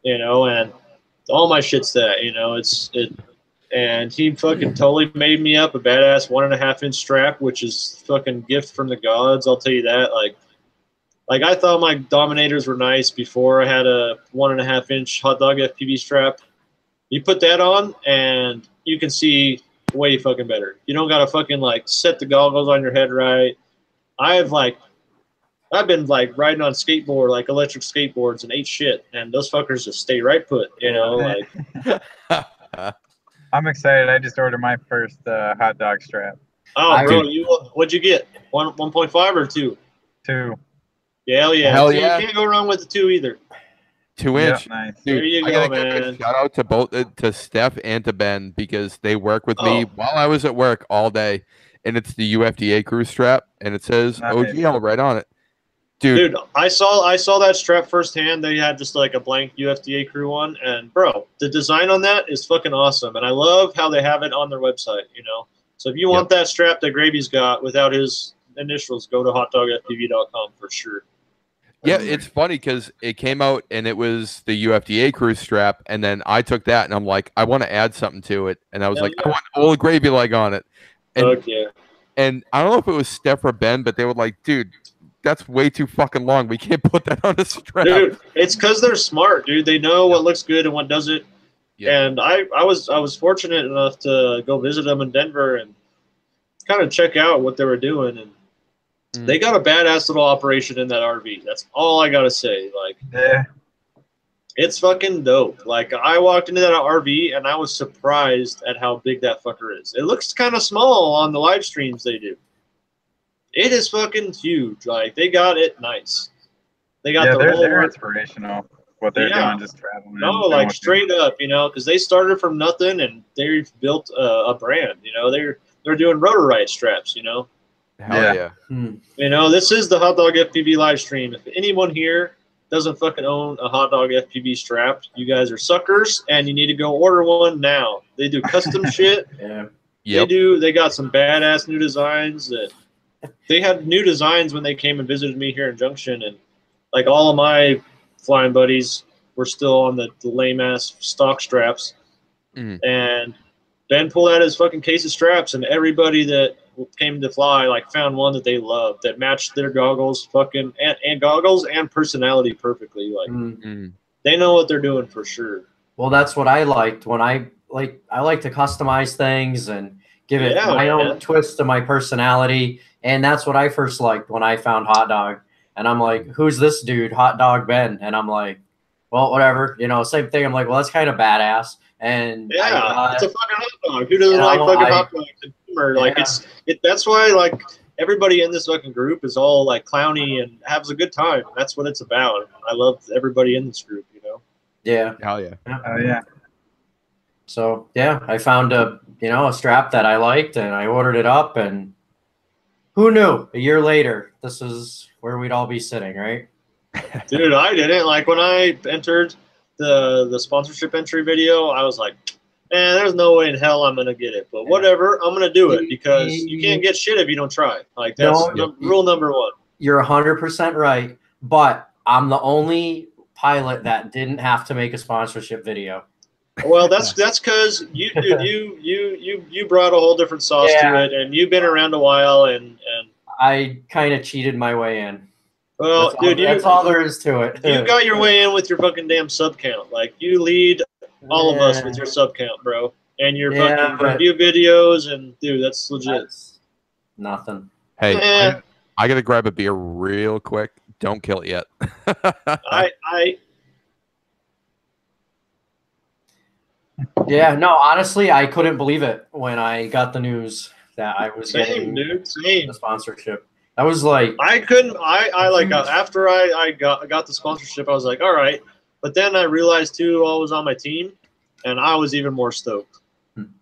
You know, and all my shit's that. You know, and he fucking totally made me up a badass 1.5-inch strap, which is fucking gift from the gods. I'll tell you that. Like I thought my Dominators were nice before I had a 1.5-inch Hotdog FPV strap. You put that on, and you can see way fucking better. You don't gotta fucking like set the goggles on your head right. I've been like riding on skateboard, like electric skateboards, and ate shit, and those fuckers just stay right put. You know, like. I'm excited. I just ordered my first hot dog strap. Oh, bro, what'd you get? 1.5 or 2? 2. Yeah, hell yeah. Hell yeah. You can't go wrong with the 2 either. 2-inch. Yep, nice. There you go, man. Shout out to both to Steph and to Ben, because they work with me while I was at work all day, and it's the UFDA crew strap, and it says OGL right on it. Dude, I saw that strap firsthand. They had just like a blank UFDA crew one, and bro, the design on that is fucking awesome, and I love how they have it on their website. You know, so if you want that strap that Gravy's got without his initials, go to hotdogfpv.com for sure. Yeah, it's funny because it came out and it was the UFDA crew strap, and then I took that and I'm like, I want to add something to it, and I was I want old gravy leg on it. And, and I don't know if it was Steph or Ben, but they were like, dude, that's way too fucking long. We can't put that on a strap. Dude, it's because they're smart, dude. They know what looks good and what doesn't. Yeah. And I was fortunate enough to go visit them in Denver and kind of check out what they were doing, and they got a badass little operation in that RV. That's all I gotta say. Like, yeah, It's fucking dope. Like, I walked into that RV and I was surprised at how big that fucker is. It looks kind of small on the live streams they do. It is fucking huge. Like, they got it nice. They got the whole. They're inspirational. What they're doing, just traveling. No, like straight up, you know, because they started from nothing and they've built a brand. You know, they're doing rotor ride straps. You know. Hell yeah. You know, this is the Hotdog FPV live stream. If anyone here doesn't fucking own a Hotdog FPV strap, you guys are suckers, and you need to go order one now. They do custom shit. Yeah. Yep. They got some badass new designs. That they had new designs when they came and visited me here in Junction, and like all of my flying buddies were still on the lame ass stock straps. And Ben pulled out his fucking case of straps, and everybody that came to fly like found one that they loved that matched their goggles, fucking and goggles and personality perfectly. Like they know what they're doing for sure. Well, that's what I liked when I like to customize things and give it my own twist to my personality, and that's what I first liked when I found Hotdog. And I'm like, who's this dude, Hotdog Ben? And I'm like, well, whatever, you know, same thing. I'm like, well, that's kind of badass. And it's a fucking hot dog. Who doesn't like fucking hot dogs? Like that's why like everybody in this fucking group is all like clowny and has a good time. That's what it's about. I love everybody in this group, you know. Yeah. Hell yeah. Oh yeah. So yeah, I found a strap that I liked and I ordered it up, and who knew a year later this is where we'd all be sitting, right? Dude, I didn't. Like when I entered the sponsorship entry video, I was like, man, there's no way in hell I'm gonna get it. But whatever, I'm gonna do it because you can't get shit if you don't try. Like that's rule number one. You're 100% right, but I'm the only pilot that didn't have to make a sponsorship video. Well, that's because you brought a whole different sauce to it, and you've been around a while, and I kind of cheated my way in. Well, that's all there is to it. You got your way in with your fucking damn sub count. Like you lead all of us with your sub count, bro, and your fucking review videos, and dude, that's legit. That's nothing. Hey, I gotta grab a beer real quick. Don't kill it yet. Yeah, no, honestly, I couldn't believe it when I got the news that I was getting the sponsorship. I was like, I couldn't. I like after I got the sponsorship, I was like, all right. But then I realized too, I was on my team, and I was even more stoked.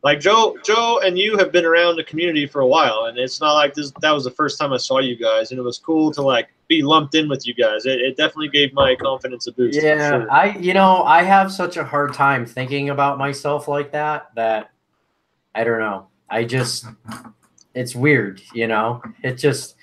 Like Joe and you have been around the community for a while, and it's not like that was the first time I saw you guys, and it was cool to like be lumped in with you guys. It definitely gave my confidence a boost. Yeah, for sure. I have such a hard time thinking about myself like that I don't know. It's weird, you know. It just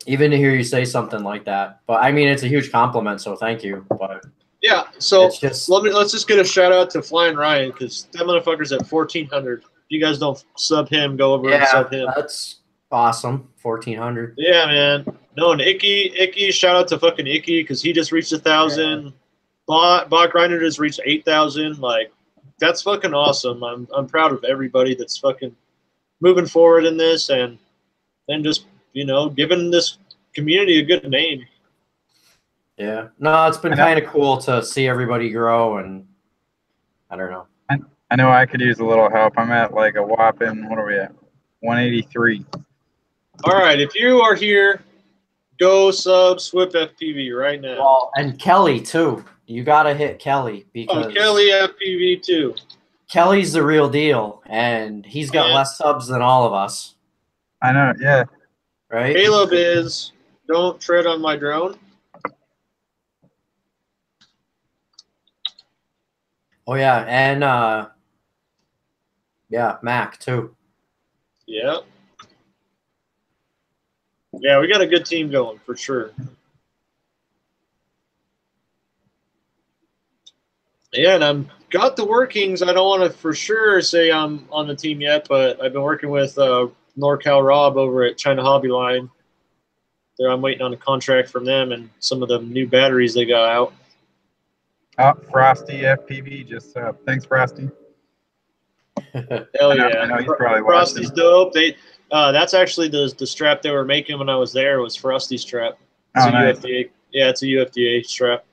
even to hear you say something like that. But I mean, it's a huge compliment, so thank you. But yeah, so let's just get a shout out to Flying Ryan because that motherfucker's at 1,400. If you guys don't sub him, go over and sub him. That's awesome. 1,400. Yeah, man. No, and Icky, shout out to fucking Icky because he just reached 1,000. Bot Grinder just reached 8,000. Like, that's fucking awesome. I'm proud of everybody that's fucking moving forward in this and just, you know, giving this community a good name. Yeah. No, it's been kind of cool to see everybody grow, and I don't know. I know I could use a little help. I'm at like a whopping, what are we at? 183. All right, if you are here, go sub Swip FPV right now. Well, and Kelly too. You gotta hit Kelly because Kelly FPV too. Kelly's the real deal, and he's got less subs than all of us. I know, yeah. Right? Caleb is don't tread on my drone. Oh yeah, and Mac too. Yeah. Yeah, we got a good team going for sure. Yeah, and I'm got the workings. I don't want to for sure say I'm on the team yet, but I've been working with NorCal Rob over at China Hobby Line. There, I'm waiting on a contract from them and some of the new batteries they got out. Oh, Frosty FPV just thanks, Frosty. Hell yeah! I know he's probably Frosty's dope. That's actually the strap they were making when I was there was Frosty's strap. It's nice. UFDA. Yeah, it's a UFDA strap.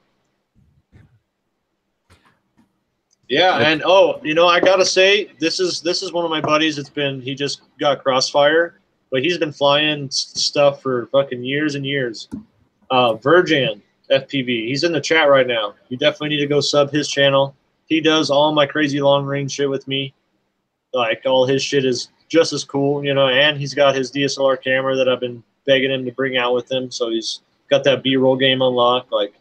Yeah, and oh, you know, I gotta say, this is one of my buddies. He just got Crossfire, but he's been flying stuff for fucking years and years. Virgin FPV, he's in the chat right now. You definitely need to go sub his channel. He does all my crazy long range shit with me. Like all his shit is just as cool, you know. And he's got his DSLR camera that I've been begging him to bring out with him. So he's got that B-roll game unlocked. Like,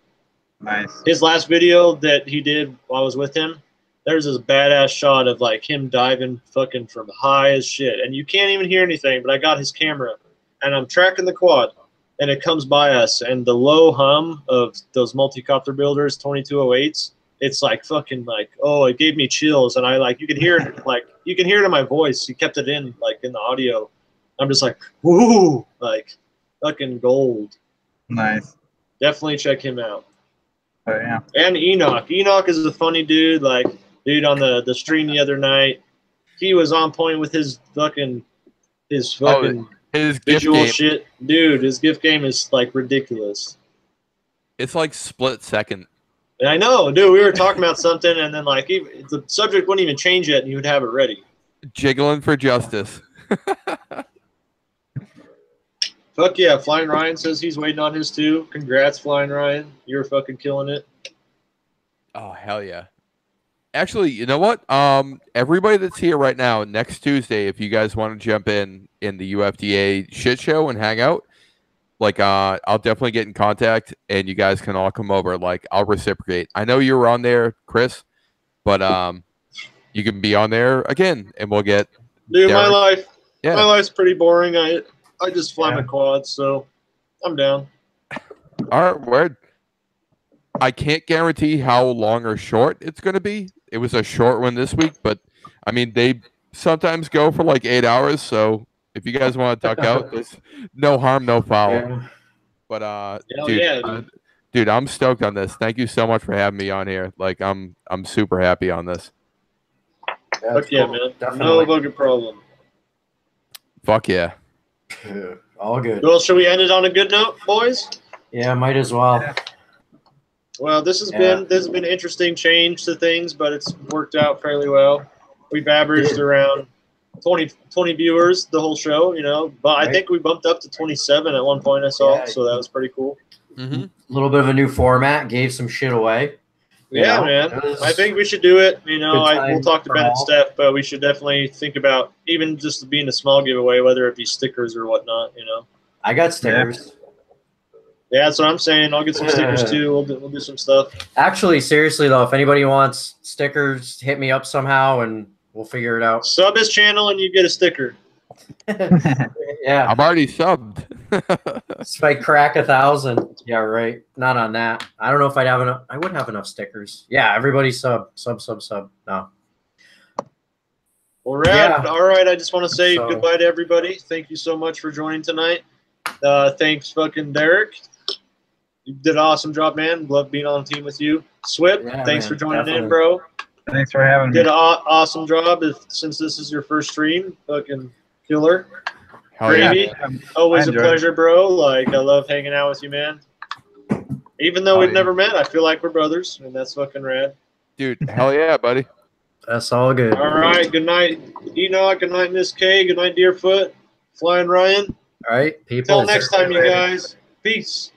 nice. His last video that he did while I was with him, there's this badass shot of like him diving fucking from high as shit, and you can't even hear anything. But I got his camera, and I'm tracking the quad, and it comes by us, and the low hum of those multi-copter builders 2208s, it's like fucking like, oh, it gave me chills, and I like you can hear it like you can hear it in my voice. He kept it in like in the audio. I'm just like, woo, like fucking gold. Nice. Definitely check him out. Oh yeah. And Enoch. Enoch is a funny dude. Like, dude on the stream the other night, he was on point with his fucking his visual gift game. shit. Dude, his gift game is like ridiculous. It's like split second. And I know, dude. We were talking about something, and then like the subject wouldn't even change yet, and he would have it ready. Jiggling for justice. Fuck yeah, Flying Ryan says he's waiting on his too. Congrats, Flying Ryan. You're fucking killing it. Oh, hell yeah. Actually, you know what? Everybody that's here right now, next Tuesday, if you guys want to jump in the UFDA shit show and hang out, like, I'll definitely get in contact, and you guys can all come over. Like, I'll reciprocate. I know you were on there, Chris, but you can be on there again, and we'll get Dude, Derek. my life's pretty boring. I just fly my quads, so I'm down. All right, word. I can't guarantee how long or short it's going to be. It was a short one this week, but, I mean, they sometimes go for like 8 hours, so if you guys want to duck out, there's no harm, no foul. Yeah. Hell But, yeah, dude, I'm stoked on this. Thank you so much for having me on here. Like, I'm super happy on this. Fuck yeah, man. Definitely. No fucking problem. Fuck yeah. Yeah, all good. Well, should we end it on a good note, boys? Yeah, might as well. Well, this has been an interesting change to things, but it's worked out fairly well. We've averaged around 20 viewers the whole show, you know, but I think we bumped up to 27 at one point I saw, so that was pretty cool. Mm-hmm. A little bit of a new format, gave some shit away. Yeah, man. I think we should do it. You know, we'll talk to Ben and all. Steph, but we should definitely think about even just being a small giveaway, whether it be stickers or whatnot, you know. I got stickers. Yeah, that's what I'm saying. I'll get some stickers too. We'll do some stuff. Actually, seriously though, if anybody wants stickers, hit me up somehow and we'll figure it out. Sub his channel and you get a sticker. Yeah. I'm already subbed. If I crack 1,000. Yeah, right. Not on that. I don't know if I'd have enough. I would have enough stickers. Yeah, everybody sub. No. Well, rad. All right. I just want to say goodbye to everybody. Thank you so much for joining tonight. Thanks, fucking Derek. You did an awesome job, man. Love being on the team with you. Swip, thanks for joining in, bro. Thanks for having me. Did an awesome job. Since this is your first stream, fucking killer. Gravy. Yeah. Always a pleasure, bro. Like, I love hanging out with you, man. Even though we've never met, I feel like we're brothers, and that's fucking rad. Dude, hell yeah, buddy. That's all good. All right. Good night, Enoch. Good night, Miss K. Good night, Deerfoot. Flying Ryan. All right, people. Until next time, you guys. Peace.